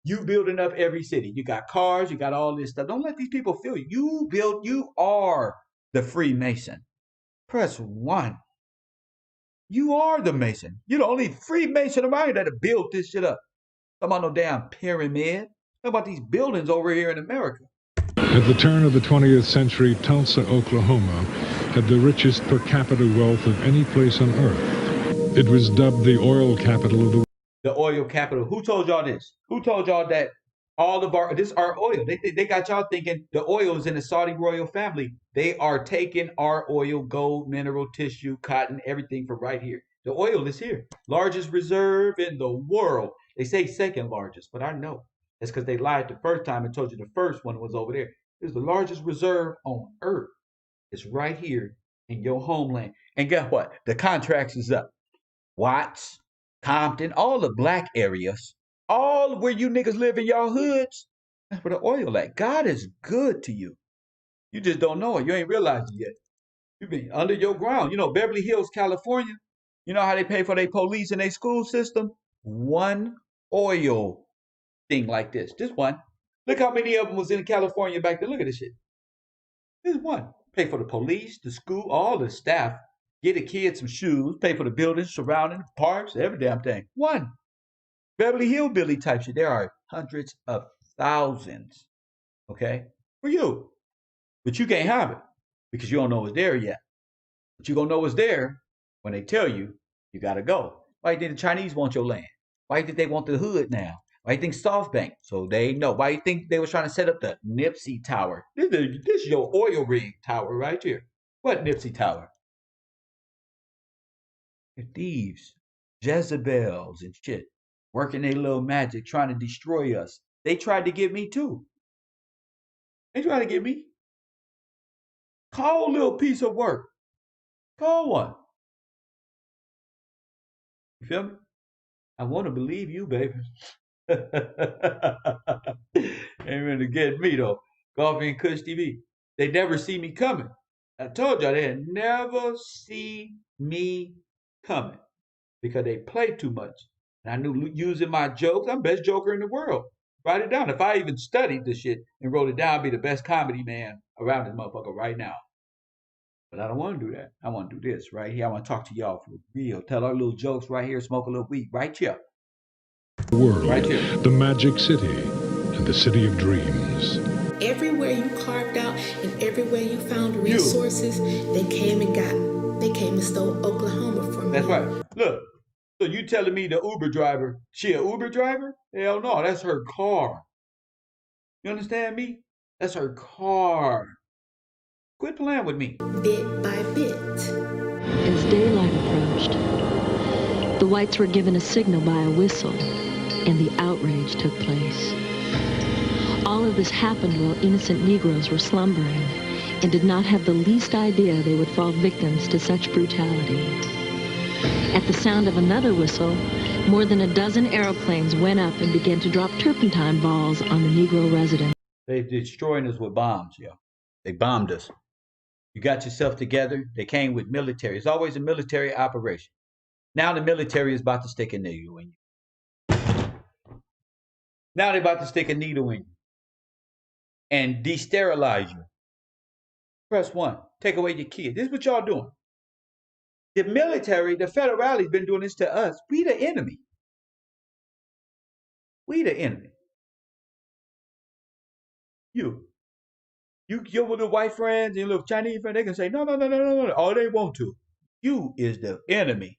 You building up every city. You got cars. You got all this stuff. Don't let these people feel you. You are the Freemason. Press one. You are the Mason. You're the only Freemason around here that built this shit up. Talking about no damn pyramid. Talking about these buildings over here in America. At the turn of the 20th century, Tulsa, Oklahoma, had the richest per capita wealth of any place on earth. It was dubbed the oil capital of the world. The oil capital. Who told y'all this? Who told y'all that all of this our oil? They got y'all thinking the oil is in the Saudi royal family. They are taking our oil, gold, mineral, tissue, cotton, everything from right here. The oil is here. Largest reserve in the world. They say second largest, but I know. It's because they lied the first time and told you the first one was over there. It's the largest reserve on earth. It's right here in your homeland. And guess what? The contracts is up. Watts, Compton, all the black areas, all where you niggas live in y'all hoods, that's where the oil at. God is good to you. You just don't know it. You ain't realized it yet. You've been under your ground. You know, Beverly Hills, California, you know how they pay for their police and their school system? One oil thing like this. Just one. Look how many of them was in California back then. Look at this shit. Just one. Pay for the police, the school, all the staff. Get the kids some shoes, pay for the buildings surrounding the parks, every damn thing. One. Beverly Hillbilly type shit. There are hundreds of thousands. Okay? For you. But you can't have it because you don't know it's there yet. But you're going to know it's there when they tell you, you got to go. Why do you think the Chinese want your land? Why do you think they want the hood now? Why do you think SoftBank? So they know. Why do you think they was trying to set up the Nipsey Tower? This is your oil rig tower right here. What Nipsey Tower? Thieves, Jezebels and shit, working their little magic, trying to destroy us. They tried to get me too. They tried to get me. Cold little piece of work. Cold one. You feel me? I want to believe you, baby. Ain't ready to get me though. Coffee and Kush TV. They never see me coming. I told y'all they never see me coming because they play too much. And I knew using my jokes, I'm the best joker in the world. Write it down. If I even studied this shit and wrote it down, I'd be the best comedy man around this motherfucker right now. But I don't want to do that. I want to do this right here. I want to talk to y'all for real. Tell our little jokes right here. Smoke a little weed right here. The world, right here. The magic city, and the city of dreams. Everywhere you carved out and everywhere you found resources, they came and stole Oklahoma from That's me. right. Look, so you telling me the Uber driver, she a Uber driver? Hell no, that's her car. You understand me? That's her car. Quit playing with me. Bit by bit. As daylight approached, the whites were given a signal by a whistle, and the outrage took place. All of this happened while innocent Negroes were slumbering and did not have the least idea they would fall victims to such brutality. At the sound of another whistle, more than a dozen aeroplanes went up and began to drop turpentine balls on the Negro residents. They're destroying us with bombs, yo. They bombed us. You got yourself together. They came with military. It's always a military operation. Now the military is about to stick a needle in you. Now they're about to stick a needle in you and de-sterilize you. Press 1. Take away your kid. This is what y'all doing. The military, the federales, been doing this to us. We the enemy. We the enemy. You your little white friends and your little Chinese friends, they can say, no. All they want to. You is the enemy.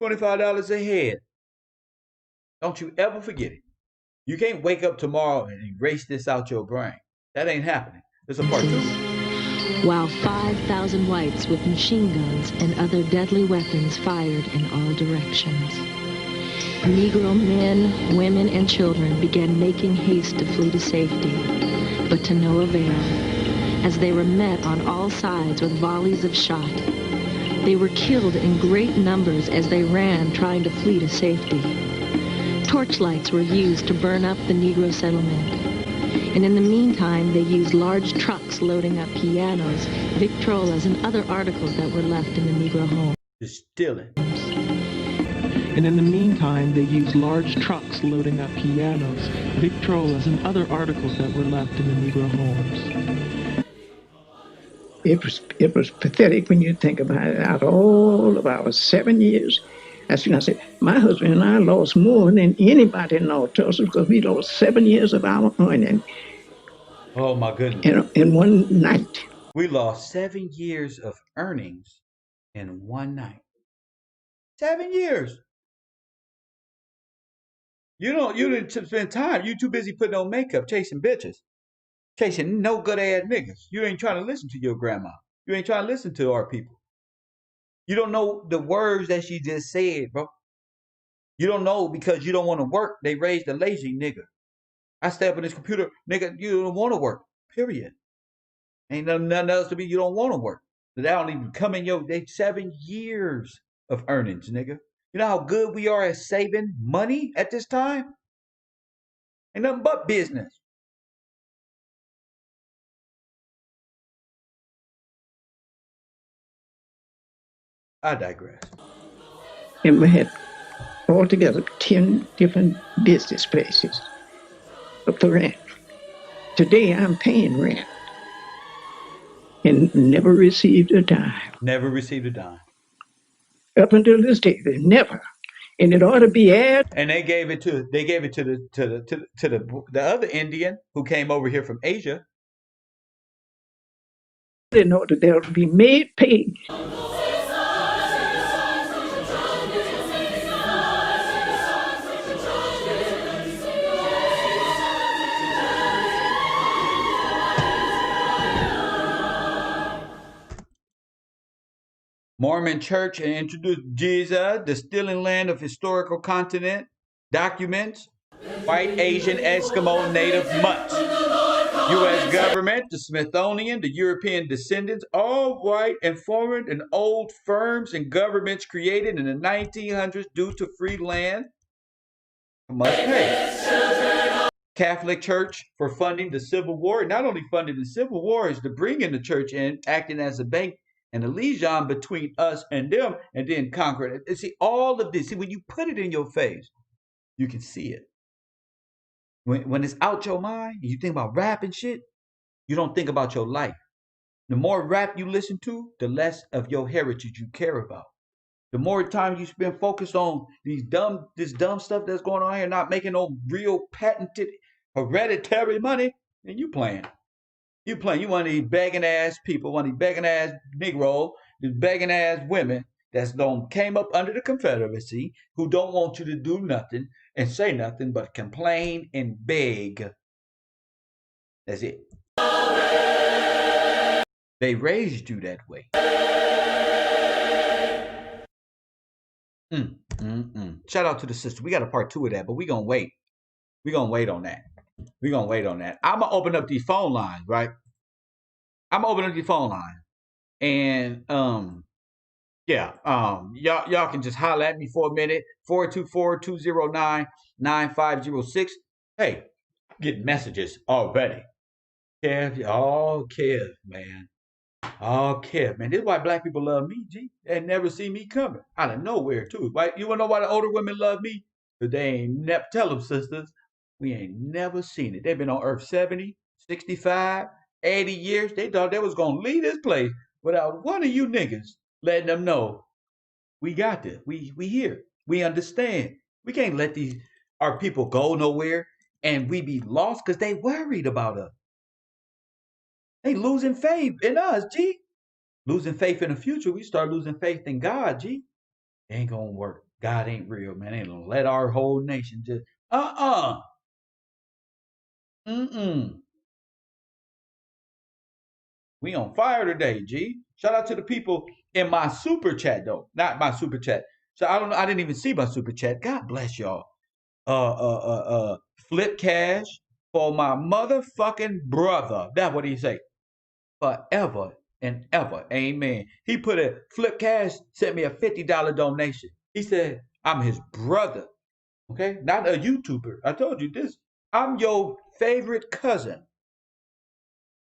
$25 a head. Don't you ever forget it. You can't wake up tomorrow and erase this out your brain. That ain't happening. There's a part 2. While 5,000 whites with machine guns and other deadly weapons fired in all directions. Negro men, women, and children began making haste to flee to safety, but to no avail, as they were met on all sides with volleys of shot. They were killed in great numbers as they ran trying to flee to safety. Torchlights were used to burn up the Negro settlement. And in the meantime, they used large trucks loading up pianos, victrolas, and other articles that were left in the Negro home. Just stealing. And in the meantime, they used large trucks loading up pianos, victrolas, and other articles that were left in the Negro homes. It was pathetic when you think about it. Out of all of our 7 years, that's when I said, my husband and I lost more than anybody in North Tulsa because we lost 7 years of our earning. Oh my goodness. In one night. We lost 7 years of earnings in one night. 7 years. You didn't spend time. You too busy putting on makeup, chasing bitches. Chasing no good ass niggas. You ain't trying to listen to your grandma. You ain't trying to listen to our people. You don't know the words that she just said, bro. You don't know because you don't want to work. They raised a lazy nigga. I stay up on this computer, nigga, you don't want to work. Period. Ain't nothing else to be. You don't want to work. They don't even come in your 7 years of earnings, nigga. You know how good we are at saving money at this time? Ain't nothing but business. I digress. And we had altogether 10 different business places for rent. Today I'm paying rent and never received a dime. Never received a dime. Up until this day, they never. And it ought to be added. And they gave it to the other Indian who came over here from Asia. In order they'll be made pay. Mormon church and introduced Jesus, the stealing land of historical continent, documents, white, Asian, Eskimo, native, much. U.S. government, the Smithsonian, the European descendants, all white and foreign and old firms and governments created in the 1900s due to free land must pay. Catholic Church for funding the Civil War. Not only funding the Civil War is to bring in the church in, acting as a bank and a liaison between us and them, and then conquer it. And see, all of this, see, when you put it in your face, you can see it. When it's out your mind, and you think about rap and shit, you don't think about your life. The more rap you listen to, the less of your heritage you care about. The more time you spend focused on this dumb stuff that's going on here, not making no real patented hereditary money, then you playing. You one of these begging ass people, one of these begging ass Negro, these begging ass women that's came up under the Confederacy who don't want you to do nothing and say nothing but complain and beg. That's it. They raised you that way. Shout out to the sister. We got a part 2 of that, but we're going to wait. We're going to wait on that. I'm going to open up these phone lines, right? I'm opening the phone line, and yeah, y'all can just holler at me for a minute. 424-209-9506. Hey, get messages already. Kev, Kev, man. Oh, Kev, man. This is why black people love me, G. They never see me coming. Out of nowhere, too. Right? You wanna know why the older women love me? Because they ain't never, tell them, sisters, we ain't never seen it. They've been on Earth 70, 65, 80 years. They thought they was going to leave this place without one of you niggas letting them know we got this. We here. We understand. We can't let our people go nowhere and we be lost because they worried about us. They losing faith in us, G. Losing faith in the future, we start losing faith in God, G. It ain't gonna work. God ain't real, man. Ain't gonna let our whole nation just Mm-mm. We on fire today, G. Shout out to the people in my super chat though. Not my super chat. So I don't know. I didn't even see my super chat. God bless y'all. Flip cash for my motherfucking brother. That's what he say. Forever and ever. Amen. He put a Flip Cash sent me a $50 donation. He said, I'm his brother. Okay? Not a YouTuber. I told you this. I'm your favorite cousin.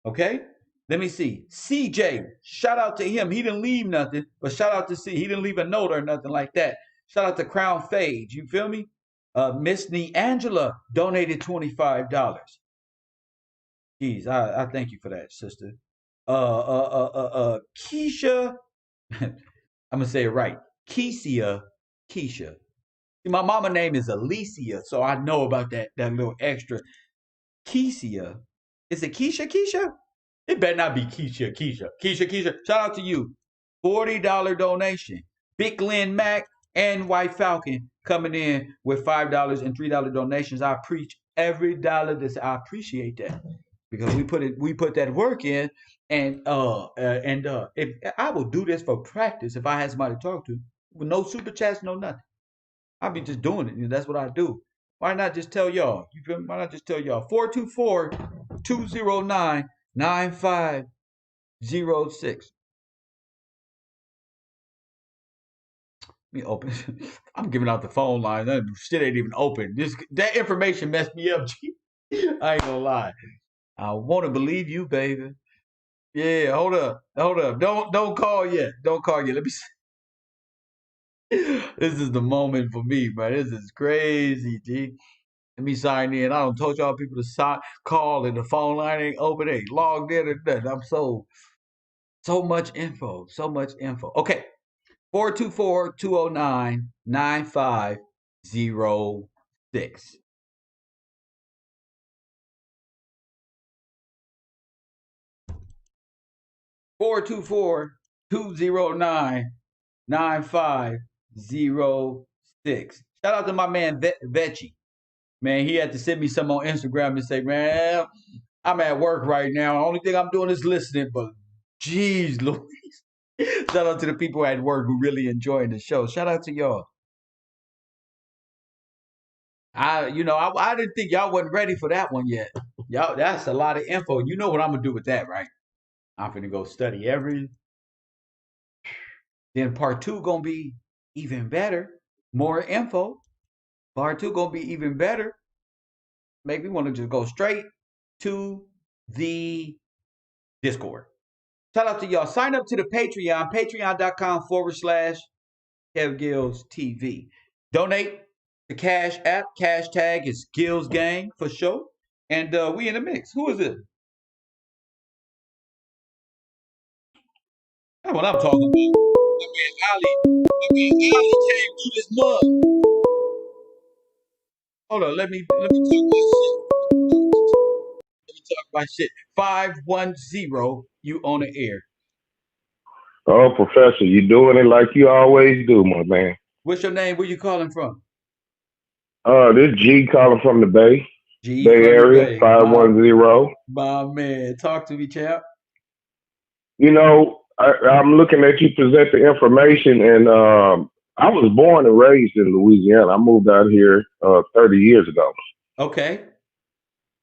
Okay? Let me see. CJ, shout out to him. He didn't leave nothing, but shout out to C. He didn't leave a note or nothing like that. Shout out to Crown Fade. You feel me? Miss Angela donated $25. Jeez, I thank you for that, sister. Keisha, I'm gonna say it right. Keisha. See, my mama name is Alicia, so I know about that little extra. Keisha. Is it Keisha? It better not be Keisha. Shout out to you. $40 donation. Big Glenn Mac and White Falcon coming in with $5 and $3 donations. I preach every dollar. I appreciate that because we put that work in, and if I will do this for practice if I had somebody to talk to with no super chats, no nothing. I'll be just doing it. That's what I do. Why not just tell y'all? You feel me? Why not just tell y'all? 424-209-9506. Let me open. I'm giving out the phone line. That shit ain't even open. That information messed me up. I ain't gonna lie. I want to believe you, baby. Yeah, hold up. Don't call yet. Don't call yet. Let me see. This is the moment for me, man. This is crazy, G. Let me sign in. I don't told y'all people to call and the phone line ain't open. They logged in or nothing. I'm so much info. So much info. Okay. 424-209-9506. 424-209-9506. Shout out to my man Veggie. Man, he had to send me some on Instagram and say, man, I'm at work right now. The only thing I'm doing is listening, but geez, Louise. Shout out to the people at work who really enjoying the show. Shout out to y'all. I didn't think y'all wasn't ready for that one yet. Y'all, that's a lot of info. You know what I'm gonna do with that, right? I'm gonna go study then part two gonna be even better. More info. Part two gonna be even better. Make me want to just go straight to the Discord. Shout out to y'all. Sign up to the Patreon, patreon.com/Kev Gills TV. Donate the Cash App. Cash tag is Gills Gang for sure. And we in the mix. Who is it? That's what I'm talking about. My man Ali came through this mug. Hold on, let me talk my shit. Let me talk my shit. 510, you on the air. Oh, Professor, you doing it like you always do, my man. What's your name? Where you calling from? This G calling from the Bay. G Bay from Area, the Bay. 510. My man. Talk to me, champ. You know, I'm looking at you present the information, and I was born and raised in Louisiana. I moved out here 30 years ago. Okay.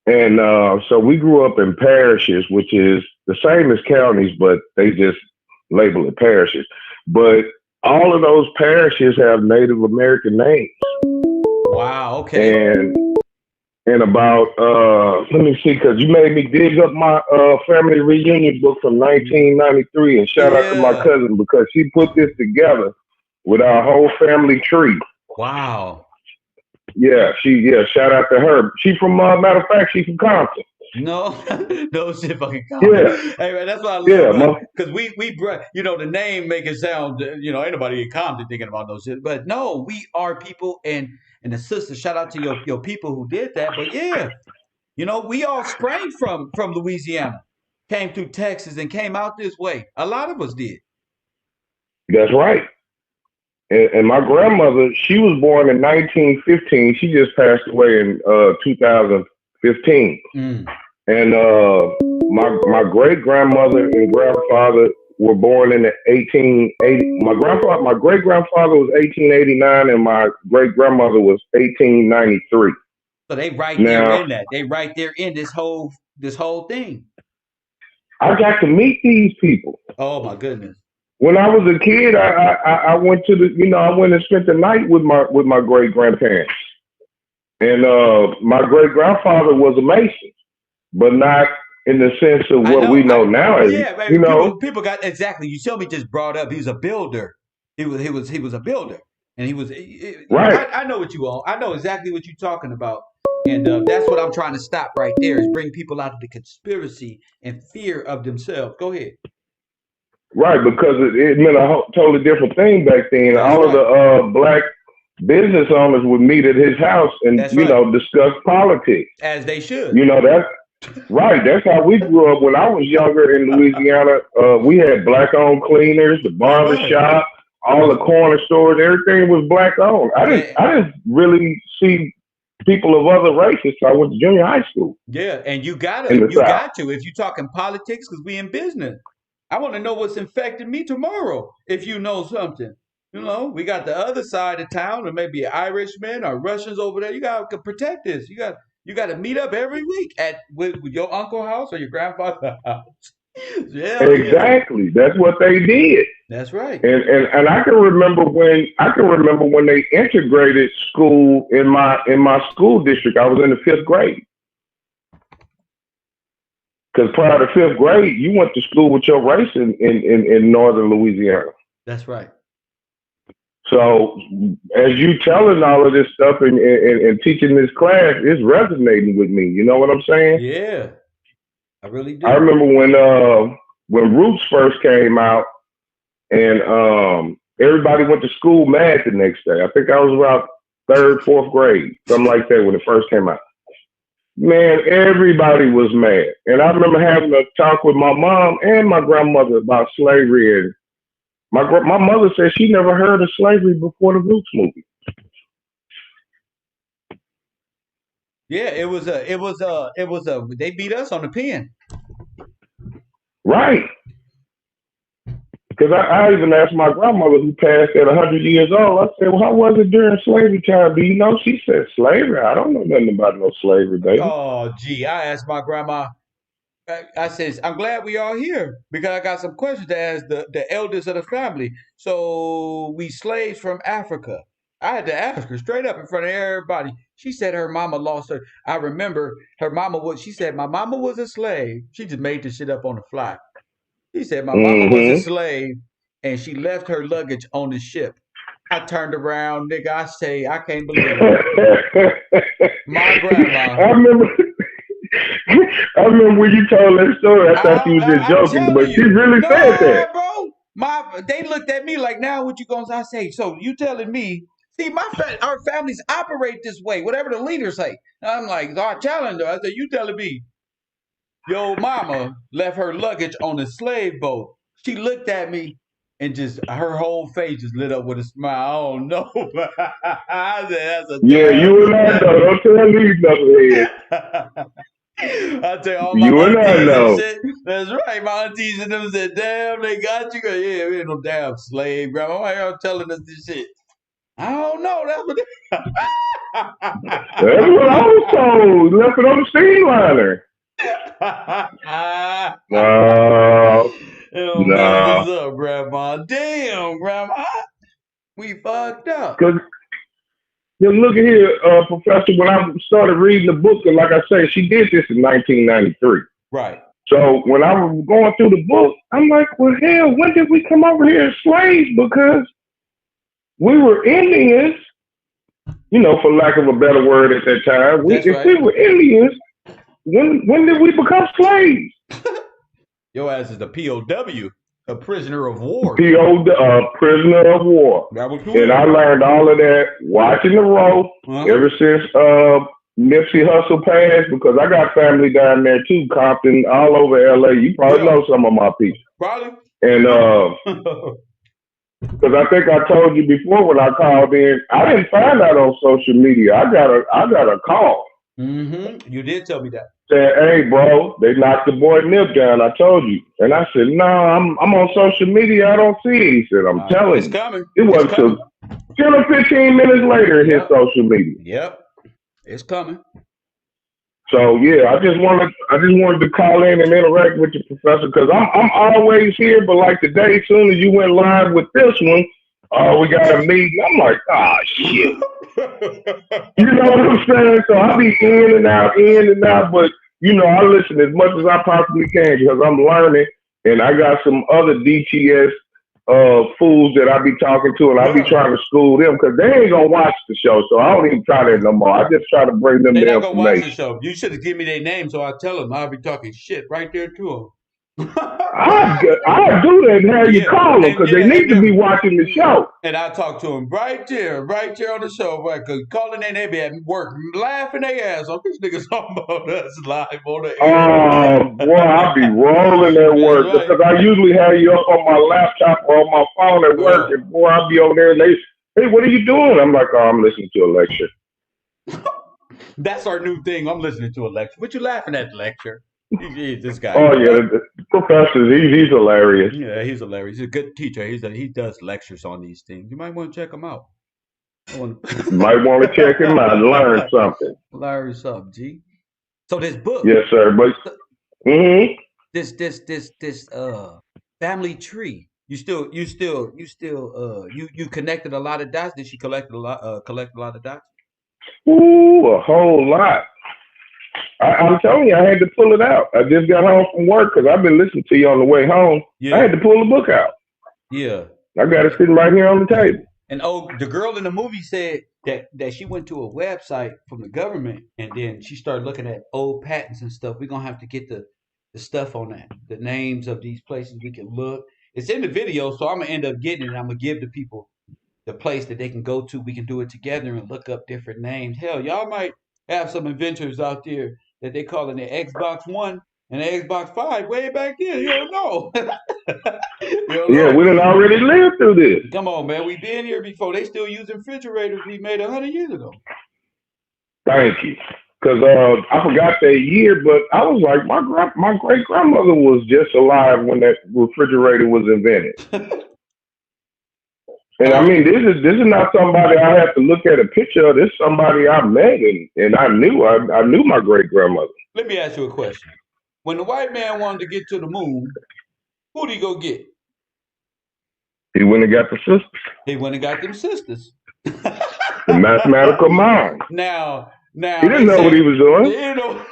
And so we grew up in parishes, which is the same as counties, but they just label it parishes. But all of those parishes have Native American names. Wow. Okay. And about let me see, because you made me dig up my family reunion book from 1993, and shout out to my cousin because she put this together with our whole family tree. Wow. Yeah, shout out to her. She from matter of fact, she's from Compton. No, no shit, fucking Compton. Yeah. Hey man, that's what I love. Yeah, because we the name make it sound, ain't nobody in Compton thinking about no shit. But no, we are people, and the sister, shout out to your people who did that. But yeah, we all sprang from Louisiana, came through Texas, and came out this way. A lot of us did. That's right. And my grandmother, she was born in 1915. She just passed away in 2015. And my great grandmother and grandfather were born in the 1880. My great grandfather was 1889, and my great grandmother was 1893. So they there in that. They right there in this whole thing. I got to meet these people. Oh my goodness. When I was a kid, I went to I went and spent the night with my great grandparents, and my great grandfather was a Mason, but not in the sense of what we know now. Yeah, baby, people got exactly. You showed me just brought up. He was a builder. He was a builder, and he was right. I know what you want. I know exactly what you're talking about, and that's what I'm trying to stop right there. Is bring people out of the conspiracy and fear of themselves. Go ahead. Right, because it meant a totally different thing back then. That's all right. of the black business owners would meet at his house and discuss politics, as they should. That's right. That's how we grew up. When I was younger in Louisiana, we had black-owned cleaners, the barber shop, all the corner stores. Everything was black-owned. I didn't really see people of other races. So I went to junior high school. Yeah, and you got to if you're talking politics, because we in business. I want to know what's infecting me tomorrow. If you know something, we got the other side of town, or maybe Irishmen or Russians over there. You got to protect this. You got to meet up every week with your uncle's house or your grandfather's house. Yeah, exactly. Yeah. That's what they did. That's right. And I can remember when they integrated school in my school district. I was in the 5th grade. Because prior to 5th grade, you went to school with your race in northern Louisiana. That's right. So as you telling all of this stuff and teaching this class, it's resonating with me. You know what I'm saying? Yeah, I really do. I remember when Roots first came out, and everybody went to school mad the next day. I think I was about 3rd, 4th grade, something like that, when it first came out. Man, everybody was mad. And I remember having a talk with my mom and my grandmother about slavery. And my mother said she never heard of slavery before the Roots movie. Yeah, it was they beat us on the pen. Right. Because I even asked my grandmother, who passed at 100 years old, I said, well, how was it during slavery time? Do you know? She said, slavery? I don't know nothing about no slavery, baby. Oh, gee, I asked my grandma, I said, I'm glad we are here because I got some questions to ask the elders of the family. So we slaves from Africa. I had to ask her straight up in front of everybody. She said her mama lost her. I remember she said, my mama was a slave. She just made this shit up on the fly. She said, my mama was a slave, and she left her luggage on the ship. I turned around, nigga. I say, I can't believe it. My grandma. I remember when you told that story. I thought you was just joking, but she really said that. Bro, they looked at me like, now what you gonna say? I say, so you telling me? See, our families operate this way. Whatever the leaders say. I'm like, I challenge her. I said, you telling me? Yo, mama left her luggage on a slave boat. She looked at me and just her whole face just lit up with a smile. I don't know. I said, that's a you and I know. Don't tell me nothing. I tell all my aunties and shit. That's right. My aunties and them said, damn, they got you. Yeah, we ain't no damn slave, grandma. Why y'all telling us this shit? I don't know. That's what that's what I was told. Left it on the steam liner. No, It'll mess no. us up, Grandma. Damn, Grandma. We fucked up. Because look at here, Professor, when I started reading the book, and like I say, she did this in 1993. Right. So when I was going through the book, I'm like, well, hell, when did we come over here as slaves? Because we were Indians, for lack of a better word at that time. If we were Indians, when did we become slaves? Your ass is a POW, a prisoner of war. Prisoner of war. And I learned all of that watching the road ever since Nipsey Hussle passed, because I got family down there too, Compton, all over LA. You probably know some of my people. Probably. And because I think I told you before when I called in, I didn't find out on social media. I got a call. Mm-hmm. You did tell me that. Said, hey, bro, they knocked the boy Nip down. I told you. And I said, no, I'm on social media. I don't see it. He said, I'm telling it's you. Coming. It wasn't till 10 or 15 minutes later it hit social media. Yep. It's coming. So yeah, I just wanted to call in and interact with you, Professor, because I'm always here, but like today, as soon as you went live with this one, we got a meeting. I'm like, shit. You know what I'm saying? So I'll be in and out, but I listen as much as I possibly can because I'm learning, and I got some other DTS fools that I be talking to, and I be trying to school them because they ain't gonna watch the show, so I don't even try that no more. I just try to bring them the information. They're not gonna watch the show. information. You should have given me their name so I tell them. I'll be talking shit right there to them. I do that and have you call them because they need to be watching the show. And I talk to them right there on the show, right? Because calling in, they be at work laughing their ass off. These niggas talking about us live on the air. Oh, boy, I be rolling at work because I usually have you up on my laptop or on my phone at work, and boy, I be over there and they, hey, what are you doing? I'm like, I'm listening to a lecture. That's our new thing. I'm listening to a lecture. What you laughing at, lecture? This guy. Oh yeah, the professor. He's hilarious. Yeah, he's hilarious. He's a good teacher. He does lectures on these things. You might want to check him out. You might want to check him out and learn something. Learn something, G. So this book. Yes, sir. But this family tree. You connected a lot of dots. Did she collect a lot of dots? Ooh, a whole lot. I'm telling you, I had to pull it out. I just got home from work because I've been listening to you on the way home. Yeah. I had to pull the book out. Yeah. I got it sitting right here on the table. And the girl in the movie said that she went to a website from the government and then she started looking at old patents and stuff. We're going to have to get the stuff on that, the names of these places we can look. It's in the video, so I'm going to end up getting it and I'm going to give the people the place that they can go to. We can do it together and look up different names. Hell, y'all might have some inventors out there that they call in the Xbox One and the Xbox 5 way back then. You don't know. Yeah, we done already lived through this. Come on, man. We've been here before. They still use refrigerators we made 100 years ago. Thank you. Because I forgot that year, but I was like, my great grandmother was just alive when that refrigerator was invented. And I mean, this is not somebody I have to look at a picture of. This is somebody I met and I knew my great grandmother. Let me ask you a question. When the white man wanted to get to the moon, who did he go get? He went and got the sisters. He went and got them sisters. The mathematical mind. Now he didn't know what he was doing. He didn't know.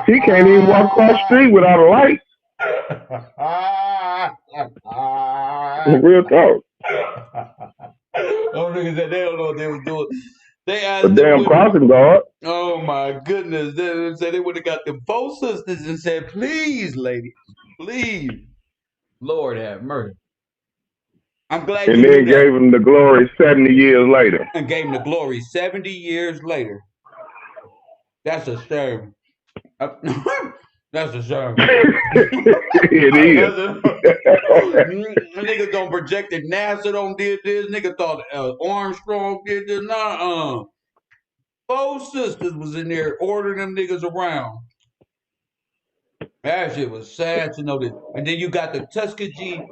He can't even walk across the street without a light. Real talk. Those niggas said they don't know what they was doing. They asked a damn crossing guard. Oh my goodness. They said they would have got them 4 sisters and said, please, lady, please. Lord have mercy. I'm glad and you then gave him the glory 70 years later. And gave him the glory 70 years later. That's a shame. That's a shame. It is. Niggas don't project that NASA don't did this. Nigga thought Armstrong did this. Nah, 4 sisters was in there ordering them niggas around. That shit was sad to know that. And then you got the Tuskegee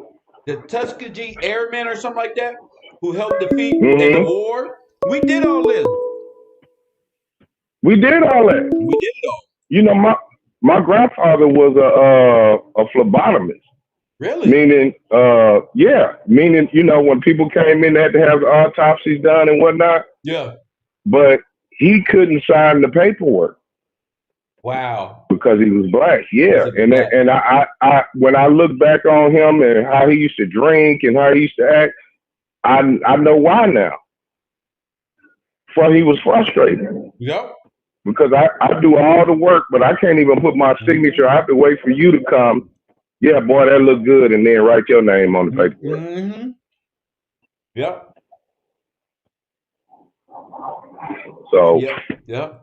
Airmen or something like that who helped defeat in the war. We did all this. We did all that. We did it all. You know, my grandfather was a phlebotomist. Really? Meaning, meaning, when people came in, they had to have the autopsies done and whatnot. Yeah. But he couldn't sign the paperwork Wow. because he was black. Yeah, Because he was black. and I when I look back on him and how he used to drink and how he used to act, I know why now. For he was frustrated. Yep. Because I do all the work, but I can't even put my signature. I have to wait for you to come. Yeah, boy, that look good, and then write your name on the paperwork. Mm-hmm. Yep. So Yep.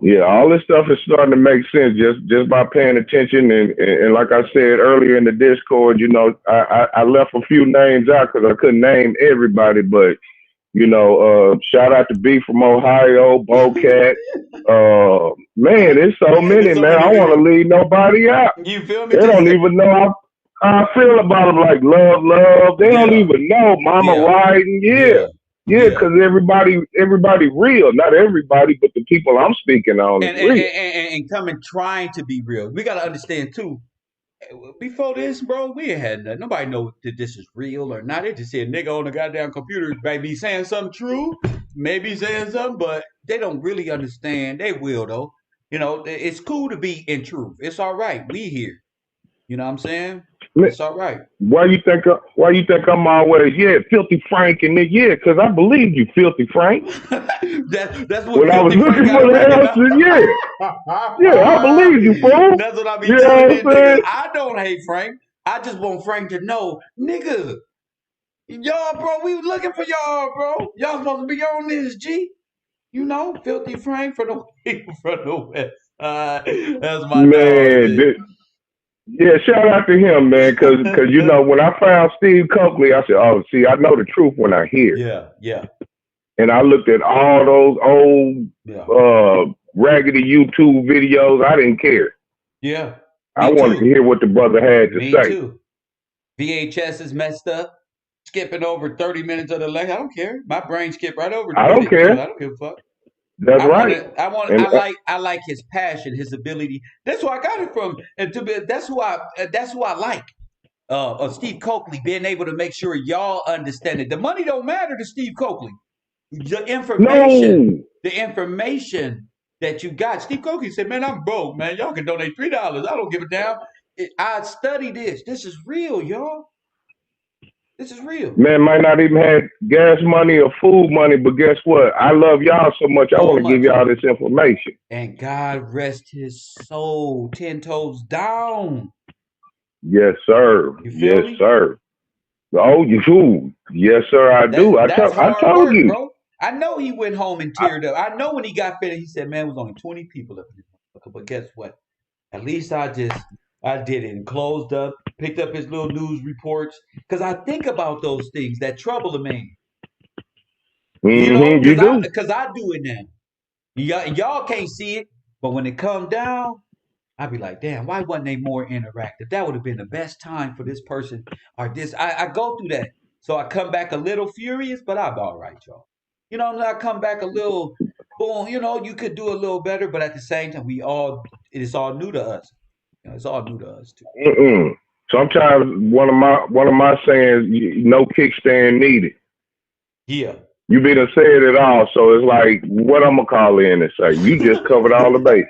Yeah, all this stuff is starting to make sense just by paying attention. And like I said earlier in the Discord, I left a few names out because I couldn't name everybody, but shout out to B from Ohio, Bocat. Man, there's so many, man. I want to leave nobody out. You feel me? They don't even know how I feel about them, like love. They don't even know Mama riding. Yeah, because everybody real. Not everybody, but the people I'm speaking on is real. And coming trying to be real. We got to understand too. Before this, bro, we ain't had nothing. Nobody know that this is real or not. They just see a nigga on the goddamn computer, maybe saying something true, maybe saying something, but they don't really understand. They will though. It's cool to be in truth. It's all right. We here. You know what I'm saying? It's all right. Why you think I'm always Filthy Frank and because I believe you, Filthy Frank. That's what when I was looking for the answer, I believe you, fool. That's what I be telling these niggas. I don't hate Frank. I just want Frank to know, nigga, y'all, bro, we was looking for y'all, bro. Y'all supposed to be on this, G. Filthy Frank from the West. That's my dog. Yeah, shout out to him, man, because when I found Steve Coakley, I said, "Oh, see, I know the truth when I hear." Yeah. And I looked at all those old raggedy YouTube videos. I didn't care. Yeah, I wanted to hear what the brother had to say. Me too. VHS is messed up. Skipping over 30 minutes of the lecture. I don't care. My brain skipped right over. I don't care. I don't give a fuck. That's right. I like his passion, his ability. That's where I got it from, and that's who I like. Steve Coakley being able to make sure y'all understand it. The money don't matter to Steve Coakley. The information that you got. Steve Coakley said, "Man, I'm broke, man. Y'all can donate $3. I don't give a damn. I study this. This is real, y'all. This is real." Man, might not even have gas money or food money, but guess what? I love y'all so much. I want to give y'all this information. And God rest his soul, 10 toes down. Yes, sir. You feel me? Sir. Oh, you? Yes, sir. I do. I told you. Bro. I know he went home and teared up. I know when he got finished, he said, "Man, it was only 20 people up here." But guess what? At least I did it and closed up, picked up his little news reports. Because I think about those things that trouble a man. You do. Because I do it now. Y'all can't see it, but when it comes down, I'd be like, damn, why wasn't they more interactive? That would have been the best time for this person or this. I go through that. So I come back a little furious, but I'm all right, y'all. I come back a little, boom, you could do a little better, but at the same time, it's all new to us. It's all new to us too. Sometimes one of my sayings, no kickstand needed. Yeah. You be done said it all, so it's like, what I'm gonna call in and say? You just covered all the bases.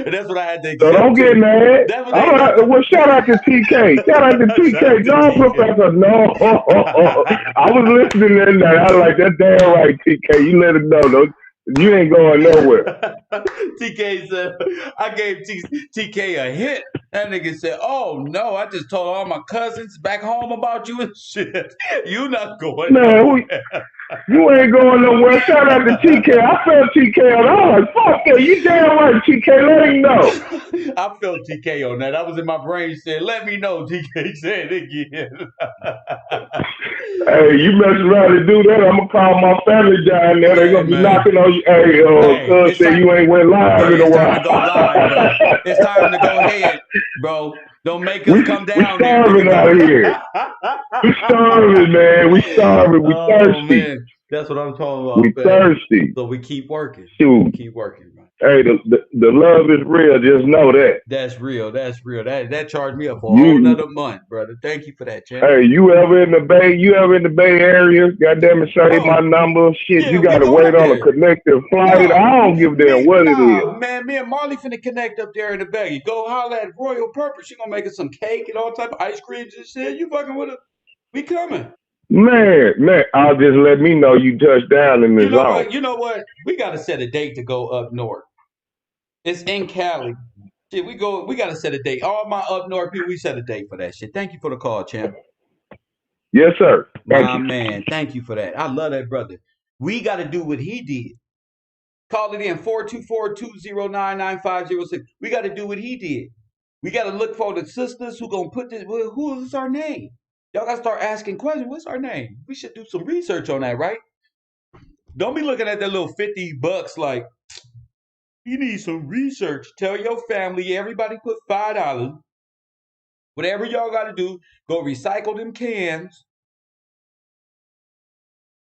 That's what I had to. So don't get mad. Well, shout out to TK. Shout out to TK. John Professor. No, I was listening in there. I was like, that's damn right, TK. You let him know. You ain't going nowhere. TK said, I gave TK a hit. That nigga said, "Oh no, I just told all my cousins back home about you and shit. You not going nowhere." You ain't going nowhere. Shout out to TK. I felt TK on that. I was like, fuck that. You damn right, TK. Let him know. I felt TK on that. I was in my brain saying, "Let me know." TK said it again. Hey, you mess around and do that, I'm going to call my family down there. They're going to be knocking on you. Hey, say you ain't went live in a while. It's time to go ahead, bro. Don't make us come down there. We starving out here. We starving, man. We starving. We thirsty. Man. That's what I'm talking about. We thirsty. So we keep working. Shoot. We keep working, man. Hey, the love is real. Just know that. That's real. That's real. That charged me up for a whole You, nother month, brother. Thank you for that, champ. hey, you ever in the Bay? You ever in the Bay Area? Goddamn it, save my Oh, number. Shit, yeah, you we gotta going wait up on a there. connecting flight. No, I don't give a damn what it is. man, me and Marley finna connect up there in the Bay. Go holler at Royal Purpose. She gonna make us some cake and all type of ice creams and shit. You fucking with us? We coming. Man, I'll just let me know you touched down in the You know zone. what? You know what? We gotta set a date to go up north. It's in Cali. Shit, we go. We gotta set a date. All my up north people, we set a date for that shit. Thank you for the call, champ. Yes, sir. Thank My you. man, thank you for that. I love that brother. We got to do what he did. Call it in 424-209-9506. We got to do what he did. We got to look for the sisters who gonna put this. Well, who is our name? Y'all got to start asking questions. What's our name? We should do some research on that, right? Don't be looking at that little $50 like you need some research. Tell your family, everybody put $5. Whatever y'all got to do, go recycle them cans.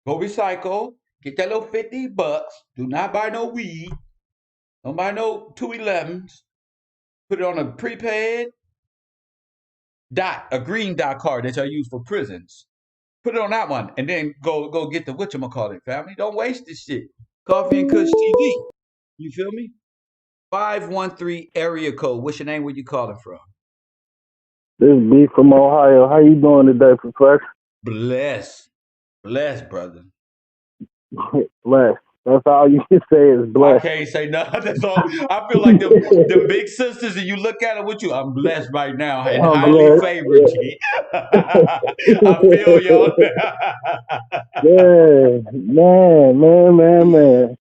Go recycle. Get that little $50. Do not buy no weed. Don't buy no 211s. Put it on a prepaid dot, a green dot card that y'all use for prisons. Put it on that one, and then go get the whatchamacallit, family. Don't waste this shit. Coffee and Kush TV. You feel me? 513 area code. What's your name? Where you calling from? This is B from Ohio. How you doing today, Professor? Bless. Bless, brother. Blessed. That's all you can say is I blessed. can't say nothing. That's all. I feel like the big sisters, and you look at it with you. I'm blessed right now and I'm highly blessed. favored, G. I feel y'all now. Yeah, man.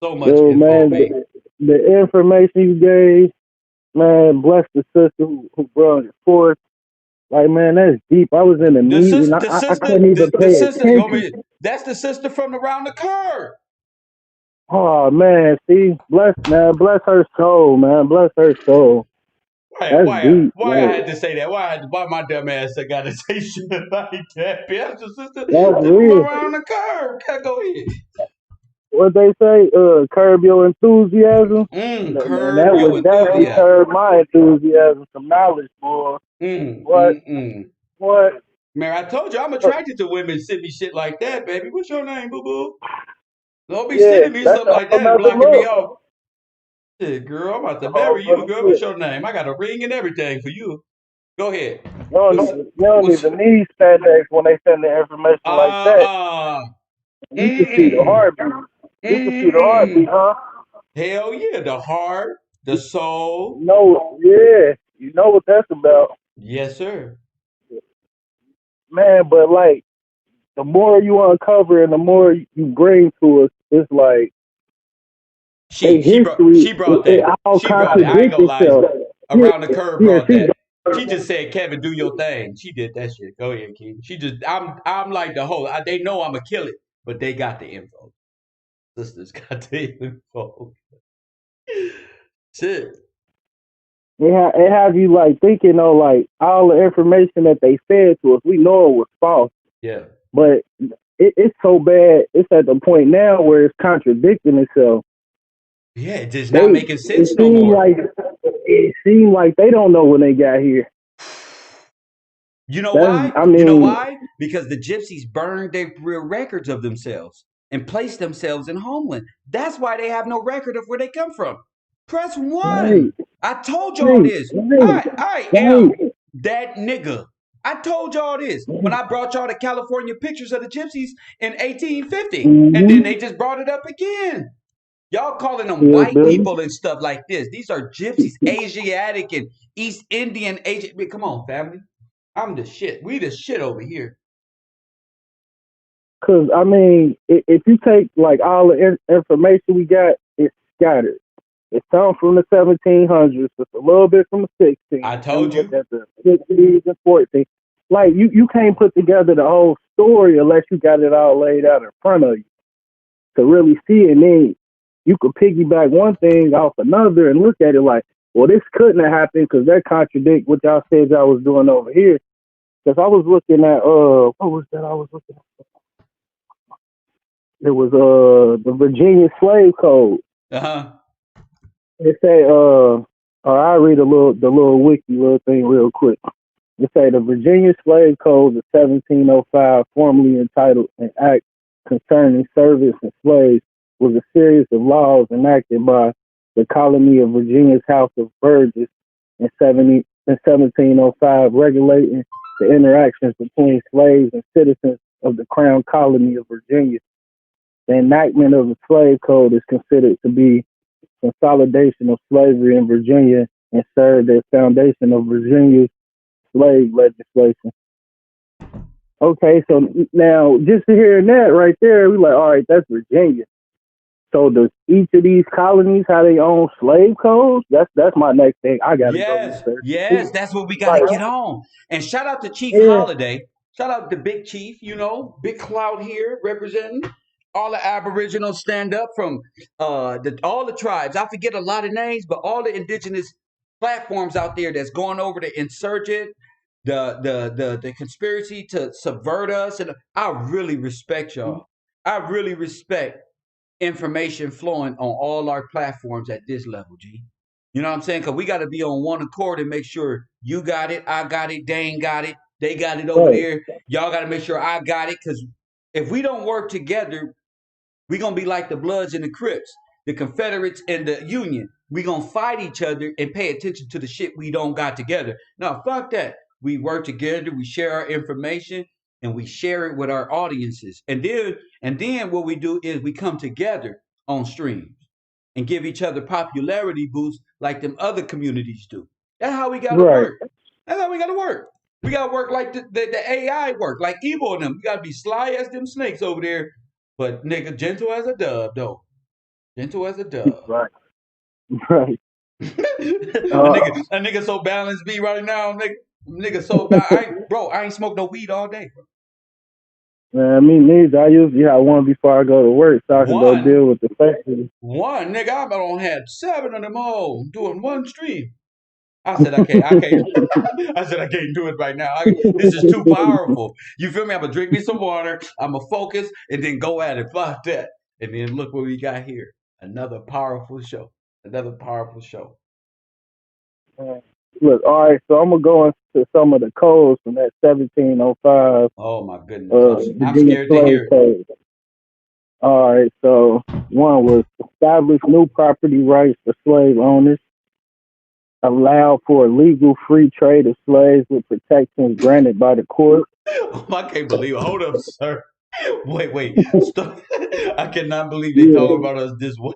So much Yo, info, man, B. the information you gave, man, bless the sister who brought it forth. Like, man, that's deep. I was in a The meeting. sister, the I sister, couldn't even the pay sister. You want attention. me? That's the sister from around the curve. Oh, man, see, bless her soul, man. Bless her soul. That's deep. Why I had to say that? Why my dumb ass I got to say shit like that? Bitch, that's the sister That's from real. around the curve. Go ahead. What they say, curb your enthusiasm. And that Curb your would definitely enthusiasm. curb my enthusiasm for knowledge, boy. What? Man, I told you I'm attracted to women send me shit like that, baby. What's your name, boo boo? Don't be Yeah, sending me that's something a like whole that and nother blocking me look. off. Shit, girl, I'm about A to whole marry you, nother girl. What's look. your name? I got a ring and everything for you. Go ahead. You don't even need spandex when they send the information like that. You can see the heartbeat. You can see the heartbeat, huh? Hell yeah, the heart, the soul. No, yeah, you know what that's about, Yes, sir. man. But like, the more you uncover and the more you bring to us, it's like they She history. brought It that. all She brought it. I ain't contradicts gonna lie. itself. Yeah, Around the curve yeah. brought that. She just said, Kevin, do your thing. She did that shit. Go ahead, Keith. She just I'm like the whole they know I'ma kill it, but they got the info. Sisters got the info. Shit. It have you like thinking, like all the information that they fed to us, we know it was false, Yeah. but it's so bad. It's at the point now where it's contradicting itself. Yeah, it's just not making sense It no more. seemed like they don't know when they got here. You know That's, why? I You know mean, why? Because the gypsies burned their real records of themselves and placed themselves in homeland. That's why they have no record of where they come from. Press right, one. I told y'all this. I am that nigga. I told y'all this when I brought y'all the California pictures of the gypsies in 1850. And then they just brought it up again. Y'all calling them yeah, white buddy. people and stuff like this. These are gypsies, Asiatic and East Indian. Come on, family. I'm the shit. We the shit over here. Cause I mean, if you take like all the information we got, it's scattered. It's some from the 1700s, it's a little bit from the 1600s. I told you. At the 50s and 40s. Like you can't put together the whole story unless you got it all laid out in front of you to really see it. And then you could piggyback one thing off another and look at it like, well, this couldn't have happened because that contradict what y'all said y'all was doing over here. Because I was looking at what was that I was looking at? It was the Virginia Slave Code. Uh-huh. It say, I read the little wiki little thing real quick. It say the Virginia Slave Code of 1705, formerly entitled An Act Concerning Service and Slaves, was a series of laws enacted by the colony of Virginia's House of Burgesses in 1705, regulating the interactions between slaves and citizens of the Crown Colony of Virginia. The enactment of the Slave Code is considered to be consolidation of slavery in Virginia and served as foundation of Virginia's slave legislation. Okay, so now just hearing that right there, we like, all right, that's Virginia. So does each of these colonies have their own slave codes? That's my next thing. I gotta go Yes, research. yes, that's what we got to Like, get on. And shout out to Chief yeah, Holiday. Shout out to Big Chief, Big Cloud here representing all the Aboriginals stand up from all the tribes. I forget a lot of names, but all the indigenous platforms out there that's going over the insurgent, the conspiracy to subvert us. And I really respect y'all. I really respect information flowing on all our platforms at this level, G. You know what I'm saying? Because we got to be on one accord and make sure you got it, I got it, Dane got it, they got it over right, there. Y'all got to make sure I got it. Because if we don't work together, we're going to be like the Bloods and the Crips, the Confederates and the Union. We're going to fight each other and pay attention to the shit we don't got together. No, fuck that. We work together, we share our information, and we share it with our audiences. And then what we do is we come together on streams and give each other popularity boosts like them other communities do. That's how we got to right, work. That's how we got to work. We got to work like the AI work, like Evo and them. We got to be sly as them snakes over there, but nigga, gentle as a dove, though. Gentle as a dove. right, right. A nigga so balanced be right now, nigga so I ain't smoked no weed all day. Man, me neither. I usually have one before I go to work so I can go One, deal with the factory. one nigga, I don't had 7 of them all doing one stream. I said I can't. I said I can't do it right now. This is too powerful. You feel me? I'm gonna drink me some water. I'm gonna focus and then go at it. Fuck that. And then look what we got here. Another powerful show. Another powerful show. Look, all right, so I'm gonna go into some of the codes from that 1705 Oh my goodness. I'm Virginia scared to Slave hear it. Code. All right, so one was establish new property rights for slave owners, allow for legal free trade of slaves with protections granted by the court. I can't believe it. Hold up, sir. Wait. Stop. I cannot believe they Yeah, talking about us this way.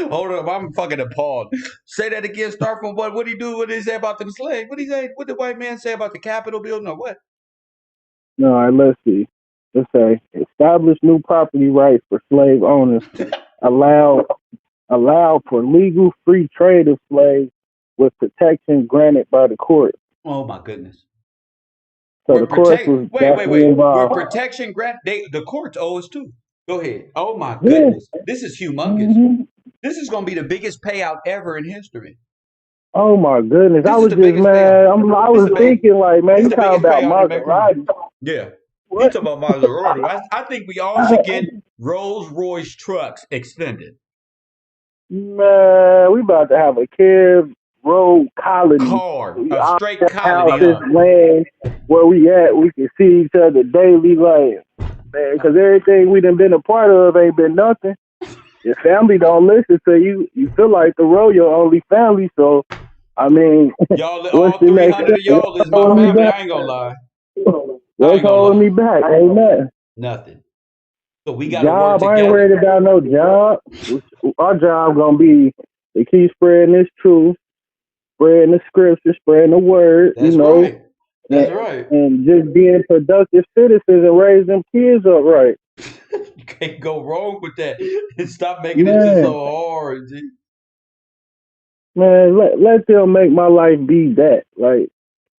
Hold up, I'm fucking appalled. Say that again. Start from what? What he do? What did he say about them slaves? What did he say? What did the white man say about the Capitol building or what? all right, let's see. Let's say establish new property rights for slave owners, allow for legal free trade of slaves with protections granted by the court. Oh my goodness. So We're the courts protect. was Wait. definitely We're involved. protection grant. The courts owe us too. Go ahead. Oh my Yeah. goodness. This is humongous. hmm This is gonna be the biggest payout ever in history. Oh my goodness! I This is was the just biggest payout. man. I This is was the biggest. thinking like, man, This you is the talking biggest about payout in American. Maserati? Yeah. You What? talking about Maserati. I think we all should get Rolls Royce trucks extended. Man, we about to have a kid road colony. A Our straight colony, houses, huh? land, where we at, we can see each other daily, like man, because everything we done been a part of ain't been nothing. Your family don't listen to you. You feel like the road your only family. So I mean, Y'all, what's all the next 300 step? of y'all What's is my holding me family. back? I ain't gonna lie. I What's ain't gonna holding lie. me back? Ain't nothing. Nothing. So we got to work Job, I ain't together. worried about no job. Our job gonna be to keep spreading this truth, spreading the scripture, spreading the word, That's right. That's right. and just being productive citizens and raise them kids up right. You can't go wrong with that. And stop making it just Man, so hard. G. let them make my life be that. Like,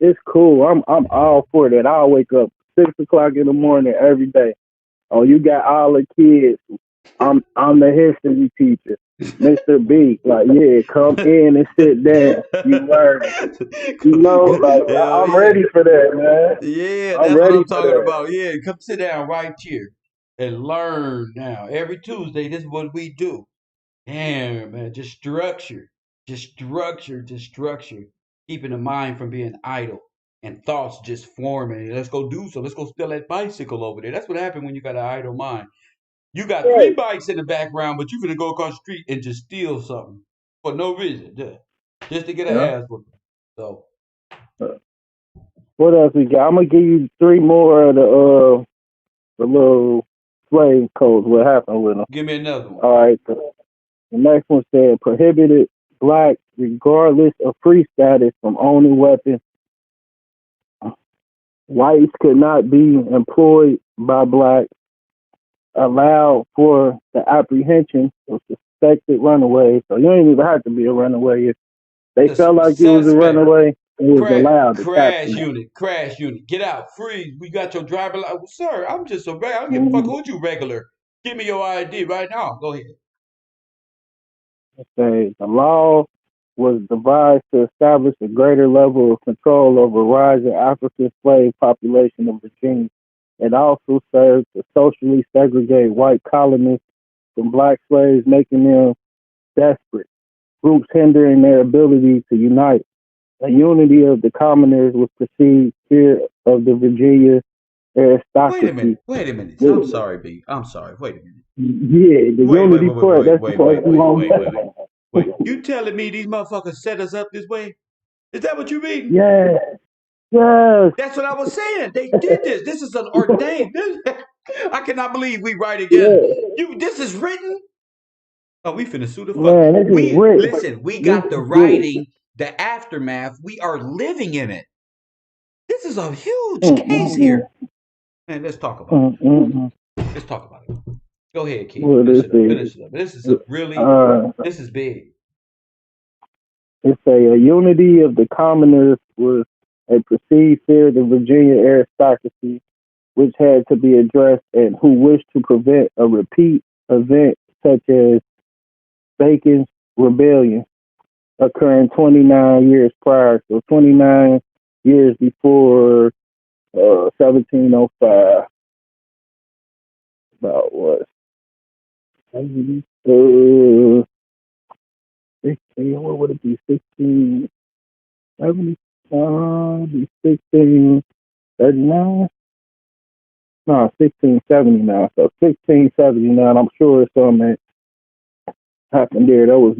it's cool. I'm all for that. I'll wake up 6 o'clock in the morning every day. Oh, you got all the kids. I'm the history teacher, Mr. B. Like, yeah, come in and sit down. You learn. Like Hell I'm yeah. ready for that, man. Yeah, I'm that's what ready I'm for talking that. about. Yeah, come sit down right here and learn now. Every Tuesday, this is what we do. Damn, man, just structure. Just structure, keeping the mind from being idle and thoughts just forming. Let's go do so. Let's go steal that bicycle over there. That's what happened when you got an idle mind. You got three Right. bikes in the background, but you're gonna go across the street and just steal something for no reason, just to get an Yeah. ass whooping. So What else we got? I'm gonna give you three more of the little slave codes. What happened with them? give me another one. All right. The next one said prohibited blacks, regardless of free status, from owning weapons. Whites could not be employed by blacks. Allowed for the apprehension of suspected runaways. So you don't even have to be a runaway. If they The felt like you was a suspect. runaway, it was allowed to capture Crash unit, get out, freeze. We got your driver license, sir. I'm just a regular. I don't give a fuck you. who you regular. Give me your ID right now. Go ahead. Say the law was devised to establish a greater level of control over a rising African slave population in Virginia. It also served to socially segregate white colonists from black slaves, making them desperate. Groups hindering their ability to unite. A unity of the commoners was perceived fear of the Virginia aristocracy. Wait a minute. I'm sorry, B. I'm sorry. Wait a minute. Yeah, the Wait, wait, unity wait, wait, part, wait, that's wait, supposed wait, to be wait, on wait, wait, wait. Wait. You telling me these motherfuckers set us up this way? Is that what you mean? Yes, yes. That's what I was saying. They did this. This is an ordained. I cannot believe we write again. Yeah, This is written. Oh, we finna sue the fuck. man, this is We rich. listen. We This got the is good. writing, the aftermath. We are living in it. This is a huge case Mm-mm-mm. here, man. Let's talk about it. Mm-mm-mm. Let's talk about it. Go ahead, Key. What Finish is it up. it? Finish it up. This is a really. This is big. It's a unity of the commoners was a perceived fear of the Virginia aristocracy, which had to be addressed, and who wished to prevent a repeat event such as Bacon's Rebellion occurring 29 years prior. So 29 years before 1705. About what? 16, what would it be? 1675, be 1639? No, 1679. So 1679, I'm sure something that happened there. That was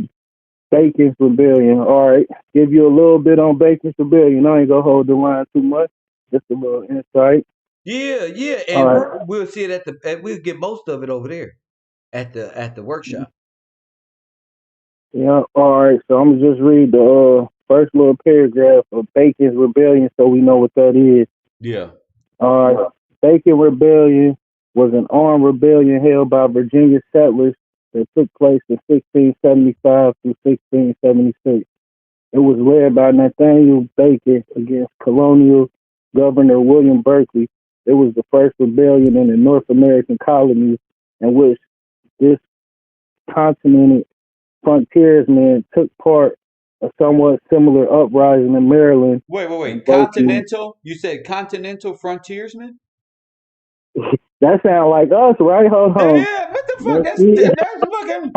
Bacon's Rebellion. All right, give you a little bit on Bacon's Rebellion. I ain't gonna hold the line too much. Just a little insight. Yeah, All and right. we'll see it we'll get most of it over there at the workshop. Yeah. All right. So I'm gonna just read the first little paragraph of Bacon's Rebellion, so we know what that is. Yeah. All right. Bacon Rebellion was an armed rebellion held by Virginia settlers that took place in 1675 through 1676. It was led by Nathaniel Bacon against colonial Governor William Berkeley. It was the first rebellion in the North American colonies in which this continental frontiersmen took part. A somewhat similar uprising in Maryland. Wait. Continental? You said continental frontiersmen? That sounds like us, right? Hold on. Yeah, what the fuck? Let's see. That's fucking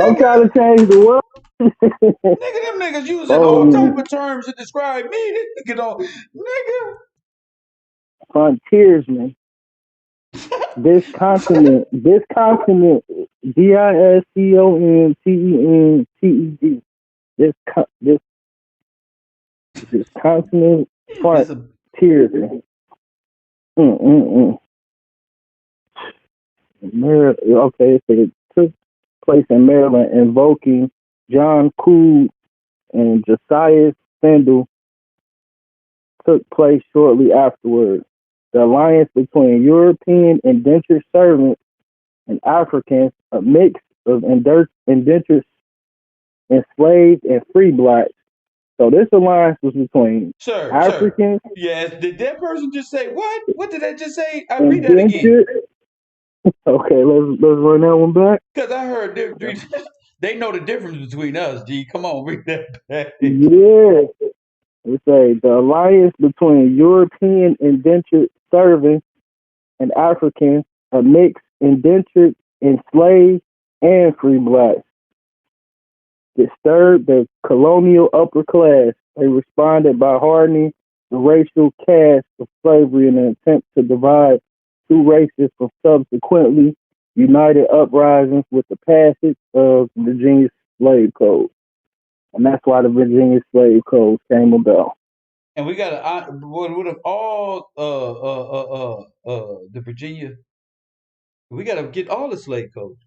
I'm trying to change the world. nigga. Them niggas using all type of terms to describe me. This nigga don't, nigga. Frontiersmen. This continent, DISCONTENTED. This continent frontiersmen. Okay, so it took place in Maryland, invoking John Cool and Josiah Sandal took place shortly afterwards. The alliance between European indentured servants and Africans, a mix of indentured enslaved and free blacks. So this alliance was between Africans. Yes, did that person just say what? What did that just say? I read that again. Indentured. Okay, let's run that one back. Because I heard they know the difference between us, G. Come on, read that back. Yeah. We say the alliance between European indentured servants and Africans, a mix indentured, enslaved, and free blacks. disturbed the colonial upper class. They responded by hardening the racial caste of slavery in an attempt to divide two races from subsequently united uprisings with the passage of Virginia's slave code. And that's why the Virginia slave code came about. And we got to would have all the Virginia. We got to get all the slave codes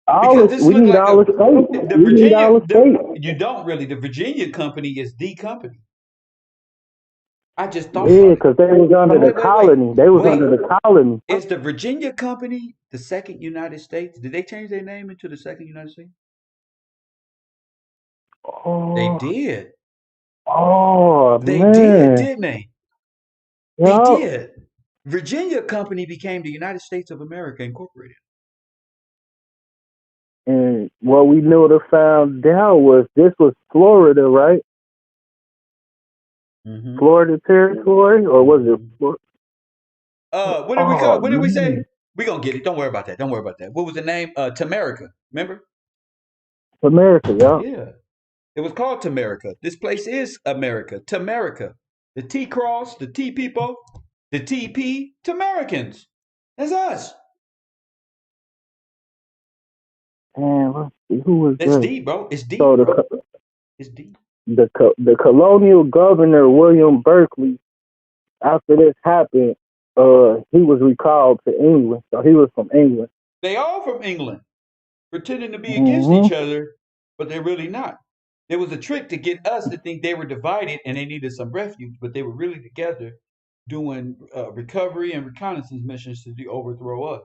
because this We look need like all the states. the We need all the states. You don't really. The Virginia company is the company. I just thought Yeah, about it. because they was under the colony. They was under the colony. Is the Virginia company the second United States? Did they change their name into the second United States? They Oh, did. oh They did, man. didn't they? They Yup. did. Virginia company became the United States of America Incorporated. And what we knew to found out was this was Florida, right? Mm-hmm. Florida territory, or was it? What did we call? What did we say? Man. We gonna get it. Don't worry about that. Don't worry about that. What was the name? Tamerica. Remember? America, yeah. Yeah. It was called Tamerica. This place is America. Tamerica. The T cross, the T people, the TP, Tamericans. That's us. And let's see, who was It's that? deep, bro. It's deep. So Bro. It's deep. The colonial governor William Berkeley, after this happened, he was recalled to England. So he was from England. They all from England, pretending to be against each other, but they're really not. There was a trick to get us to think they were divided and they needed some refuge, but they were really together doing recovery and reconnaissance missions to overthrow us.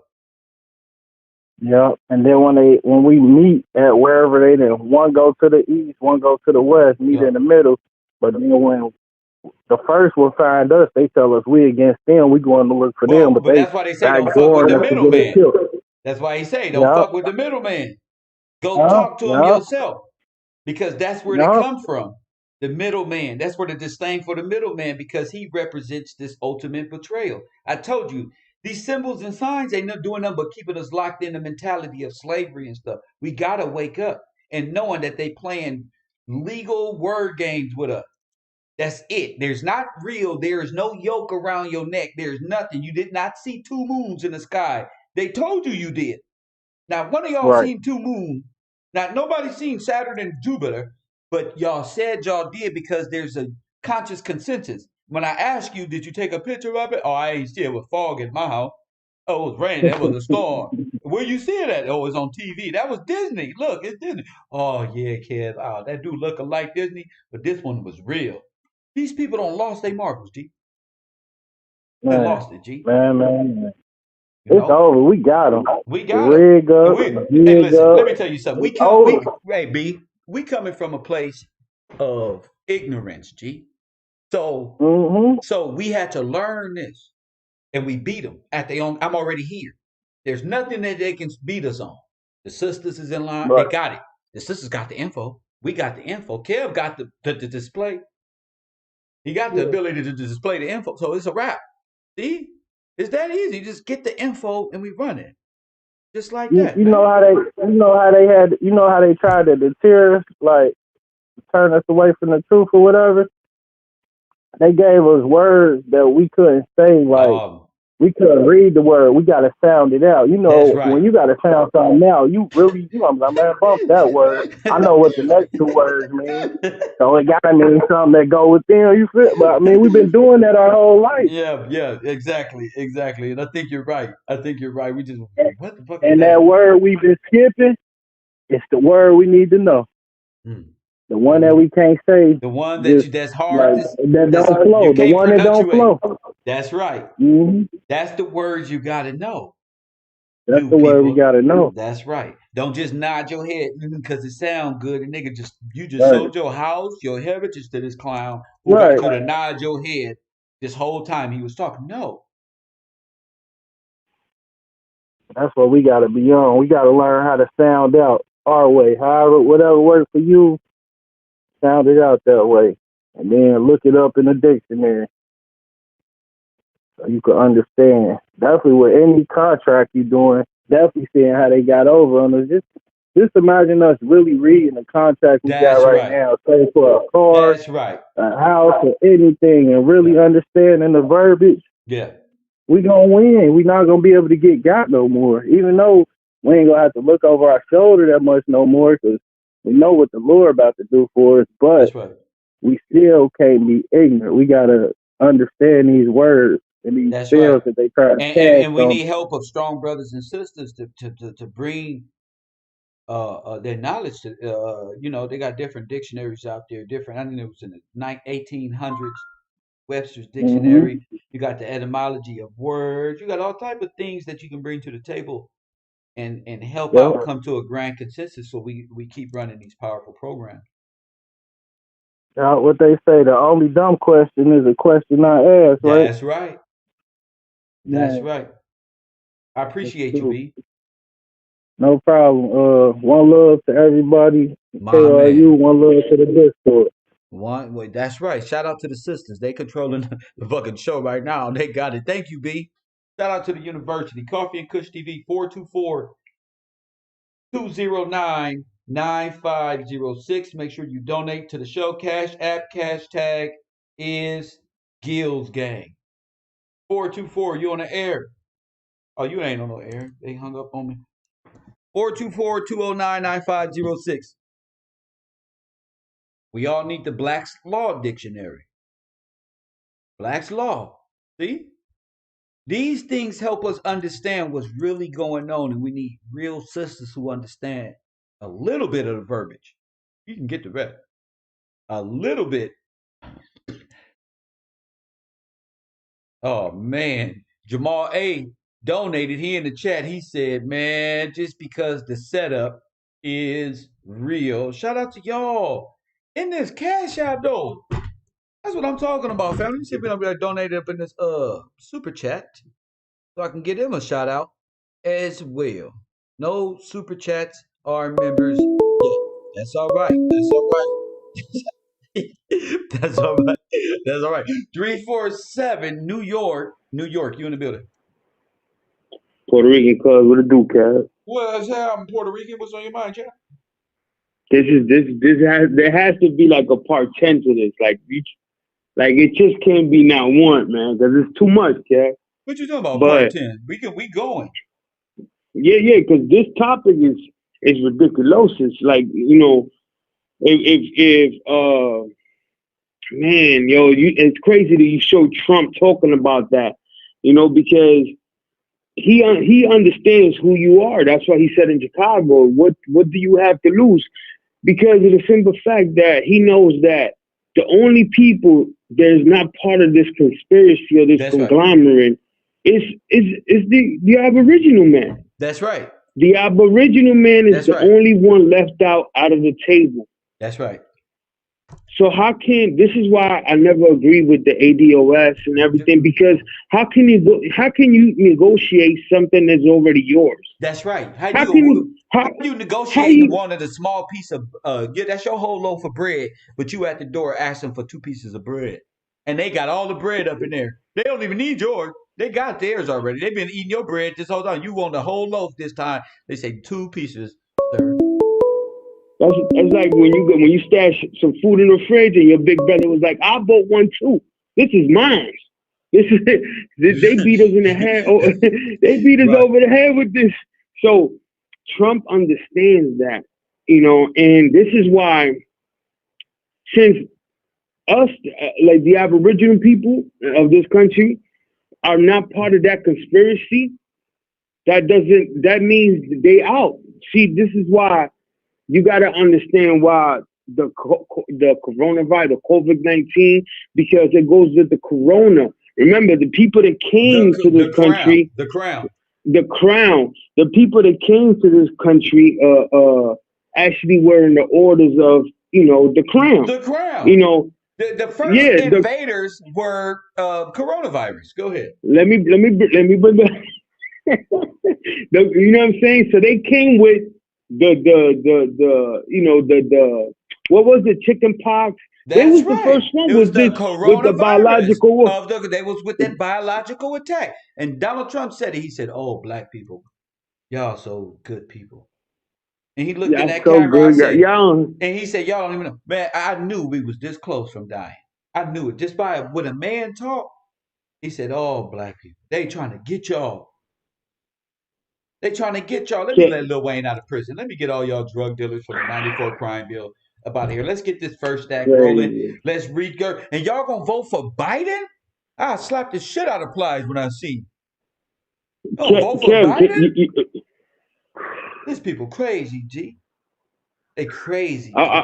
Yeah, and then when we meet at wherever they did, one go to the east, one go to the west, meet in the middle. But then when the first one find us, they tell us we against them. We going to look for them, but that's why they say don't fuck with the middleman. That's why he say don't fuck with the middleman. Go talk to him yourself, because that's where they come from. The middleman. That's where the disdain for the middleman, because he represents this ultimate betrayal. I told you. These symbols and signs ain't not doing nothing but keeping us locked in the mentality of slavery and stuff. We gotta wake up and knowing that they playing legal word games with us. That's it. There's not real. There is no yoke around your neck. There's nothing. You did not see two moons in the sky. They told you you did. Now, one of y'all seen two moons. Now, nobody seen Saturn and Jupiter, but y'all said y'all did because there's a conscious consensus. When I ask you, did you take a picture of it? Oh, I ain't see it with fog in my house. Oh, it was raining. That was a storm. Where you see it at? Oh, it's on TV. That was Disney. Look, it's Disney. Oh, yeah, kids. Oh, that do look like Disney, but this one was real. These people don't lost their marbles, G. They lost it, G. Man. It's over. We got them. We got rig up. Hey, listen, let me tell you something. Hey, B, we coming from a place of ignorance, G. So, so we had to learn this, and we beat them at their own. I'm already here. There's nothing that they can beat us on. The sisters is in line. Right. They got it. The sisters got the info. We got the info. Kev got the display. He got the ability to display the info. So it's a wrap. See? It's that easy. Just get the info and we run it. Just like that. You know how they tried to deter us, like turn us away from the truth or whatever. They gave us words that we couldn't say, like we couldn't read the word. We gotta sound it out. You know, when you gotta sound something out, you I'm like, man, bump that word. I know what the next two words mean. So it gotta mean something that go with them. You feel? But I mean, we've been doing that our whole life. Yeah, exactly. And I think you're right. We just what the fuck? And that word we've been skipping, it's the word we need to know. The one that we can't say. The one that that's hard. That don't flow. The one that don't flow. That's right. That's the words you got to know. That's the word we got to know. That's right. Don't just nod your head because it sounds good. And nigga, you sold your house, your heritage to this clown who got you to nod your head this whole time he was talking. No. That's what we got to be on. We got to learn how to sound out our way. However, whatever works for you, sound it out that way. And then look it up in the dictionary so you can understand. Definitely with any contract you're doing, definitely seeing how they got over on us. Just Just imagine us really reading the contract we got That's right right. now, say for a car, That's right. a house, or anything, and really understanding the verbiage. Yeah. We gonna win. We not gonna be able to get got no more. Even though we ain't gonna have to look over our shoulder that much no more, because we know what the Lord about to do for us. But That's right. we still can't be ignorant. We gotta understand these words and these That's spells right. that they try to And cast we on. need help of strong brothers and sisters to bring their knowledge to they got different dictionaries out there, different. I think it was in the 1800s Webster's Mm-hmm. dictionary. You got the etymology of words. You got all type of things that you can bring to the table and help Yep. out, come to a grand consensus, so we keep running these powerful programs. Now, what they say, the only dumb question is a question not asked, right? That's right. That's Man, right. I that's appreciate you, true. B. No problem. One love to everybody. My KRU, man. one love to the Discord. One wait, that's right. Shout out to the sisters. They controlling the fucking show right now. They got it. Thank you, B. Shout out to the university. Coffee and Kush TV 424-209-9506. Make sure you donate to the show. Cash app, cash tag is Gills Gang. 424, you on the air. Oh, you ain't on the air. They hung up on me. 424-209-9506. We all need the Black's Law Dictionary. Black's Law. See? These things help us understand what's really going on, and we need real sisters who understand a little bit of the verbiage. You can get the rest. A little bit. Oh man. Jamal A donated. He in the chat. He said, man, just because the setup is real. Shout out to y'all. In this cash out though. That's what I'm talking about, family. Let me see if anybody donated up in this super chat, so I can get them a shout out as well. No super chats are members yet. That's all right. That's all right. That's all right. That's all right. 347 New York. New York, you in the building. Puerto Rican cuz, what it do, cuz? What's happening, Puerto Rican? What's on your mind, Jack? There has to be like a part 10 to this. Like it just can't be not one, man, because it's too much, cuz. What you talking about, part But 10? We going. yeah, because this topic is ridiculous. It's like, if man, yo, it's crazy that you show Trump talking about that, because he understands who you are. That's why he said in Chicago, what do you have to lose? Because of the simple fact that he knows that the only people that is not part of this conspiracy or this That's right. conglomerate is the Aboriginal man. That's right. The Aboriginal man is That's the right. only one left out of the table. That's right. So this is why I never agree with the ADOS and everything, because how can you negotiate something that's already yours? That's right. How you negotiating one of the small piece of that's your whole loaf of bread, but you at the door asking for 2 pieces of bread, and they got all the bread up in there. They don't even need yours. They got theirs already. They've been eating your bread this whole time. You want the whole loaf this time? They say 2 pieces, sir. That's like when you stash some food in the fridge and your big brother was like, "I bought one too. This is mine. This is they beat us in the head. They beat us over the head with this." So Trump understands that, and this is why, since us, like the Aboriginal people of this country, are not part of that conspiracy, that means they out. See, this is why. You got to understand why the coronavirus, the COVID-19, because it goes with the corona. Remember, the people that came to this country, the crown, the people that came to this country, actually were in the orders of, the crown. The crown. The first invaders were coronavirus. Go ahead. Let me bring back. You know what I'm saying? So they came with the what was it, chicken pox? They was the first one with the biological war. They was with that biological attack, and Donald Trump said it. He said, "Oh, black people, y'all so good people. And he looked in Y'all that so camera. I good. said, Y'all, and he said, y'all don't even know. Man, I knew we was this close from dying. I knew it. Just by when a man talked, he said, oh, black people, they trying to get y'all. They trying to get y'all. Let me let Lil Wayne out of prison. Let me get all y'all drug dealers from the 94 crime bill up out of here. Let's get this first act rolling. crazy. Let's read. And y'all gonna vote for Biden? I'll slap the shit out of Plies when I see him. Oh, vote for Kev, Biden? These people crazy, G. They crazy, G.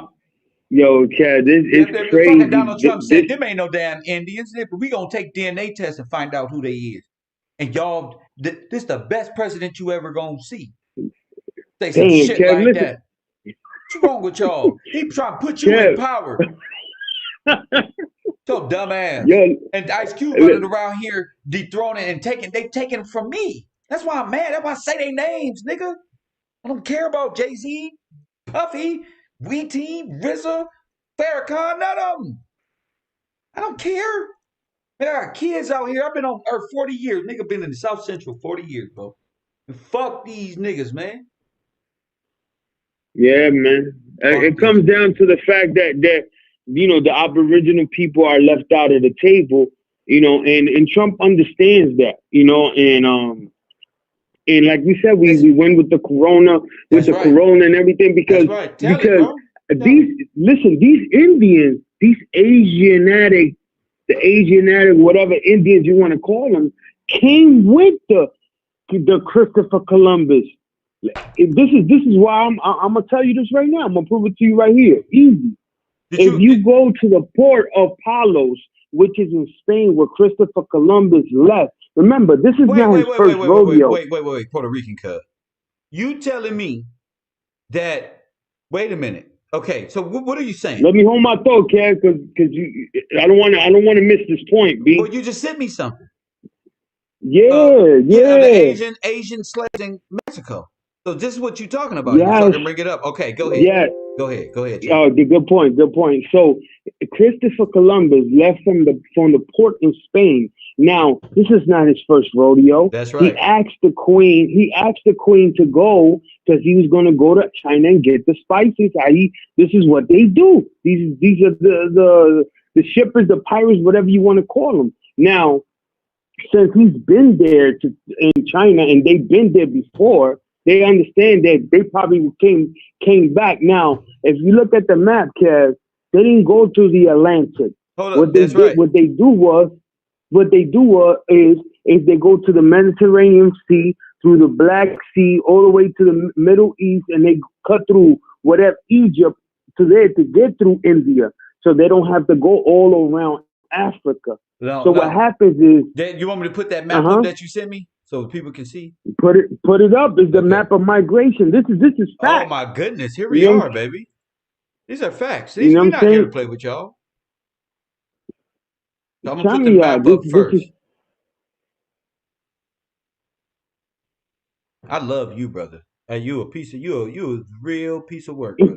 Yo, Kev, this is It's fucking crazy. Donald Trump said, them ain't no damn Indians. We gonna take DNA tests and find out who they is. And y'all, this the best president you ever gonna see. Say some Damn, shit Kev, like listen. that. What's wrong with y'all? He trying to put you in Kev. power. So dumbass. Yo, And Ice Cube running around here dethroning and they taking from me. That's why I'm mad. That's why I say their names, nigga. I don't care about Jay-Z, Puffy, Wee-T, RZA, Farrakhan, none of them. I don't care. There are kids out here. I've been on Earth 40 years. Nigga been in the South Central 40 years, bro. And fuck these niggas, man. Yeah, man. It comes down to the fact that the Aboriginal people are left out of the table, and Trump understands that, and like we said, we went with the corona, corona and everything because these Indians, these Asiatic, whatever Indians you want to call them, came with the Christopher Columbus. This is why I'm gonna tell you this right now. I'm gonna prove it to you right here. Easy. If you go to the port of Palos, which is in Spain, where Christopher Columbus left. Remember, this is not his first rodeo. Wait, Puerto Rican cuz. You telling me that? Wait a minute. Okay, so what are you saying? Let me hold my thought, Kev, because I don't want to miss this point, B. Well, you just sent me something. Yeah. The Asian slaves in Mexico. So this is what you're talking about. Yes. So I can bring it up. Okay, go ahead. Yeah. Go ahead. Oh, good point. So Christopher Columbus left from the port in Spain. Now, this is not his first rodeo. That's right. He asked the queen to go because he was going to go to China and get the spices. This is what they do. These are the shippers, the pirates, whatever you want to call them. Now, since he's been there in China and they've been there before, they understand that they probably came back. Now, if you look at the map, Kev, they didn't go to the Atlantic. What they do is they go to the Mediterranean Sea, through the Black Sea, all the way to the Middle East, and they cut through whatever Egypt to there to get through India. So they don't have to go all around Africa. What happens is you want me to put that map up that you sent me so people can see? Put it up. It's the map of migration. This is fact. Oh my goodness, here we are, baby. These are facts. We're not here to play with y'all. So I'm gonna put the map up first. I love you, brother. And you a real piece of work, brother.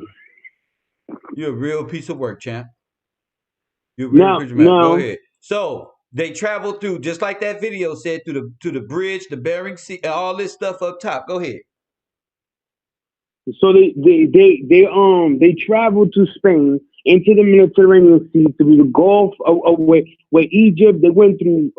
You're a real piece of work, champ. You're real piece of work. Go ahead. So they traveled through, just like that video said, to the bridge, the Bering Sea, and all this stuff up top. Go ahead. So they traveled to Spain, into the Mediterranean Sea, through the Gulf, where Egypt. They went through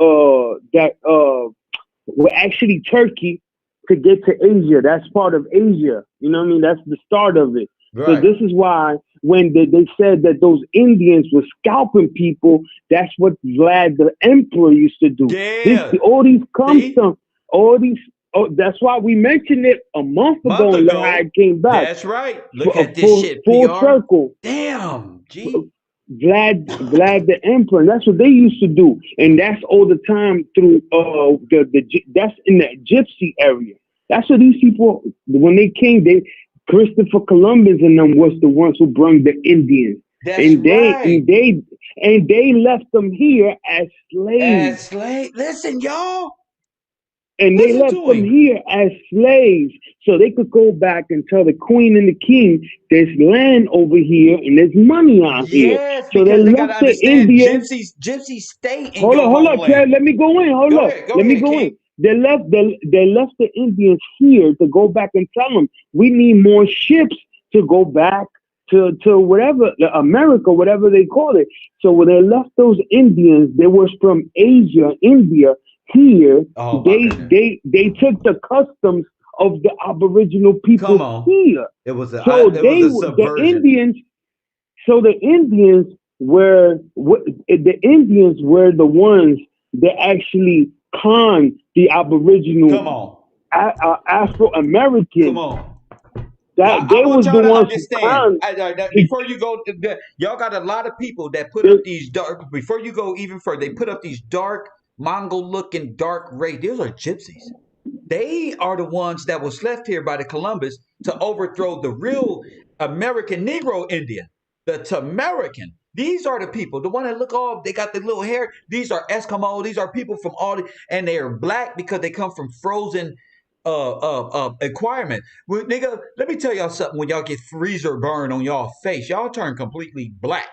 actually Turkey to get to Asia. That's part of Asia. You know what I mean? That's the start of it. Right. So this is why when they said that those Indians were scalping people, that's what Vlad the Emperor used to do. Yeah. All these customs, that's why we mentioned it a month ago and how it came back. That's right. Look at this shit, full circle. Damn, G. Vlad the Emperor. And that's what they used to do, and that's all the time through that's in the Gypsy area. That's what these people, when they came, Christopher Columbus and them was the ones who brought the Indians. That's right. And they left them here as slaves. Listen, y'all. And they left them here as slaves so they could go back and tell the queen and the king there's land over here and there's money out here. So they left the Indians. Gypsy stay in Hold on, Chad. Let me go in. Hold up. Let me go in. they left the Indians here to go back and tell them we need more ships to go back to whatever America, whatever they call it. So when they left those Indians, they was from Asia, India here. Oh my goodness. They took the customs of the Aboriginal people Come on. here. It was a So subversion. the Indians. So the Indians were the ones that actually conned the Come Aboriginal on. Afro Americans. Come on. That I they want was the y'all to ones who understand. conned. Before you go, y'all got a lot of people that put up these dark. Before you go even further, they put up these dark Mongol-looking dark race. Those are gypsies. They are the ones that was left here by the Columbus to overthrow the real American Negro Indian, the Tamarican. These are the people, the one that look all, they got the little hair. These are Eskimo. These are people from all, and they are black because they come from frozen acquirement. Well, nigga, let me tell y'all something. When y'all get freezer burn on y'all face, y'all turn completely black.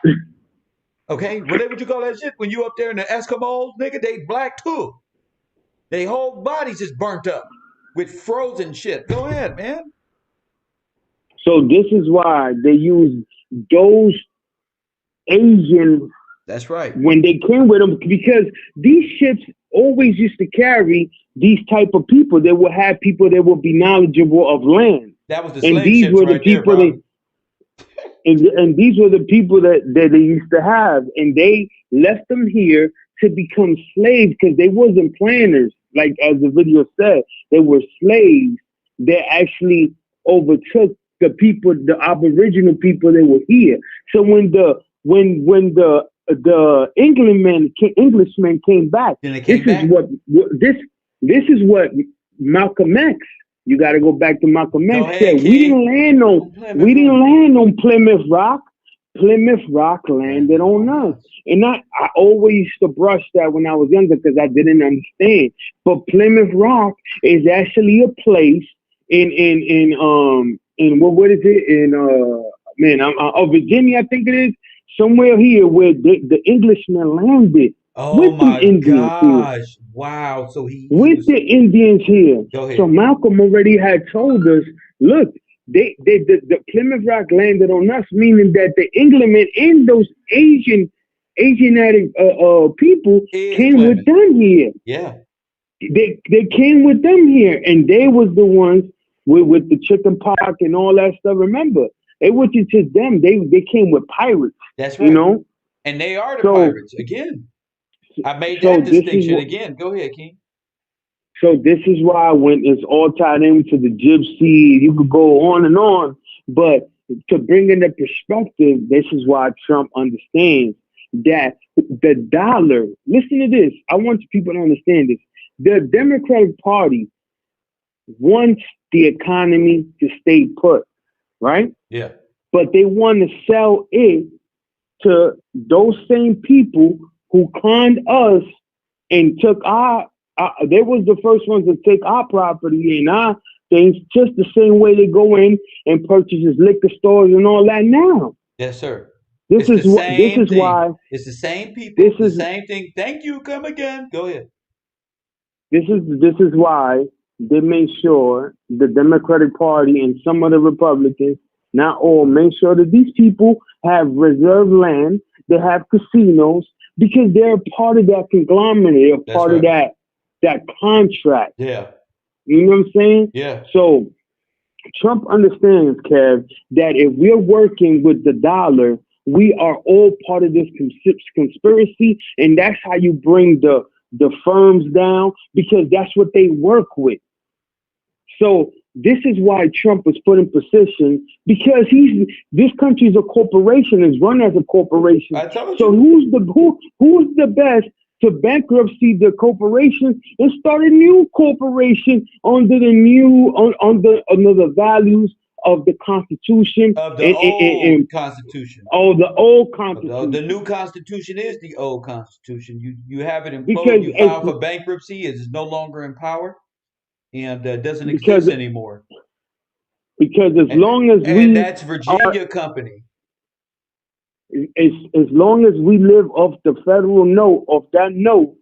Okay, what would you call that shit? When you up there in the Eskimos, nigga, they black too. They whole bodies is burnt up with frozen shit. Go ahead, man. So this is why they use those Asian. That's right. When they came with them, because these ships always used to carry these type of people. They would have people that would be knowledgeable of land. That was the And slave these ships were the right there, people bro. and these were the people that they used to have, and they left them here to become slaves because they wasn't planners. Like as the video said, they were slaves that actually overtook the people, the Aboriginal people that were here. So when the Englishmen came back, this is what Malcolm X. You got to go back to Malcolm X said. We didn't land on Plymouth Rock. Plymouth Rock landed on us. And I always used to brush that when I was younger because I didn't understand. But Plymouth Rock is actually a place in what is it in Virginia, I think it is, somewhere here where the Englishmen landed. Oh with my the Indians gosh! Here. Wow. So he With was, the Indians here. Go ahead. So Malcolm already had told us, look, the Plymouth Rock landed on us, meaning that the Englishmen and those Asiatic people came with them here. Yeah. They came with them here, and they was the ones with the chicken pox and all that stuff. Remember, it wasn't just them. They came with pirates. That's right. You know, and they are the pirates again. I made that distinction again. Go ahead, King. So this is why when it's all tied into the gypsy, you could go on, but to bring in the perspective, this is why Trump understands that the dollar, listen to this, I want people to understand this. The Democratic Party wants the economy to stay put, right? Yeah. But they want to sell it to those same people who conned us and took they was the first ones to take our property and our things, just the same way they go in and purchases liquor stores and all that now. Yes, sir. This is why it's the same people. This is the same thing. Thank you. Come again. Go ahead. This is why they made sure the Democratic Party and some of the Republicans, not all, make sure that these people have reserved land, they have casinos, because they're part of that conglomerate, they're part of that contract. Yeah. You know what I'm saying? Yeah. So Trump understands, Kev, that if we're working with the dollar, we are all part of this conspiracy, and that's how you bring the firms down, because that's what they work with. So this is why Trump was put in position, because this country is a corporation, is run as a corporation. So who's the best to bankruptcy the corporation and start a new corporation under the values of the Constitution, of the old Constitution. Oh, the old Constitution. The new Constitution is the old Constitution. You have it imploded. You file for bankruptcy. It is no longer in power, and doesn't exist anymore. Because as long as and that's Virginia company. As long as we live off the federal note, off that note,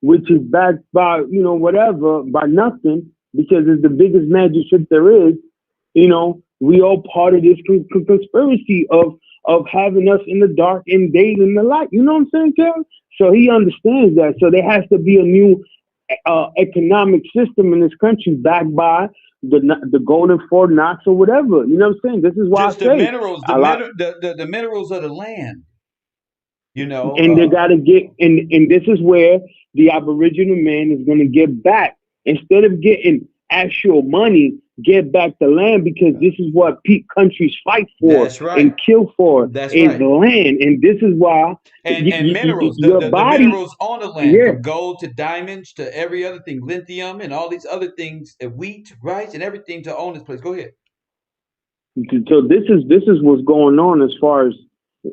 which is backed by, whatever, by nothing, because it's the biggest magic trick there is. We all part of this conspiracy of having us in the dark and they in the light. You know what I'm saying, Kevin? So he understands that. So there has to be a new economic system in this country backed by the golden Fort Knox or whatever. You know what I'm saying? This is why Just I the say minerals, the minerals of the land. and they got to get and this is where the Aboriginal man is going to get back instead of getting actual money. Get back the land, because this is what countries fight for That's right. and kill for That's is right. the land, and this is why and minerals, your the body, minerals on the land, yeah. from gold to diamonds to every other thing, lithium and all these other things, wheat, rice, and everything to own this place. Go ahead. So this is what's going on as far as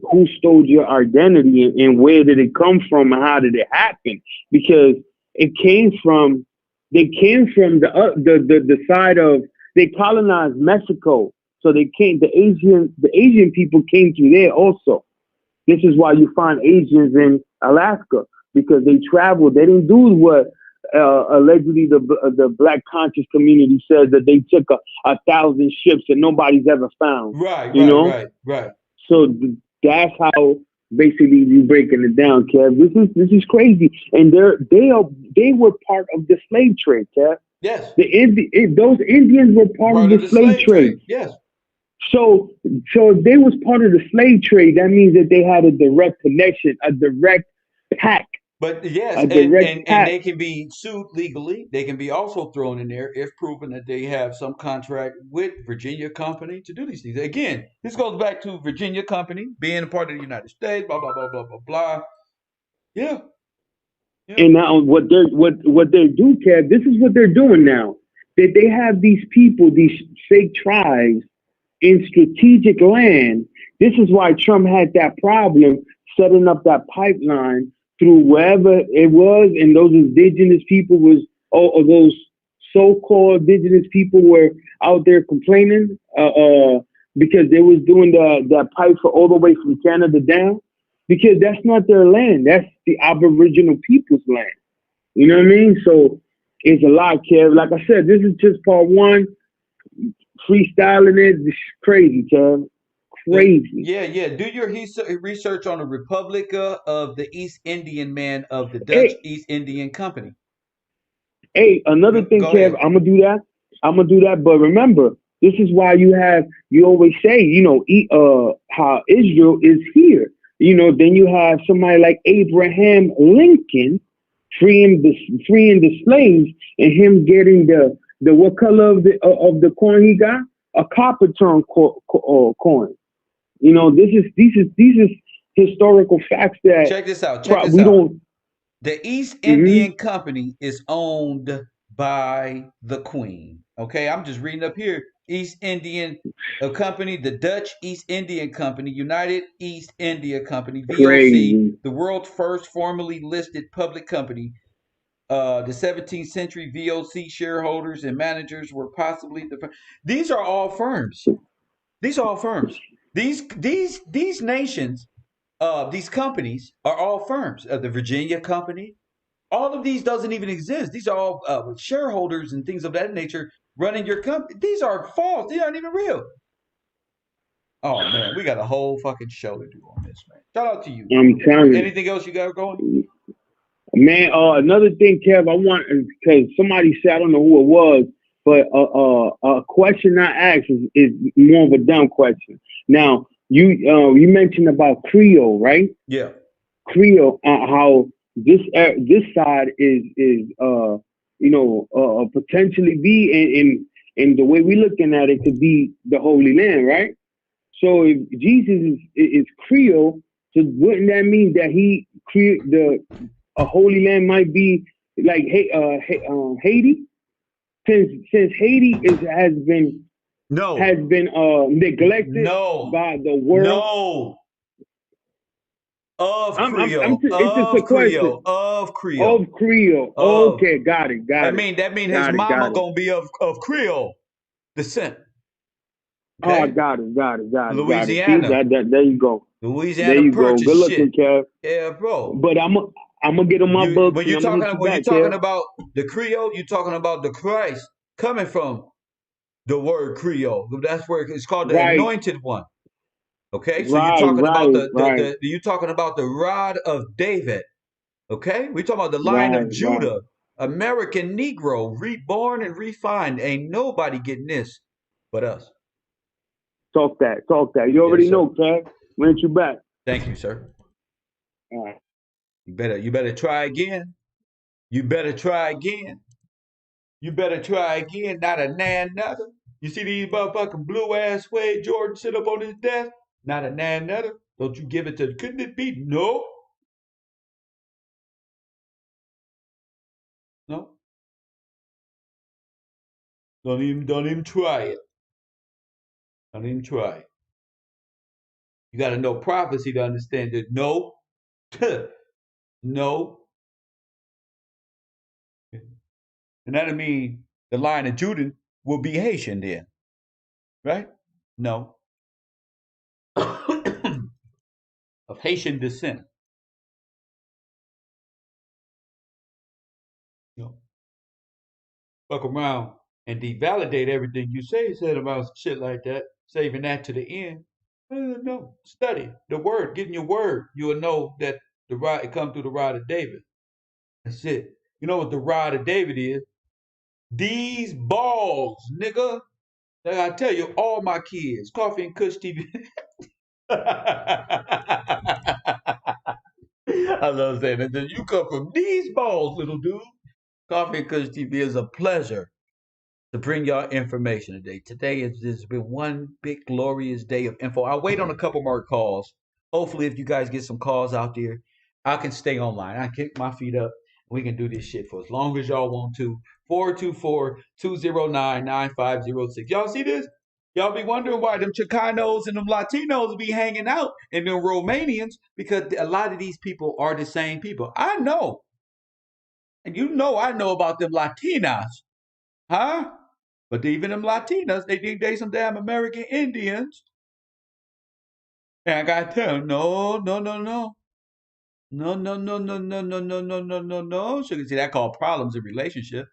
who stole your identity and where did it come from and how did it happen? Because it came from they came from the side of they colonized Mexico, so they came the Asian people came through there also. This is why you find Asians in Alaska, because they traveled. They didn't do what allegedly the black conscious community says, that they took 1,000 ships and nobody's ever found. Right. So that's how basically you breaking it down, Kev. This is crazy, and they were part of the slave trade, Kev. Yes. Those Indians were part of the slave trade. Yes. So if they was part of the slave trade, that means that they had a direct connection, a direct pact. But yes, and they can be sued legally. They can be also thrown in there if proven that they have some contract with Virginia Company to do these things. Again, this goes back to Virginia Company being a part of the United States, blah blah blah blah blah blah. Yeah. And now what they do, Kev, this is what they're doing now. That they have these people, these fake tribes in strategic land. This is why Trump had that problem setting up that pipeline through wherever it was, and those indigenous people was, or those so-called indigenous people were out there complaining because they was doing that pipe for all the way from Canada down, because that's not their land. That's the Aboriginal people's land. You know what I mean? So it's a lot, Kev. Like I said, this is just part one. Freestyling it, this is crazy, Kev. Crazy. Yeah. Do your research on the Republic of the East Indian Man of the Dutch East Indian Company. Hey, another thing, Kev, I'm gonna do that. But remember, this is why you always say, how Israel is here. Then you have somebody like Abraham Lincoln freeing the slaves, and him getting the what color of the coin he got? A copper tone coin. These is historical facts that check this out. The East Indian Company is owned by the Queen. Okay, I'm just reading up here. East Indian Company, the Dutch East Indian Company, United East India Company, VOC, Crazy. the world's first formally listed public company. The 17th century VOC shareholders and managers were possibly these are all firms. These are all firms. These nations, these companies are all firms. The Virginia Company, all of these doesn't even exist. These are all shareholders and things of that nature running your company. These are false. They aren't even real. Oh man, we got a whole fucking show to do on this, man. Shout out to you. I'm telling you. Anything else you got going? Man, another thing, Kev, I want, because somebody said, I don't know who it was, but a question I asked is more of a dumb question. Now, you mentioned about Creole, right? Yeah. Creole, how this side is potentially be in the way we're looking at it could be the Holy Land, right? So if Jesus is Creole, so wouldn't that mean that he created a Holy Land might be like Haiti, since Haiti has been neglected by the world. Of Creole. Of Creole. Okay, got it. That mean his mama gonna be of Creole descent. Okay? Oh, got it. Louisiana. See, there you go. Louisiana there you go. Good looking, shit. Kev. Yeah, bro. But I'm I'm gonna get on my books When and you I'm gonna hit talking you when you back, talking Kev. about the Creole, you talking about the Christ coming from the word Creole. That's where it's called the Right, Anointed One. Okay, so you're right, talking about right, right, you talking about the rod of David. Okay, we talking about the line right, of right. Judah, American Negro, reborn and refined. Ain't nobody getting this but us. Talk that, talk that. You Yes, already sir. know, Kev. We'll hit you back. Thank you, sir. All right. You better try again. You better try again. You better try again. Not a nan nutter. You see these motherfucking blue ass Wade Jordan sit up on his desk? Not a nan nutter. Don't you give it to? Couldn't it be? No, no. Don't even try it. Don't even try it. You got to know prophecy to understand that. No, no, and that'll mean the line of Judah will be Haitian then, right? No, of Haitian descent. You know, fuck around and devalidate everything you said about shit like that, saving that to the end. No, study the word, getting your word. You will know that the rod it come through the rod of David. That's it. You know what the rod of David is? These balls, nigga. Like I tell you, all my kids, Coffee and Kush TV. I love saying that. You come from these balls, little dude. Coffee and Kush TV is a pleasure to bring y'all information today. Today has been one big glorious day of info. I'll wait on a couple more calls. Hopefully, if you guys get some calls out there, I can stay online. I kick my feet up. We can do this shit for as long as y'all want to. 424-209-9506. Y'all see this? Y'all be wondering why them Chicanos and them Latinos be hanging out and them Romanians because a lot of these people are the same people. I know. And you know I know about them Latinas. Huh? But even them Latinas, they think they some damn American Indians. And I gotta tell them, no, no, no, no. No, no, no, no, no, no, no, no, no, no, no. So you can see that called problems in relationship.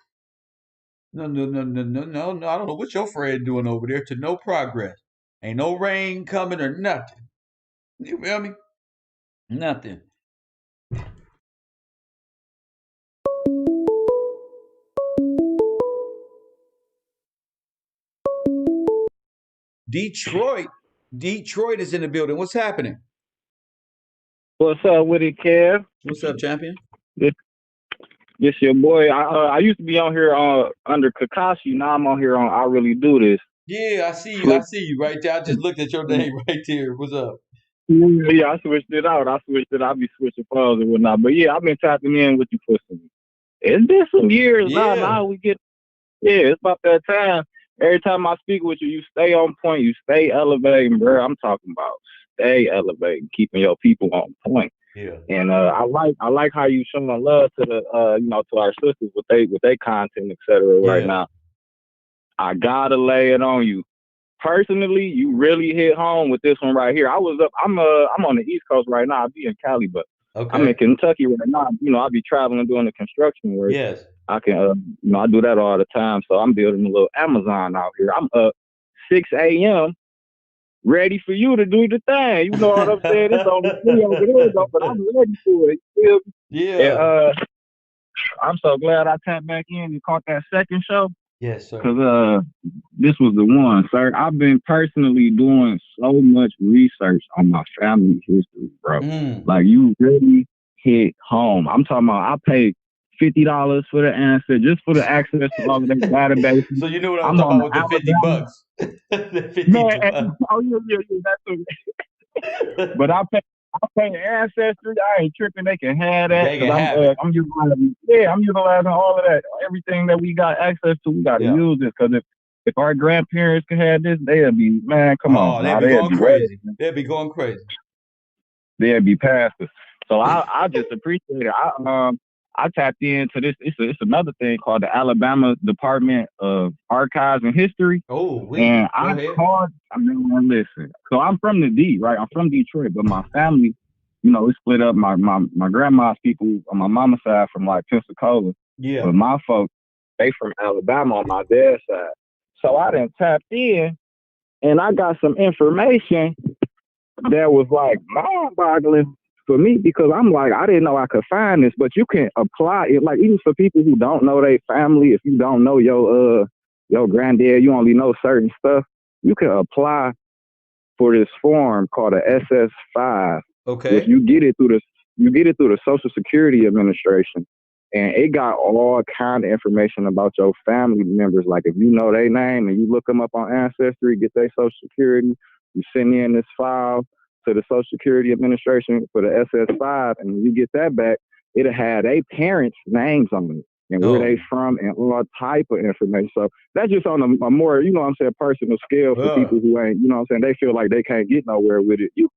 No, no, no, no, no, no, no. I don't know what your friend doing over there to no progress. Ain't no rain coming or nothing. You feel me? Nothing. Detroit. Detroit is in the building. What's happening? What's up with it, Kev? What's up, champion? This your boy. I used to be on here under Kakashi. Now I'm on here on I Really Do This. Yeah, I see you. I Switch. see you right there. I just looked at your name right there. What's up? Yeah, I switched it out. I'll be switching phones and whatnot. But yeah, I've been tapping in with you for it's been some years now. Yeah. Now it's about that time. Every time I speak with you, you stay on point. You stay elevating, bro. I'm talking about stay elevating, keeping your people on point. Yeah. And I like how you showing love to the to our sisters with they content, etc. Right Yeah. now. I gotta lay it on you. Personally, you really hit home with this one right here. I'm on the East Coast right now. I'll be in Cali, but I'm in Okay. Kentucky right now. I'll be traveling doing the construction work. Yes. I can I do that all the time. So I'm building a little Amazon out here. I'm up 6 a.m. ready for you to do the thing. You know what I'm saying? It's only 3 over there though, but I'm ready for it. You feel me? Yeah. And I'm so glad I tapped back in and caught that second show. Yes, sir. Cause this was the one, sir. I've been personally doing so much research on my family history, bro. Like you really hit home. I'm talking about I paid $50 for the answer, just for the access to all of their databases. So you know what I'm I'm talking on about the with the 50 Alabama. bucks. The 50 Man, bucks. oh yeah, that's but I pay ancestry. I ain't tripping. They can have that They can because have it. I'm utilizing all of that. Everything that we got access to, we got to Yeah. use it because if our grandparents could have this, they'd be come on, Oh, they'd be they'd going be ready. crazy. They'd be going crazy. They'd be past us. So I just appreciate it. I tapped into this. It's another thing called the Alabama Department of Archives and History. Oh, And go ahead. listen. So I'm from the D, right? I'm from Detroit, but my family you know, we split up. My grandma's people on my mama's side from like Pensacola, Yeah. but my folks, they from Alabama on my dad's side. So I done tapped in and I got some information that was like mind-boggling for me because I'm like, I didn't know I could find this, but you can apply it. Like even for people who don't know their family, if you don't know your granddad, you only know certain stuff, you can apply for this form called a SS5. Okay. Which you get it through the Social Security Administration, and it got all kind of information about your family members. Like if you know their name and you look them up on Ancestry, get their Social Security, you send in this file to the Social Security Administration for the SS5, and when you get that back, it'll have their parents' names on it and where they from and all type of information. So that's just on a more, you know what I'm saying, personal scale for people who ain't, you know what I'm saying, they feel like they can't get nowhere with it. You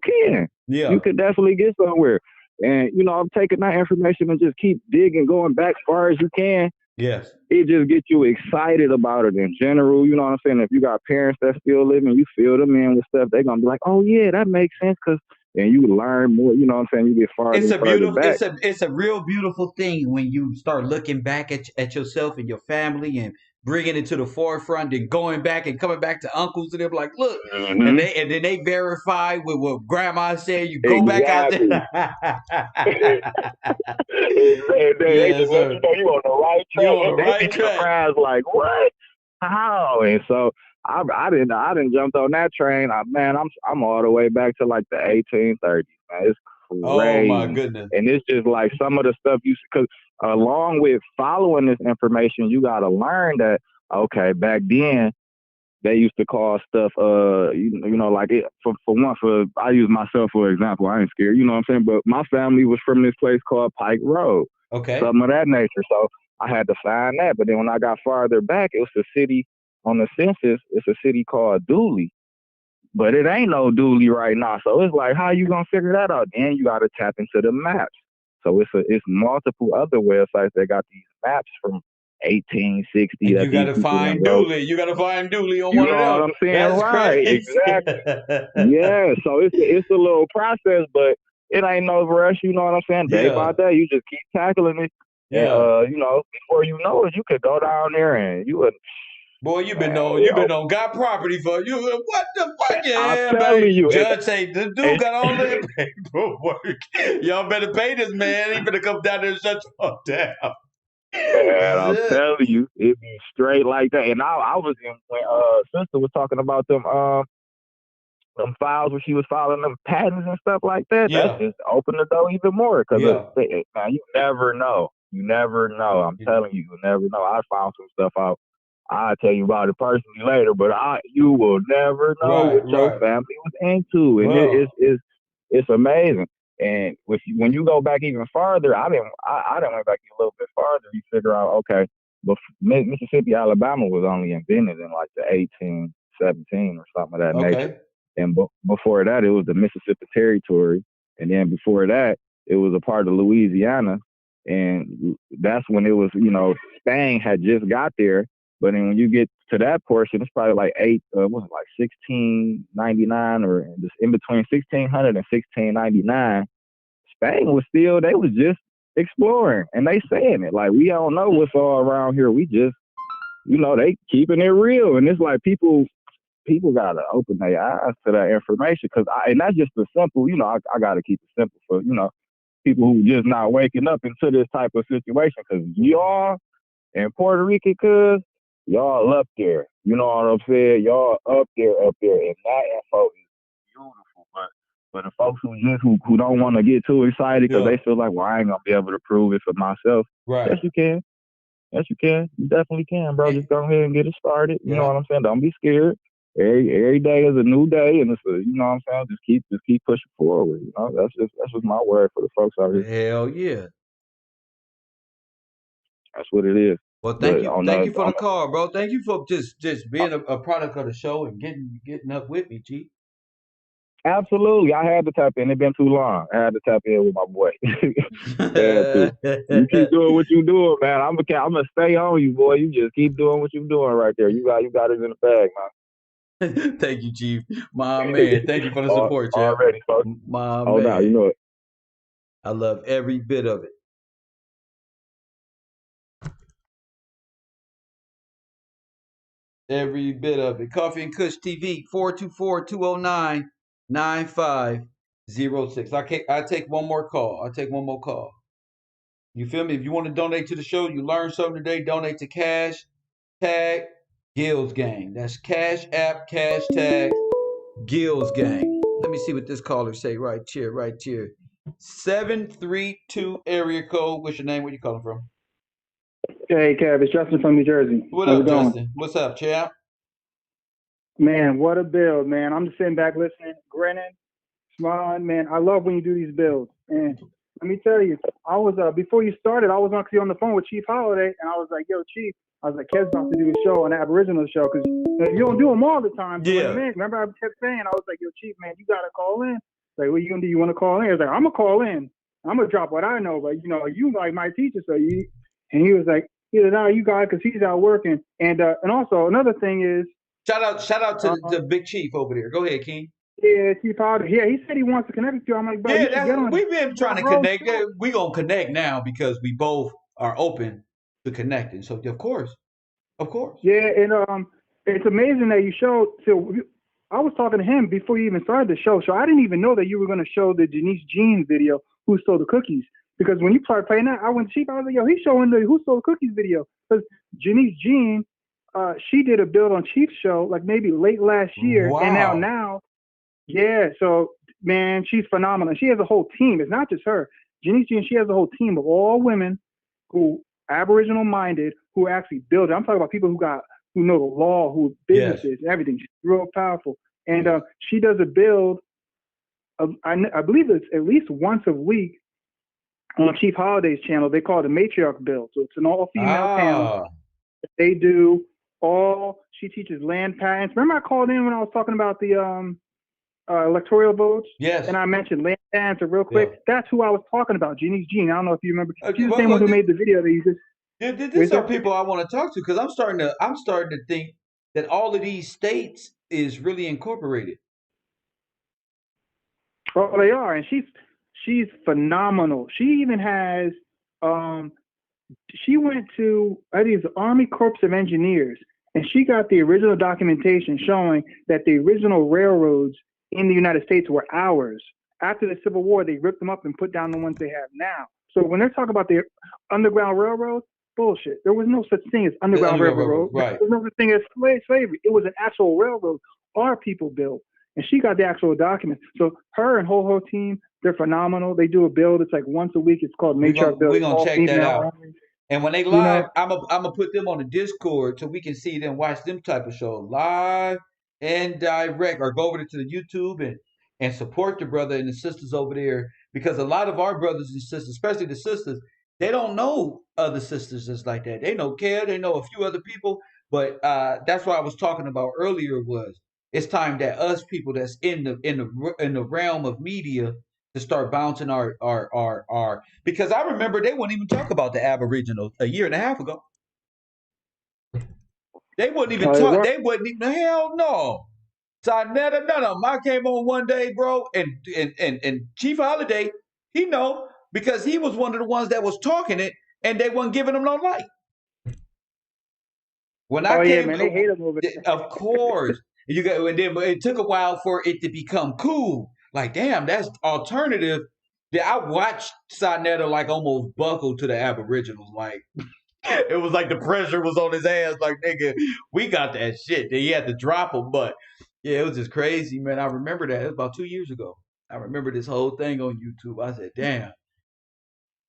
can. Yeah. You could definitely get somewhere. And, you know, I'm taking that information and just keep digging, going back as far as you can. Yes. It just gets you excited about it in general. You know what I'm saying? If you got parents that still living, you fill them in with stuff, they're going to be like, oh, yeah, that makes sense because and you learn more, you know what I'm saying? You get farther It's a and farther beautiful, back. it's a real beautiful thing when you start looking back at yourself and your family and bringing it to the forefront and going back and coming back to uncles and they're like, look, and then they verify with what grandma said. You go back out there. They just let you know you on the right track. You on the They right be track. surprised, like what? How? And so I didn't jump on that train. I'm all the way back to like the 1830s. Man, it's crazy. Oh my goodness! And it's just like some of the stuff because along with following this information, you got to learn that okay, back then they used to call stuff you know like it for I use myself for example. I ain't scared, you know what I'm saying? But my family was from this place called Pike Road. Okay. Something of that nature. So I had to find that. But then when I got farther back, it was a city on the census. It's a city called Dooley. But it ain't no Dooley right now. So it's like, how you gonna figure that out? Then you gotta tap into the maps. So it's multiple other websites that got these maps from 1860. And you gotta find Dooley. You gotta find Dooley on you one know of them. what I'm saying? That's right, crazy. exactly. Yeah, so it's a little process, but it ain't no rush, you know what I'm saying? Day by day, you just keep tackling it. Yeah. And, you know, before you know it, you could go down there and you would. Boy, you've been on got property for you. What the fuck? Yeah, I'm telling you. Judge say the dude got all that paperwork. Y'all better pay this man. He better come down there and shut y'all down. Man, I'm telling you, it be straight like that. And I was in when sister was talking about them files where she was filing them patents and stuff like that. Yeah. That's just opened the door even more because Yeah. you never know. You never know. I'm telling you, you never know. I found some stuff out. I'll tell you about it personally later, but you will never know what your family was into, and it's amazing. And when you go back even farther, I didn't went back a little bit farther. You figure out, okay, but Mississippi, Alabama was only invented in like the 1817 or something of that nature. And before that, it was the Mississippi Territory, and then before that, it was a part of Louisiana, and that's when it was, you know, Spain had just got there. But then when you get to that portion, it's probably like 1699 or just in between 1600 and 1699. Spain was they was just exploring, and they saying it like we don't know what's all around here. We just, you know, they keeping it real, and it's like people gotta open their eyes to that information and that's just the simple. You know, I gotta keep it simple for people who just not waking up into this type of situation because y'all in Puerto Rico, y'all up there. You know what I'm saying? Y'all up there, and that info is beautiful. But the folks who don't want to get too excited because they feel like, well, I ain't gonna be able to prove it for myself. Right. Yes, you can. Yes, you can. You definitely can, bro. Just go ahead and get it started. You know what I'm saying? Don't be scared. Every day is a new day, and you know what I'm saying? Just keep pushing forward. You know, that's just my word for the folks out here. Hell yeah. That's what it is. Well, thank you for the call, bro. Thank you for just being a product of the show and getting up with me, G. Absolutely, I had to tap in. It's been too long. I had to tap in with my boy. You keep doing what you doing, man. I'm gonna stay on you, boy. You just keep doing what you doing right there. You got it in the bag, man. Thank you, Chief. My man. Thank you for the support, champ. Already, folks. My Oh, no, you man. know it. I love every bit of it. Every bit of it. Coffee and Kush TV, 424-209-9506. I take one more call. I'll take one more call. You feel me? If you want to donate to the show, you learned something today, donate to Cash Tag Gills Gang. That's Cash App, Cash Tag Gills Gang. Let me see what this caller say right here, right here. 732 area code. What's your name? Where you calling from? Hey, Kev, it's Justin from New Jersey. What How's up, it going? Justin? What's up, champ? Man, what a build, man. I'm just sitting back listening, grinning, smiling, man. I love when you do these builds. And let me tell you, I was, before you started, I was actually on the phone with Chief Holiday, and I was like, yo, Chief, I was like, Kev's about to do a show, an Aboriginal show, because you don't do them all the time. So Yeah. remember I kept saying, I was like, yo, Chief, man, you got to call in. Like, what you going to do? You want to call in? I was like, I'm going to call in. I'm going to drop what I know, but, you like my teacher, so you, and he was like, either now you got it because he's out working. And also another thing is, shout out to Big Chief over there. Go ahead, King. Yeah, Chief Howard. Yeah, he said he wants to connect with you. I'm like, bro, you should get on. We've been trying to connect. We gonna connect now because we both are open to connecting. So of course. Yeah, and it's amazing that you showed. So I was talking to him before you even started the show, so I didn't even know that you were going to show the Janice Jean video, Who Stole the Cookies. Because when you started playing that, I went to Chief. I was like, yo, he's showing the Who Stole the Cookies video. Because Janice Jean, she did a build on Chief's show like maybe late last year, Wow. and now. Yeah, so man, she's phenomenal. She has a whole team. It's not just her. Janice Jean, she has a whole team of all women who Aboriginal minded, who actually build it. I'm talking about people who know the law, who businesses, everything. She's real powerful. And she does a build I believe it's at least once a week on Chief Holiday's channel. They call it a matriarch build. So it's an all female panel. They do she teaches land patents. Remember I called in when I was talking about the electoral votes? Yes. And I mentioned land patents real quick. Yeah. That's who I was talking about, Janice Jean. I don't know if you remember. She's the same one who made the video that you just. These are people I want to talk to because I'm starting to think that all of these states is really incorporated. Oh, they are, and she's phenomenal. She even has she went to, I think it's the Army Corps of Engineers, and she got the original documentation showing that the original railroads in the United States were ours. After the Civil War, they ripped them up and put down the ones they have now. So when they're talking about the Underground Railroad, bullshit. There was no such thing as Underground Railroad. Right. There was no such thing as slavery. It was an actual railroad our people built. And she got the actual documents. So her and whole team, they're phenomenal. They do a build. It's like once a week. It's called Matriarch Build. We're going to check that out. And when they live, I'm gonna put them on the Discord so we can see them, watch them type of shows live and direct, or go over to the YouTube and support the brother and the sisters over there, because a lot of our brothers and sisters, especially the sisters, they don't know other sisters just like that. They know Care, they know a few other people, but that's what I was talking about earlier. Was it's time that us people that's in the realm of media to start bouncing our because I remember they wouldn't even talk about the Aboriginals a year and a half ago. They wouldn't even talk. They wouldn't even. Hell no. So none of them. I came on one day, bro, and Chief Holiday, he know, because he was one of the ones that was talking it, and they wasn't giving him no light. When I came, man, they hate him over there. Of course, and then it took a while for it to become cool. Like, damn, that's alternative. Yeah, I watched Sonetta like almost buckle to the Aboriginals. Like, it was like the pressure was on his ass. Like, nigga, we got that shit. He had to drop him, but yeah, it was just crazy, man. I remember that. It was about 2 years ago. I remember this whole thing on YouTube. I said, damn.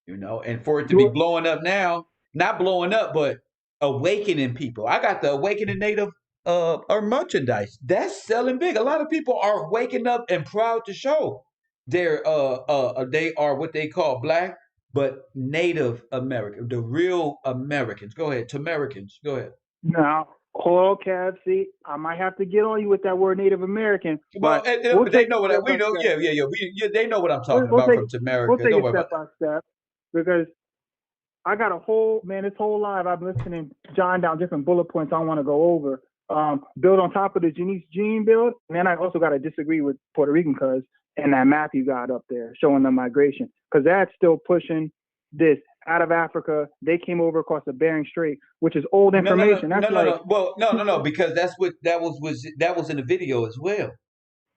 And for it to be blowing up now, not blowing up, but awakening people. I got the Awakening Native or merchandise that's selling big. A lot of people are waking up and proud to show they are what they call Black but Native American, the real Americans. Go ahead, Americans. Go ahead. Now, hold on, Kev. See, I might have to get on you with that word Native American. Well, they know what we know. Yeah. They know what I'm talking about from America. We'll take it step by step, because I got this whole live. I'm listening, jotting down different bullet points I want to go over. build on top of the Janice Jean build. And then I also got to disagree with Puerto Rican cuz and that map you got up there showing the migration, because that's still pushing this out of Africa. They came over across the Bering Strait, which is old information. That's like Well, no, because that was in the video as well.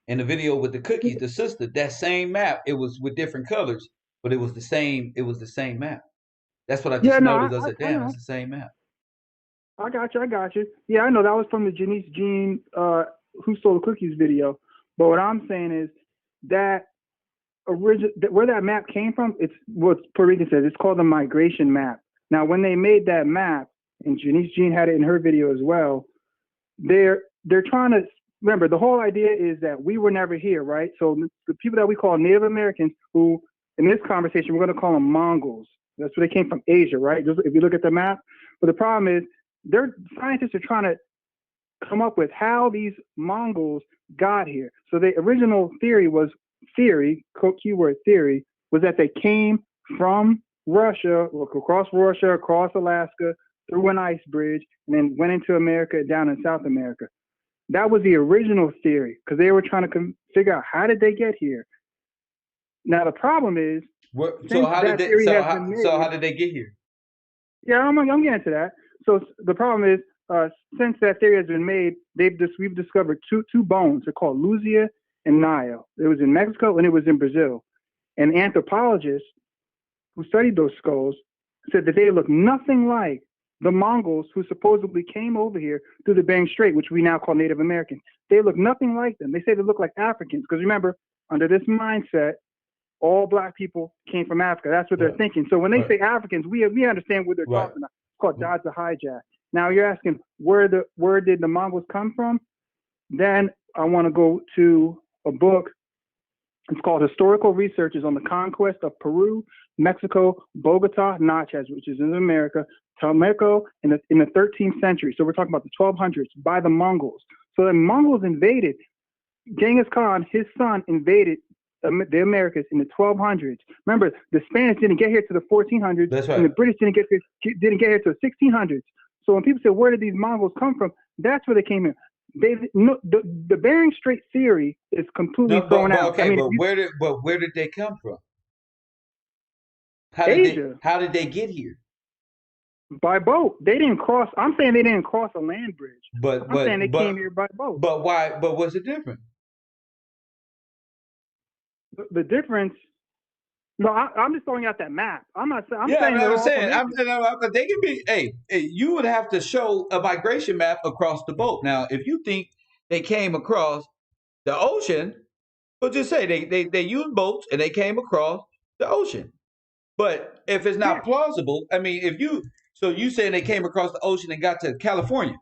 In the video with the cookies, the sister, that same map, it was with different colors, but it was the same. It was the same map. That's what I just noticed. I said, I "Damn, know. it's the same map." I got you. Yeah, I know that was from the Janice Jean Who Stole the Cookies video. But what I'm saying is that where that map came from, it's what Puerto Rican says. It's called the migration map. Now, when they made that map, and Janice Jean had it in her video as well, they're trying to remember the whole idea is that we were never here, right? So the people that we call Native Americans, who in this conversation we're going to call them Mongols. That's where they came from, Asia, right? Just if you look at the map. But the problem is, scientists are trying to come up with how these Mongols got here. So the original theory, keyword theory, was that they came from Russia, across Alaska, through an ice bridge, and then went into America, down in South America. That was the original theory, because they were trying to figure out how did they get here. Now the problem is, so how did they get here? Yeah, I'm getting to that. So the problem is, since that theory has been made, we've discovered two bones. They're called Luzia and Nile. It was in Mexico and it was in Brazil. And anthropologists who studied those skulls said that they look nothing like the Mongols who supposedly came over here through the Bering Strait, which we now call Native Americans. They look nothing like them. They say they look like Africans, because remember, under this mindset, all black people came from Africa. That's what they're thinking. So when they say Africans, we understand what they're talking about. It's called dodge the hijack. Now you're asking where did the Mongols come from? Then I want to go to a book. It's called Historical Researches on the Conquest of Peru, Mexico, Bogota, Natchez, which is in America, Telmeco in the 13th century. So we're talking about the 1200s by the Mongols. So the Mongols invaded. Genghis Khan, his son, invaded the Americas in the 1200s. Remember, the Spanish didn't get here to the 1400s, That's right. And the British didn't get here to the 1600s. So when people say, where did these Mongols come from? That's where they came here. The Bering Strait theory is completely thrown out. Okay, where did they come from? Asia. How did they get here? By boat. They didn't cross. I'm saying they didn't cross a land bridge. I'm saying they came here by boat. But why? But what's the difference? The difference. No, I'm just throwing out that map. I'm not saying. But they can be. Hey, you would have to show a migration map across the boat. Now, if you think they came across the ocean, well, just say they used boats and they came across the ocean. But if it's not plausible, I mean, you saying they came across the ocean and got to California.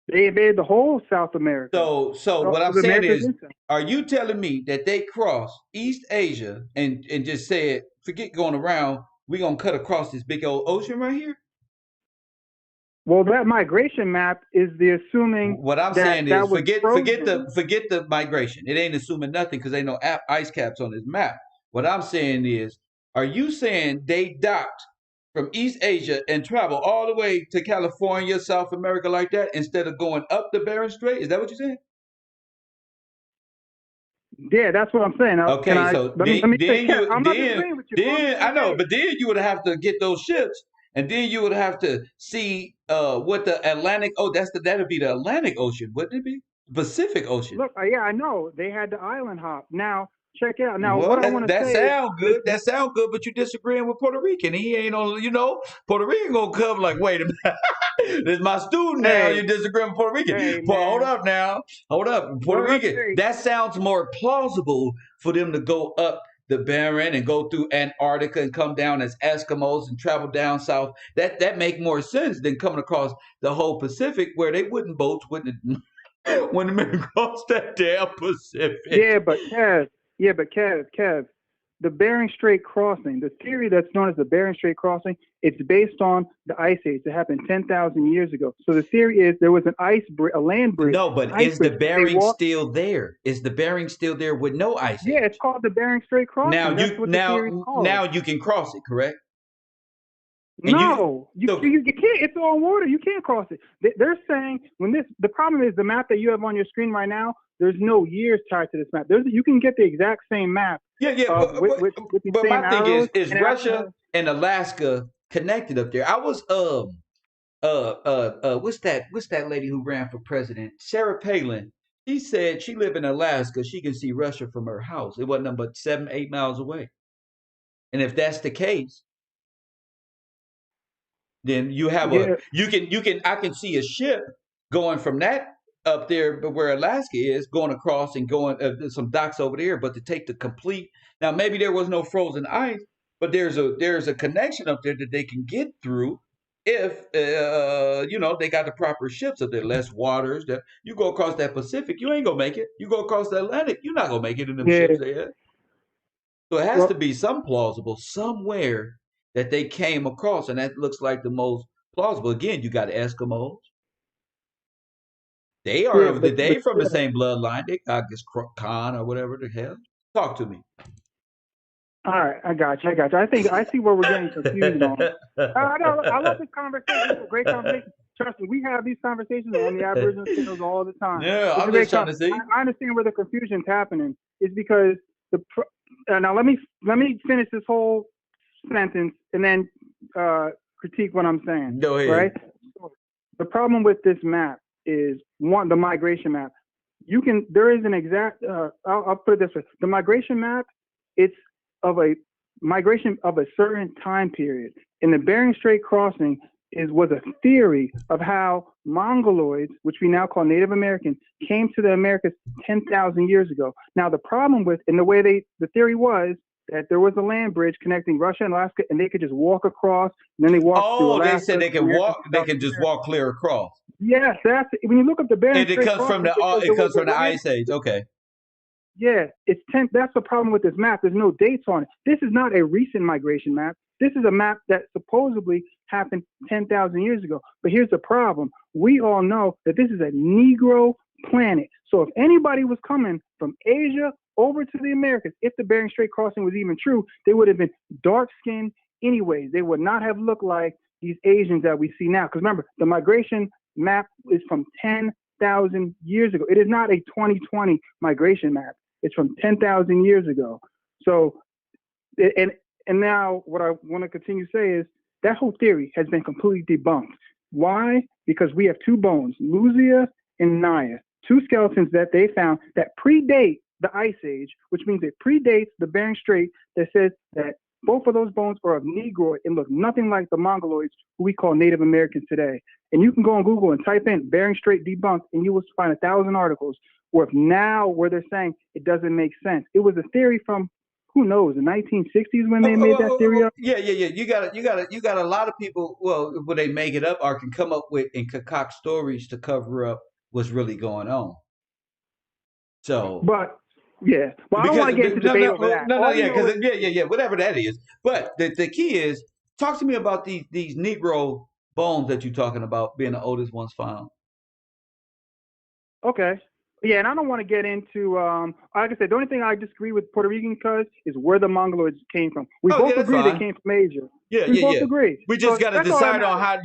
They invaded the whole South America. So what I'm saying is, are you telling me that they crossed East Asia and just said, forget going around, we're going to cut across this big old ocean right here? Well, that migration map is the assuming. What I'm saying is, forget the migration. It ain't assuming nothing because ain't no ice caps on this map. What I'm saying is, are you saying they docked from East Asia and travel all the way to California, South America like that, instead of going up the Bering Strait? Is that what you're saying? Yeah, that's what I'm saying. Okay, so I know, but then you would have to get those ships, and then you would have to see what the Atlantic. Oh, that'd be the Atlantic Ocean, wouldn't it be? Pacific Ocean. Look, yeah, I know they had the island hop. Now check it out. Now what I want to say. That sound good, but you're disagreeing with Puerto Rican. He ain't on. Puerto Rican gonna come like, wait a minute. This is my student now. You're disagreeing with Puerto Rican. Hold up now. Hold up. Puerto Rican. That sounds more plausible for them to go up the Bering and go through Antarctica and come down as Eskimos and travel down south. That make more sense than coming across the whole Pacific where they wouldn't cross that damn Pacific. Yeah, but Kev, the Bering Strait crossing, the theory that's known as the Bering Strait crossing, it's based on the Ice Age that happened 10,000 years ago. So the theory is there was a land bridge. No, but is the Bering still there? Is the Bering still there with no ice age? Yeah, it's called the Bering Strait crossing. Now you can cross it, correct? And No, you can't. It's all water. You can't cross it. They're saying the problem is the map that you have on your screen right now. There's no years tied to this map. You can get the exact same map. Yeah, with the but same my thing arrows. is And Russia and Alaska connected up there? I was what's that lady who ran for president? Sarah Palin. She said she lived in Alaska. She can see Russia from her house. It wasn't nothing but 7, 8 miles away. And if that's the case, then you have I can see a ship going from that up there, but where Alaska is, going across and going there's some docks over there. But to take the complete, now maybe there was no frozen ice, but there's a connection up there that they can get through if they got the proper ships up there, less waters. That you go across that Pacific, you ain't gonna make it. You go across the Atlantic, you're not gonna make it in them ships there. So it has to be some plausible somewhere that they came across, and that looks like the most plausible. Again, you got Eskimos. They are they from the same bloodline. They got this Khan or whatever the hell. Talk to me. All right, I got you. I see where we're getting confused on. I love this conversation. It's a great conversation. Trust me, we have these conversations on the Aboriginal channels all the time. Yeah, I'm just trying to see. I understand where the confusion's happening. It's because now let me finish this whole sentence and then critique what I'm saying. Go ahead. Right. The problem with this map is the migration map. There is an exact. I'll put it this way: the migration map. It's of a migration of a certain time period. And the Bering Strait crossing was a theory of how Mongoloids, which we now call Native Americans, came to the Americas 10,000 years ago. Now, the problem the theory was that there was a land bridge connecting Russia and Alaska, and they could just walk across, and then they walked through Alaska. They said they can walk. They can just walk clear across. Yes, when you look up the Bering Strait crossing, it comes from the Ice Age. Okay. Yeah, that's the problem with this map. There's no dates on it. This is not a recent migration map. This is a map that supposedly happened 10,000 years ago. But here's the problem. We all know that this is a Negro planet. So if anybody was coming from Asia over to the Americas, if the Bering Strait crossing was even true, they would have been dark-skinned anyways. They would not have looked like these Asians that we see now. Because remember, the migration map is from 10,000 years ago. It is not a 2020 migration map. It's from 10,000 years ago. So, and now what I want to continue to say is that whole theory has been completely debunked. Why? Because we have two bones, Luzia and Naya, two skeletons that they found that predate the Ice Age, which means it predates the Bering Strait, that says that both of those bones are of Negroid and look nothing like the Mongoloids, who we call Native Americans today. And you can go on Google and type in Bering Strait debunked, and you will find 1,000 articles where they're saying it doesn't make sense. It was a theory from, who knows, the 1960s when they made that theory up. Yeah. You got a lot of people. Well, when they make it up or can come up with and concoct stories to cover up what's really going on. So, but yeah, well, I don't want to get into debate over that. Because whatever that is. But the key is, talk to me about these Negro bones that you're talking about being the oldest ones found. Okay. Yeah, and I don't want to get into, like I said, the only thing I disagree with Puerto Rican is where the Mongoloids came from. We both agree they came from Asia. We both agree. We just got to decide on how.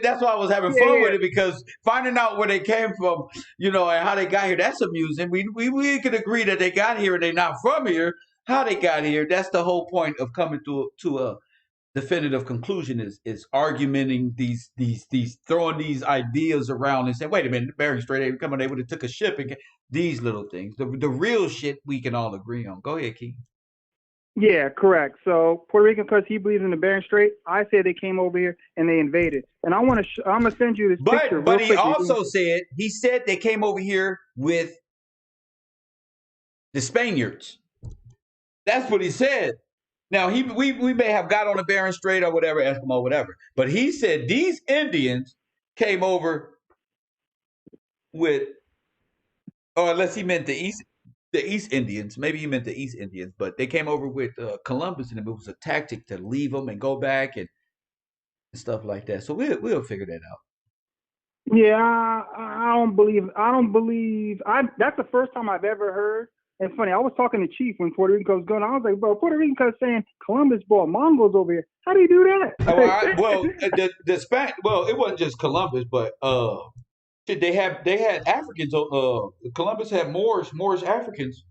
That's why I was having fun with it, because finding out where they came from, and how they got here, that's amusing. We could agree that they got here and they're not from here. How they got here, that's the whole point of coming to a definitive conclusion is argumenting these throwing these ideas around and saying, wait a minute, Bering Strait ain't coming, they would have took a ship and these little things. The real shit we can all agree on. Go ahead, Keith. Yeah, correct. So Puerto Rican, because he believes in the Bering Strait, I say they came over here and they invaded. And I'm gonna send you this picture. But he also said they came over here with the Spaniards. That's what he said. Now, we may have got on the Bering Strait or whatever, Eskimo, whatever. But he said these Indians came over with, or unless he meant the East Indians. Maybe he meant the East Indians. But they came over with Columbus, and it was a tactic to leave them and go back and stuff like that. So we'll figure that out. Yeah, I don't believe. That's the first time I've ever heard It's funny. I was talking to Chief when Puerto Rico was going. I was like, bro, Puerto Rico is saying Columbus brought Mongols over here. How do you do that? Well, it wasn't just Columbus, but they had Africans. Columbus had Moorish Africans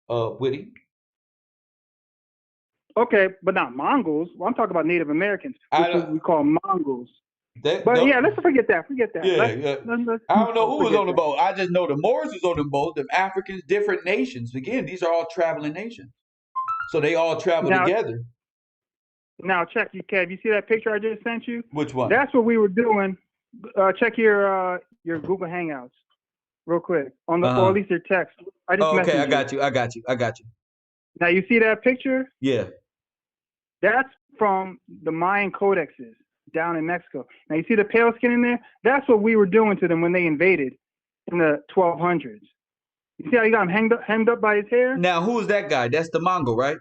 with him. Okay, but not Mongols. Well, I'm talking about Native Americans, which we call Mongols. Let's forget that. Forget that. I don't know who was on the boat. I just know the Moors was on the boat. The Africans, different nations. Again, these are all traveling nations, so they all travel together. Now, check you, Kev. You see that picture I just sent you? Which one? That's what we were doing. Check your Google Hangouts, real quick, on the or at least your text. I just okay, I got you. Now you see that picture? Yeah. That's from the Mayan codexes down in Mexico. Now you see the pale skin in there? That's what we were doing to them when they invaded in the 1200s. You see how you got him hemmed up by his hair? Now who is that guy? That's the Mongol, right?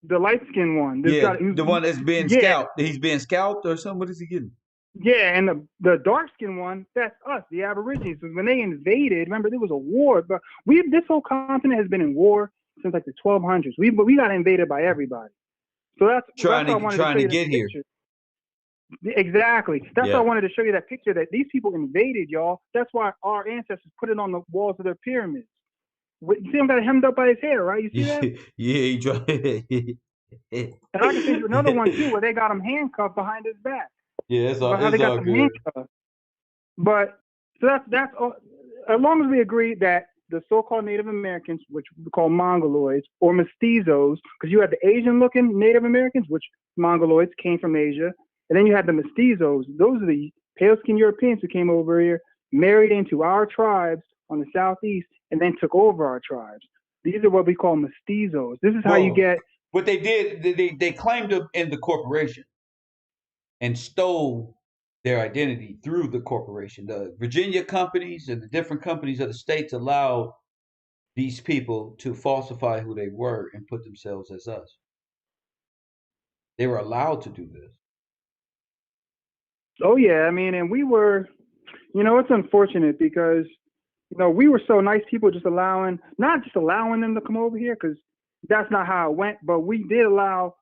The light skinned one. The one that's being scalped. He's being scalped or something. What is he getting? Yeah, and the dark skinned one, that's us, the Aborigines. When they invaded, remember there was a war, but this whole continent has been in war since like the 1200s. We got invaded by everybody. So that's trying to get here. Exactly. That's why I wanted to show you that picture that these people invaded, y'all. That's why our ancestors put it on the walls of their pyramids. You see him got hemmed up by his hair, right? You see that? He tried. And I can show you another one too, where they got him handcuffed behind his back. Yeah, it's all good. Handcuffed. But so that's all, as long as we agree that the so-called Native Americans, which we call Mongoloids or mestizos, because you had the Asian-looking Native Americans, which Mongoloids came from Asia, and then you had the mestizos. Those are the pale-skinned Europeans who came over here, married into our tribes on the southeast, and then took over our tribes. These are what we call mestizos. This is how you get. What they did, they claimed them in the corporation and stole their identity through the corporation. The Virginia companies and the different companies of the states allowed these people to falsify who they were and put themselves as us. They were allowed to do this. Oh yeah, I mean, and we were, it's unfortunate because, we were so nice people, not just allowing them to come over here, because that's not how it went, but we did allow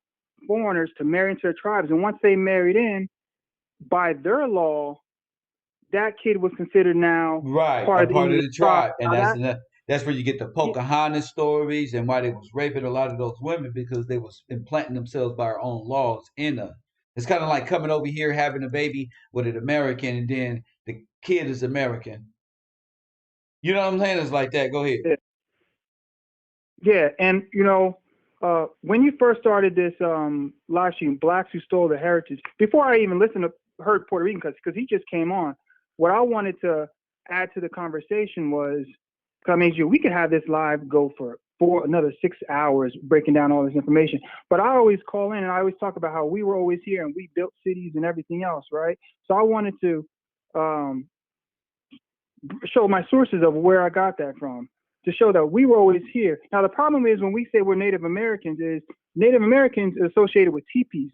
foreigners to marry into their tribes. And once they married in, by their law, that kid was considered now part of the tribe. And that's where you get the Pocahontas stories and why they was raping a lot of those women, because they was implanting themselves by our own laws in us. It's kind of like coming over here, having a baby with an American, and then the kid is American. You know what I'm saying? It's like that. Go ahead. Yeah, and when you first started this live stream, Blacks Who Stole the Heritage, before I even heard Puerto Rican, because he just came on, what I wanted to add to the conversation was, we could have this live go for another 6 hours breaking down all this information. But I always call in and I always talk about how we were always here and we built cities and everything else, right? So I wanted to show my sources of where I got that from, to show that we were always here. Now, the problem is when we say we're Native Americans, is Native Americans associated with teepees.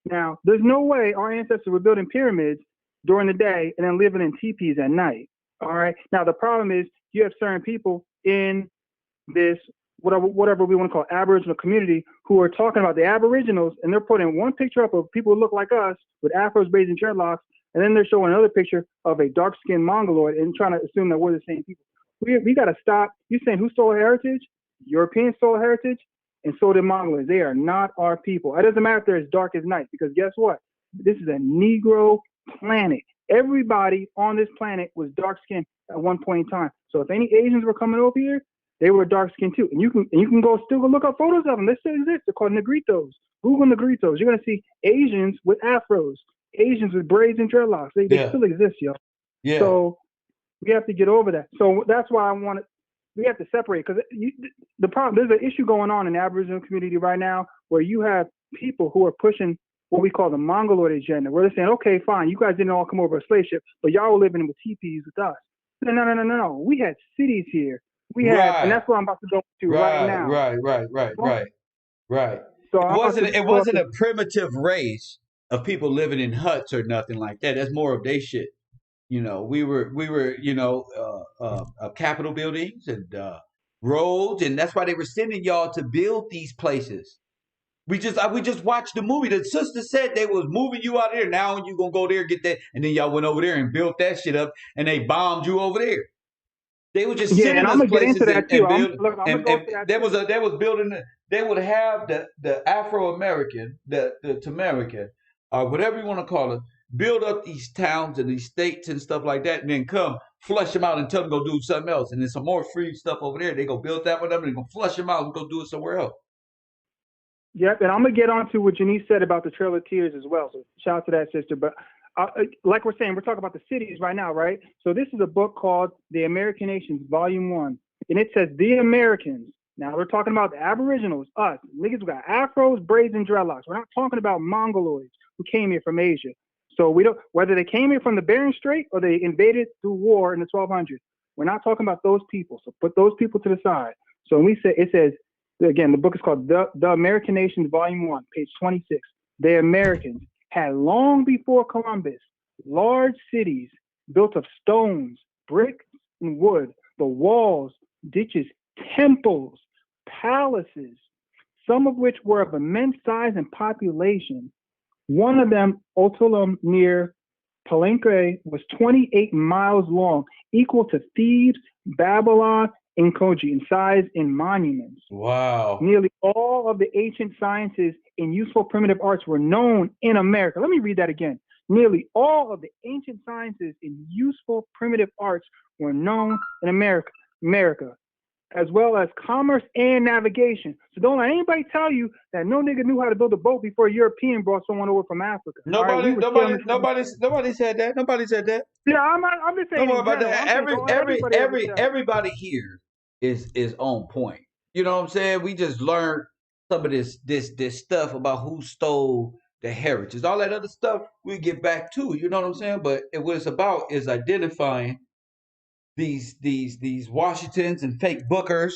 Now, there's no way our ancestors were building pyramids during the day and then living in teepees at night. All right. Now, the problem is you have certain people in this, whatever we want to call Aboriginal community, who are talking about the Aboriginals, and they're putting one picture up of people who look like us with afros, braids, and dreadlocks, and then they're showing another picture of a dark-skinned Mongoloid and trying to assume that we're the same people. We got to stop. You're saying who stole heritage? Europeans stole heritage, and so did Mongoloids. They are not our people. It doesn't matter if they're as dark as night, because guess what? This is a Negro planet. Everybody on this planet was dark-skinned at one point in time. So if any Asians were coming over here, they were dark-skinned too. And you can still go look up photos of them. They still exist. They're called Negritos. Google Negritos. You're going to see Asians with afros, Asians with braids and dreadlocks. They still exist, yo. Yeah. So we have to get over that. So that's why we have to separate, because the problem, there's an issue going on in the Aboriginal community right now where you have people who are pushing what we call the Mongoloid agenda, where they're saying, okay, fine, you guys didn't all come over a slave ship, but y'all were living with teepees with us. No. We had cities here. We had, and that's what I'm about to go to right now. Right. So it wasn't a primitive race of people living in huts or nothing like that. That's more of their shit. We were Capitol buildings and roads, and that's why they were sending y'all to build these places. We just watched the movie. The sister said they was moving you out there. Now you gonna go there, get that, and then y'all went over there and built that shit up, and they bombed you over there. They were just Yeah, and sending I'm us gonna get into places that too. and I'm building. look. I'm gonna go And to that there too. was building. They would have the Afro American, the Tamerican, or whatever you want to call it, build up these towns and these states and stuff like that, and then come flush them out and tell them to go do something else. And then some more free stuff over there. They go build that with them and they go flush them out and go do it somewhere else. Yep, and I'm gonna get on to what Janice said about the Trail of Tears as well. So shout out to that sister. But like we're saying, we're talking about the cities right now, right? So this is a book called The American Nations, Volume 1. And it says the Americans. Now we're talking about the Aboriginals, us. Niggas who got afros, braids, and dreadlocks. We're not talking about Mongoloids who came here from Asia. So we don't, whether they came here from the Bering Strait or they invaded through war in the 1200s, we're not talking about those people. So put those people to the side. So when we say, it says, again, the book is called The American Nations, Volume 1, page 26. The Americans had long before Columbus large cities built of stones, bricks, and wood, the walls, ditches, temples, palaces, some of which were of immense size and population. One of them, Otolim near Palenque, was 28 miles long, equal to Thebes, Babylon, and Koji in size and monuments. Wow. Nearly all of the ancient sciences and useful primitive arts were known in America. Let me read that again. Nearly all of the ancient sciences and useful primitive arts were known in America, as well as commerce and navigation. So don't let anybody tell you that no nigga knew how to build a boat before a European brought someone over from Africa. Nobody said that. Nobody said that. Yeah, I'm just saying Don't worry in about general. that. I'm saying don't let everybody ever say that. Everybody here is on point. You know what I'm saying? We just learned some of this stuff about who stole the heritage. All that other stuff we get back to. You know what I'm saying? But what it's about is identifying these Washingtons and fake bookers,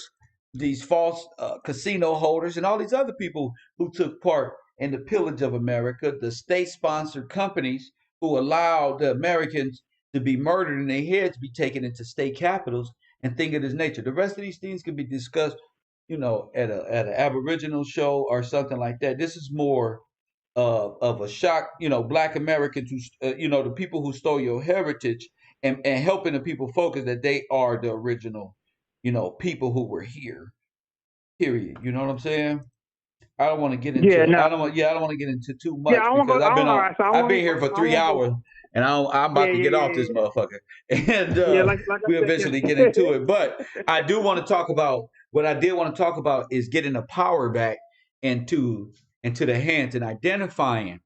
these false casino holders, and all these other people who took part in the pillage of America, the state-sponsored companies who allowed the Americans to be murdered and their heads be taken into state capitals and things of this nature. The rest of these things can be discussed, at an Aboriginal show or something like that. This is more of a shock, Black Americans who, the people who stole your heritage and helping the people focus that they are the original, people who were here. Period. You know what I'm saying? I don't want to get into. I don't want to get into too much because I've been here for 3 hours and I'm about to get off this motherfucker. And we eventually get into it. But I do want to talk about what I did want to talk about is getting the power back into the hands and identifying.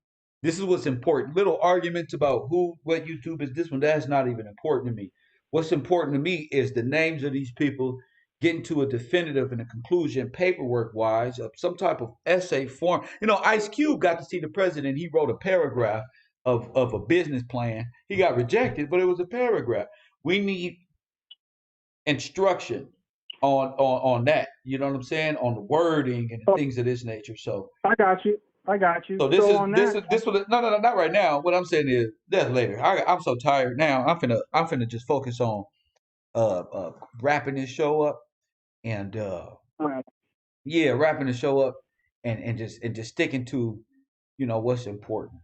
This is what's important. Little arguments about what YouTube is, this one, that's not even important to me. What's important to me is the names of these people, getting to a definitive and a conclusion paperwork wise of some type of essay form. Ice Cube got to see the president. He wrote a paragraph of a business plan. He got rejected, but it was a paragraph. We need instruction on that. You know what I'm saying? On the wording and things of this nature. So I got you. So this was no, not right now. What I'm saying is that's later. I'm so tired now. I'm finna just focus on wrapping this show up and wrapping the show up and just sticking to what's important.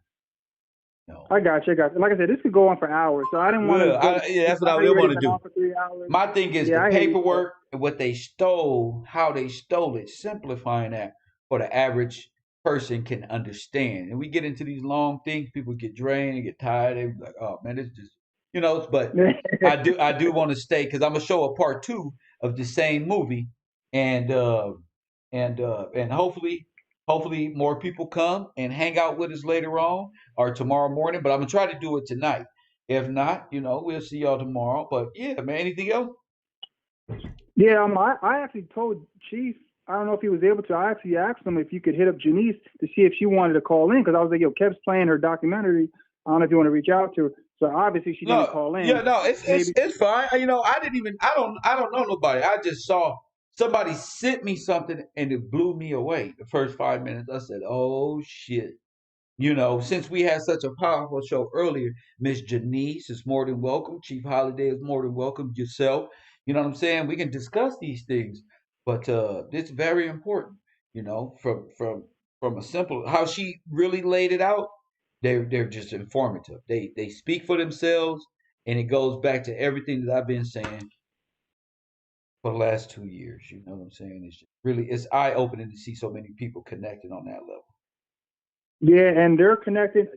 I got you. Like I said, this could go on for hours, so I didn't want to. That's what I really want to do. For 3 hours. My thing is the paperwork and what they stole, how they stole it, simplifying that for the average person can understand. And we get into these long things, people get drained and get tired. They be like, oh man, it's just but I do want to stay because I'm gonna show a part 2 of the same movie and hopefully more people come and hang out with us later on or tomorrow morning. But I'm gonna try to do it tonight. If not, we'll see y'all tomorrow. But yeah, man, anything else? Yeah, I actually told Chief, I don't know if he was able to. I actually asked him if you could hit up Janice to see if she wanted to call in because I was like, yo, Kev's playing her documentary. I don't know if you want to reach out to her. So obviously she didn't call in. Yeah, no, it's fine. I don't know nobody. I just saw somebody sent me something and it blew me away. The first 5 minutes, I said, "Oh shit!" Since we had such a powerful show earlier, Miss Janice is more than welcome. Chief Holiday is more than welcome. Yourself, You know what I'm saying? We can discuss these things, but it's very important. You know, from a simple how she really laid it out. They're just informative. They speak for themselves, and it goes back to everything that I've been saying for the last 2 years. You know what I'm saying? It's just really it's eye opening to see so many people connected on that level. Yeah, and they're connected.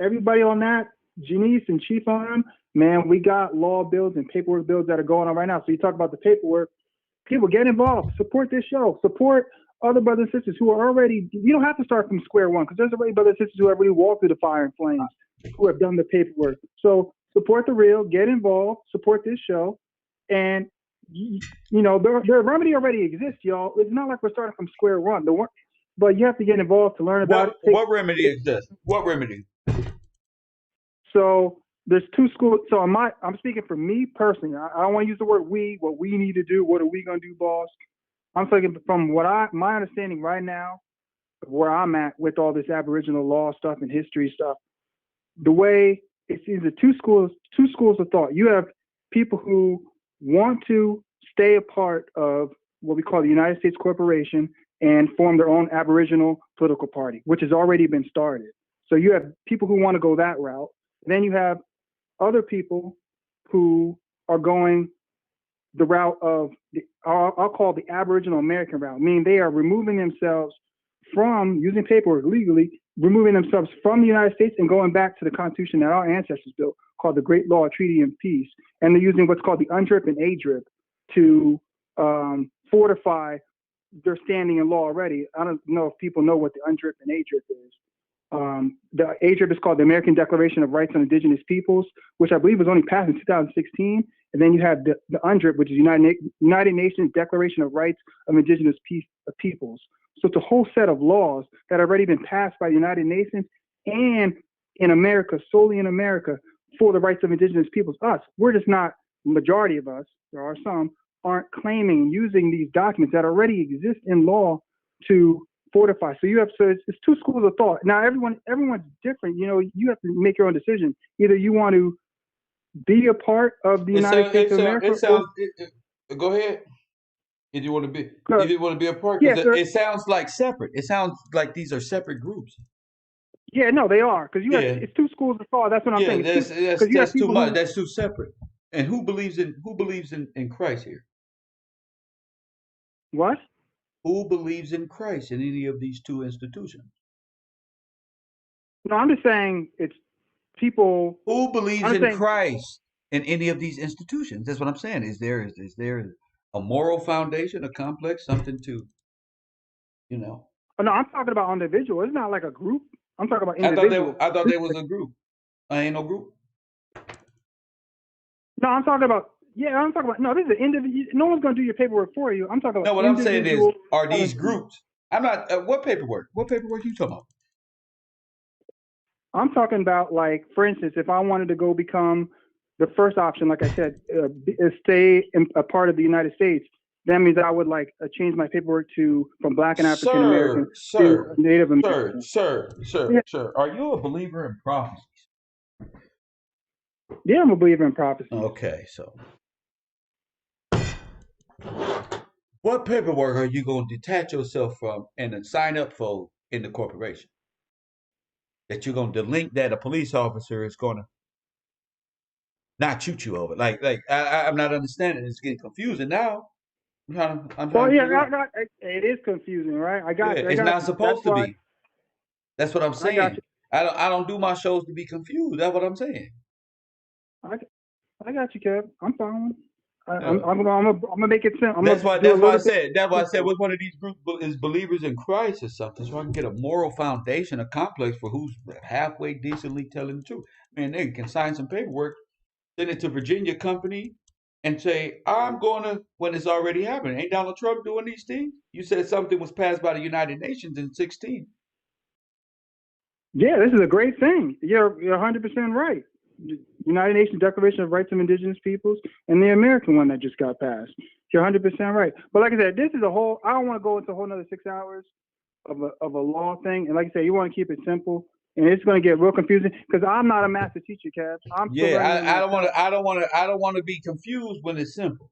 Everybody on that, Janice and Chief on them, man, we got law bills and paperwork bills that are going on right now. So you talk about the paperwork. People get involved. Support this show. Support other brothers and sisters who are already, you don't have to start from square one because there's already brothers and sisters who have already walked through the fire and flames, who have done the paperwork. So support the real, get involved, support this show. And, you know, the remedy already exists, y'all. It's not like we're starting from square one. But you have to get involved to learn about it. What remedy exists? What remedy? So there's two schools. So I'm speaking for me personally. I don't want to use the word we. What we need to do. What are we gonna do, boss? I'm speaking from my understanding right now, of where I'm at with all this Aboriginal law stuff and history stuff. The way it's either two schools of thought. You have people who want to stay a part of what we call the United States Corporation and form their own Aboriginal political party, which has already been started. So you have people who want to go that route. Then you have other people who are going the route of I'll call the Aboriginal American route, meaning they are removing themselves from using paperwork legally, removing themselves from the United States and going back to the Constitution that our ancestors built, called the Great Law Treaty and Peace. And they're using what's called the UNDRIP and ADRIP to fortify their standing in law already. I don't know if people know what the UNDRIP and ADRIP is. The ADRIP is called the American Declaration of Rights of Indigenous Peoples, which I believe was only passed in 2016. And then you have the UNDRIP, which is United Nations Declaration of Rights of Indigenous Peoples. So it's a whole set of laws that have already been passed by the United Nations and in America, solely in America, for the rights of indigenous peoples. Us, we're just not, the majority of us, there are some, aren't claiming using these documents that already exist in law to fortify. So you have, so it's two schools of thought. Now everyone's different. You know, you have to make your own decision. Either you want to be a part of the United States of America. Go ahead. If you want to be a part, because it sounds like separate. It sounds like these are separate groups. Yeah, no, they are, because it's two schools of thought. That's what I'm saying. That's too much. That's too separate. And who believes in Christ here? What? Who believes in Christ in any of these two institutions? No, I'm just saying it's people. Who believes in Christ in any of these institutions? That's what I'm saying. Is there a moral foundation, a complex, something to, you know? Oh, no, I'm talking about individual. It's not like a group. I'm talking about individual. I thought there was a group. I ain't no group. No, I'm talking about. Yeah, I'm talking about. No, this is an individual. No one's gonna do your paperwork for you. I'm talking about. No, what I'm saying is, are these groups? I'm not. What paperwork? What paperwork are you talking about? I'm talking about, like, for instance, if I wanted to go become the first option, like I said, stay a part of the United States, that means I would change my paperwork from Black and African American to Native American. Sir. Are you a believer in prophecies? Yeah, I'm a believer in prophecy. Okay, so what paperwork are you going to detach yourself from and then sign up for in the corporation? That you're going to link that a police officer is going to not shoot you over. I'm not understanding. It's getting confusing now. It is confusing, right? I got you. It's not supposed to be. That's what I'm saying. I don't do my shows to be confused. That's what I'm saying. I got you, Kev. I'm following. I'm gonna make it simple. That's why I said. That's why I said which one of these groups is believers in Christ or something, so I can get a moral foundation, a complex for who's halfway decently telling the truth. Man, they can sign some paperwork, send it to Virginia company, and say, I'm going to, when it's already happening. Ain't Donald Trump doing these things? You said something was passed by the United Nations in 2016. Yeah, this is a great thing. You're 100% right. United Nations Declaration of Rights of Indigenous Peoples and the American one that just got passed. You're 100% right. But like I said, this is I don't want to go into a whole another 6 hours of a law thing. And like I said, you want to keep it simple. And it's going to get real confusing because I'm not a master teacher, Kev. I don't want to be confused when it's simple.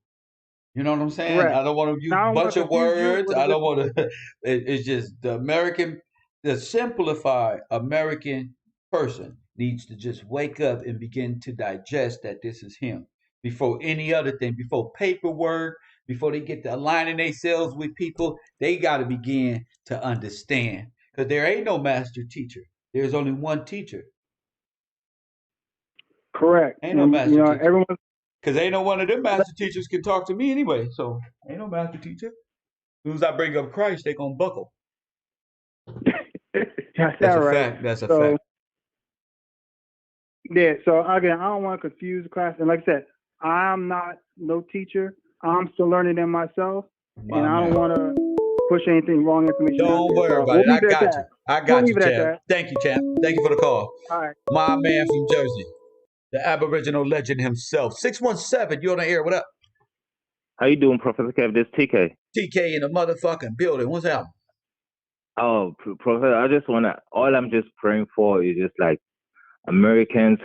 You know what I'm saying? Correct. I don't want to use Now I a don't want bunch to of confuse you words. with a I don't different. want to. It's just the simplified American person needs to just wake up and begin to digest that this is him before any other thing, before paperwork, before they get to aligning themselves with people. They got to begin to understand because there ain't no master teacher. There's only one teacher. Correct. Ain't no And master teacher. everyone. Because ain't no one of them master teachers can talk to me anyway. So ain't no master teacher. As soon as I bring up Christ, they gonna buckle. That's that That's a right. fact. That's a So fact. yeah. So again, I don't want to confuse the class. And like I said, I'm not no teacher. I'm still learning them myself, and My I don't man. want to push anything wrong information out Don't there. worry So about we'll it. I leave it at got you. that. I We'll got you, leave it at champ. that. Thank you, champ. Thank you for the call. All right. My man from Jersey, the Aboriginal legend himself. 617, you on the air. What up? How you doing, Professor Kev? This TK. TK in the motherfucking building. What's up? Oh, Professor, I just wanna. All I'm just praying for is just like Americans.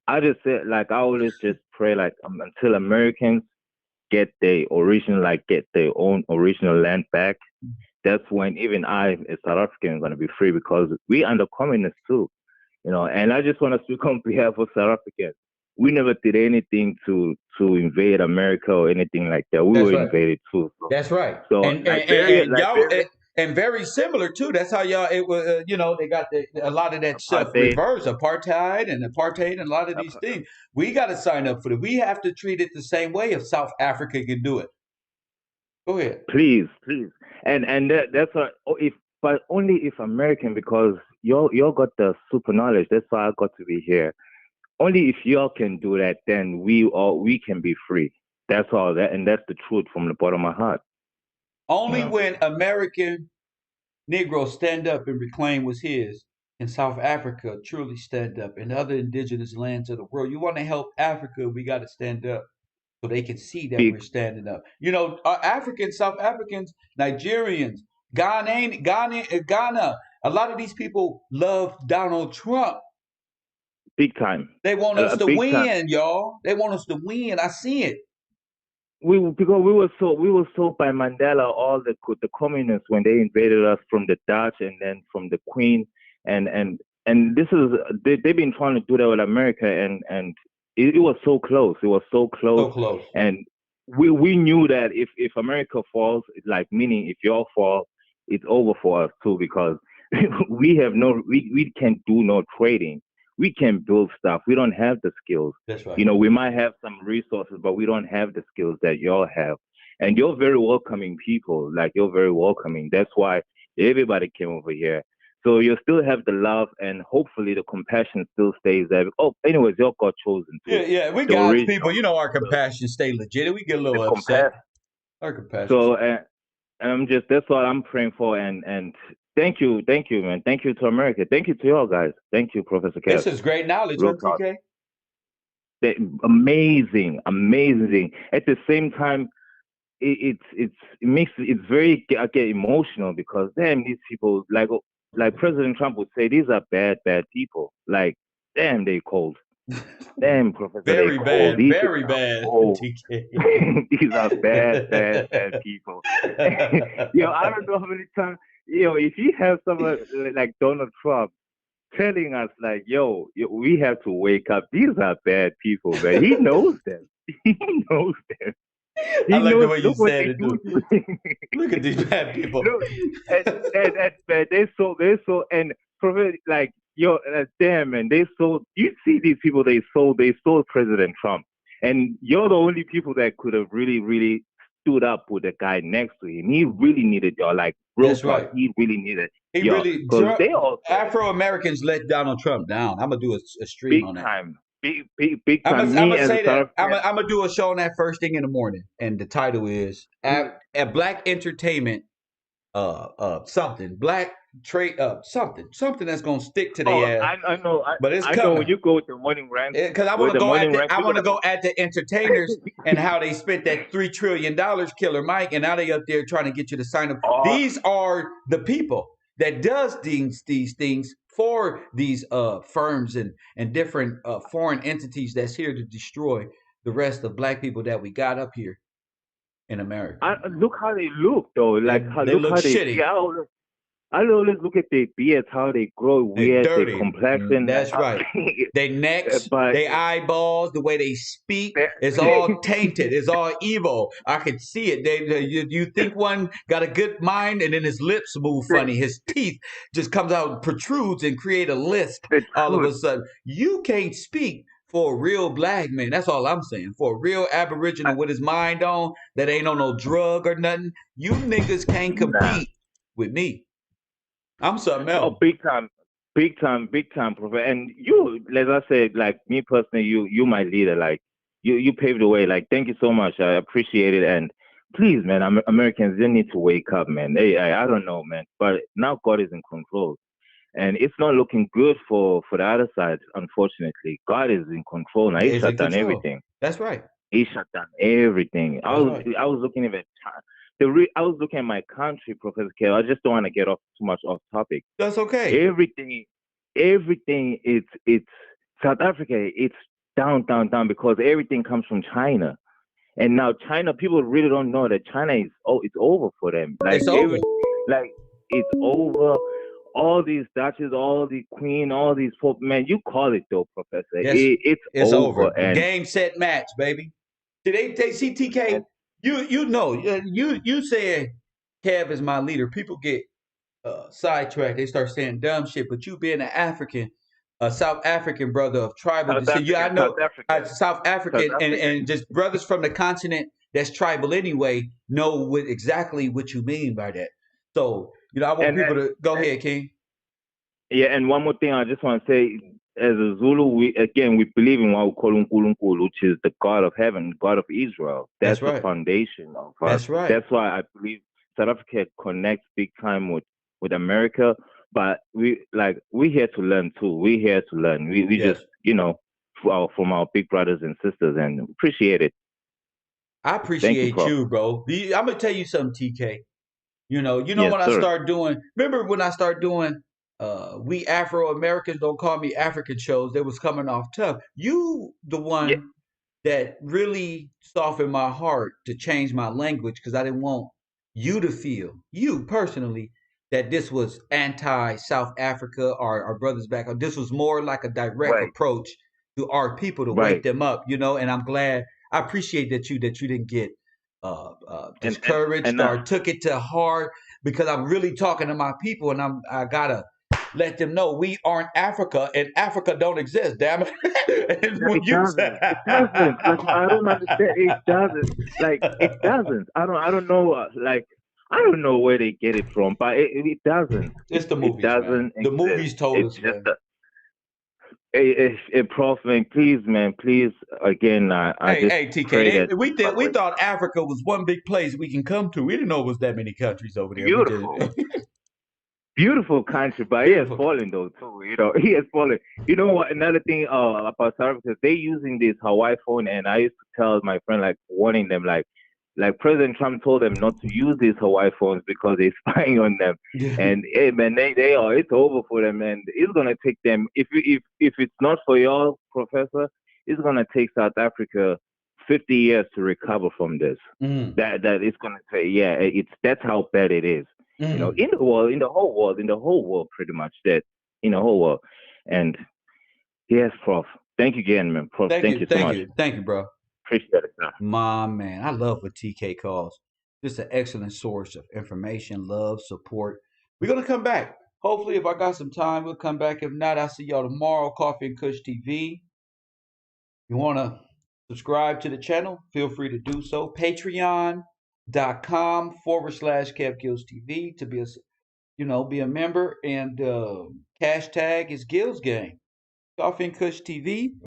I just said like I always just pray like until Americans get their original get their own original land back. That's when even I, as South African, gonna be free because we under communists too, And I just want to speak on behalf of South Africans. We never did anything to invade America or anything like that. We That's were right. invaded too. That's right. So And y'all and very similar too. That's how y'all it was. They got a lot of that stuff apartheid. reversed, apartheid, and a lot of these things. We got to sign up for it. We have to treat it the same way if South Africa can do it. Go ahead. Please, and that's why if but only if American because y'all got the super knowledge. That's why I got to be here. Only if y'all can do that, then we can be free. That's all that, and that's the truth from the bottom of my heart. Only when American Negroes stand up and reclaim what's his, and South Africa truly stand up, and other indigenous lands of the world. You want to help Africa, we got to stand up so they can see that we're standing up. Africans, South Africans, Nigerians, Ghana. A lot of these people love Donald Trump. Big time. They want us to Big win, time. y'all. They want us to win. I see it. Because we were sold by Mandela, all the communists when they invaded us from the Dutch and then from the Queen and this is they've been trying to do that with America and it was so close. It was so close. So close. And we knew that if America falls, like meaning if y'all fall, it's over for us too because we can't do no trading. We can build stuff. We don't have the skills. That's right. We might have some resources, but we don't have the skills that y'all have. And you're very welcoming people. Like you're very welcoming. That's why everybody came over here. So you still have the love and hopefully the compassion still stays there. Oh, anyways, y'all got chosen too. Yeah, we God's people. Our compassion stay legit. We get a little upset. Our compassion. So and that's what I'm praying for and thank you, man. Thank you to America. Thank you to y'all guys. Thank you, Professor Kev. This is great knowledge, huh, TK? Amazing. At the same time, it's very I get emotional because damn these people like President Trump would say these are bad people. Like damn they cold. Damn Professor very they bad, cold. These very bad. TK. These are bad people. I don't know how many times if you have someone like Donald Trump telling us like, we have to wake up. These are bad people, man. He knows them. He knows them. I like the way you said it, dude. Look at these bad people. And they so and like damn man, you see these people they sold President Trump. And you're the only people that could have really, really stood up with the guy next to him. He really needed y'all, like real That's talk. right. He really needed y'all. They all Afro Americans let Donald Trump down. I'm gonna do a stream on that. Big time. I'm gonna say that. I'm gonna do a show on that first thing in the morning, and the title is at Black Entertainment. Something black trade something that's gonna stick to their ass. I know. But it's coming. I know when you go with the morning rant. Because I want to go at the entertainers and how they spent that $3 trillion, Killer Mike, and now they up there trying to get you to sign up. These are the people that does these things for these firms and different foreign entities that's here to destroy the rest of black people that we got up here. in America. Look how they look though. Like They look look how they. shitty. Yeah, I always look at their beards, how they grow They weird, their dirty. complexion. That's right. They necks, But they eyeballs, the way they speak is all tainted. It's all evil. I can see it. You think one got a good mind, and then his lips move funny. His teeth just comes out, protrudes, and create a lisp all of a sudden. You can't speak for a real black man. That's all I'm saying. For a real Aboriginal with his mind on, that ain't on no drug or nothing. You niggas can't compete with me. I'm something else. Oh, big time, Prophet. And you, as I said, like me personally, you my leader. Like you paved the way. Like thank you so much. I appreciate it. And please, man, Americans, they need to wake up, man. I don't know, man. But now God is in control, and it's not looking good for the other side. Unfortunately, God is in control now. He Is shut in down control. everything. That's right. He shut down everything. That's right. I was looking at I was looking at my country, Professor K. I just don't want to get off too much off topic. That's okay. Everything, it's South Africa. It's down because everything comes from China, and now China people really don't know that China is it's over for them. Like It's over. like it's over. All these duchess, all the queen, all these folk, man, you call it though, Professor. Yes, It's over. And game, set, match, baby. Today, see TK. You know you said Kev is my leader. People get sidetracked. They start saying dumb shit. But you being an African, a South African brother of tribal descent, I know South African and just brothers from the continent that's tribal anyway know exactly what you mean by that. So I want people to go ahead, King. Yeah, and one more thing I just want to say, as a Zulu, we believe in what we call Unkulunkulu, which is the God of heaven, God of Israel. That's right. the foundation of us. That's right. That's why I believe South Africa connects big time with America. But we're here to learn too. We're here to learn. We just from our big brothers and sisters, and appreciate it. I appreciate you, bro. I'm gonna tell you something, TK. You know Yes, when I sir. start doing. Remember when I started doing we Afro Americans don't call me African shows that was coming off tough. You the one that really softened my heart to change my language because I didn't want you to feel, you personally, that this was anti-South Africa or our brothers back home. This was more like a direct approach to our people to wake them up, and I'm glad. I appreciate that you didn't get discouraged or took it to heart because I'm really talking to my people and I gotta let them know we aren't Africa and Africa don't exist. Damn it! It doesn't. Like, I don't understand. It doesn't. Like it doesn't. I don't know. Like I don't know where they get it from, but it doesn't. It's the movies. It doesn't. The movies told us. Just Prof, man, please, again, I just TK, pray that we thought Africa was one big place we can come to. We didn't know it was that many countries over there. Beautiful. Beautiful country, but he has fallen though too. He has fallen. You know what? Another thing about South Africa, they using this Hawaii phone, and I used to tell my friend, like warning them, like President Trump told them not to use these Hawaii phones because they're spying on them. And hey, man, they are. It's over for them, and it's gonna take them. If it's not for y'all, Professor, it's gonna take South Africa 50 years to recover from this. That it's gonna take. Yeah, that's how bad it is. In the world, in the whole world, pretty much that, in the whole world. And yes, Prof. Thank you again, man. Prof, thank you so much. Thank you, bro. Appreciate it, sir. My man, I love what TK calls. Just an excellent source of information, love, support. We're gonna come back. Hopefully, if I got some time, we'll come back. If not, I'll see y'all tomorrow. Coffee and Kush TV. You wanna subscribe to the channel? Feel free to do so. Patreon.com/KevGillsTV to be a member, and hashtag is Gills Gang. Coffee and Kush TV.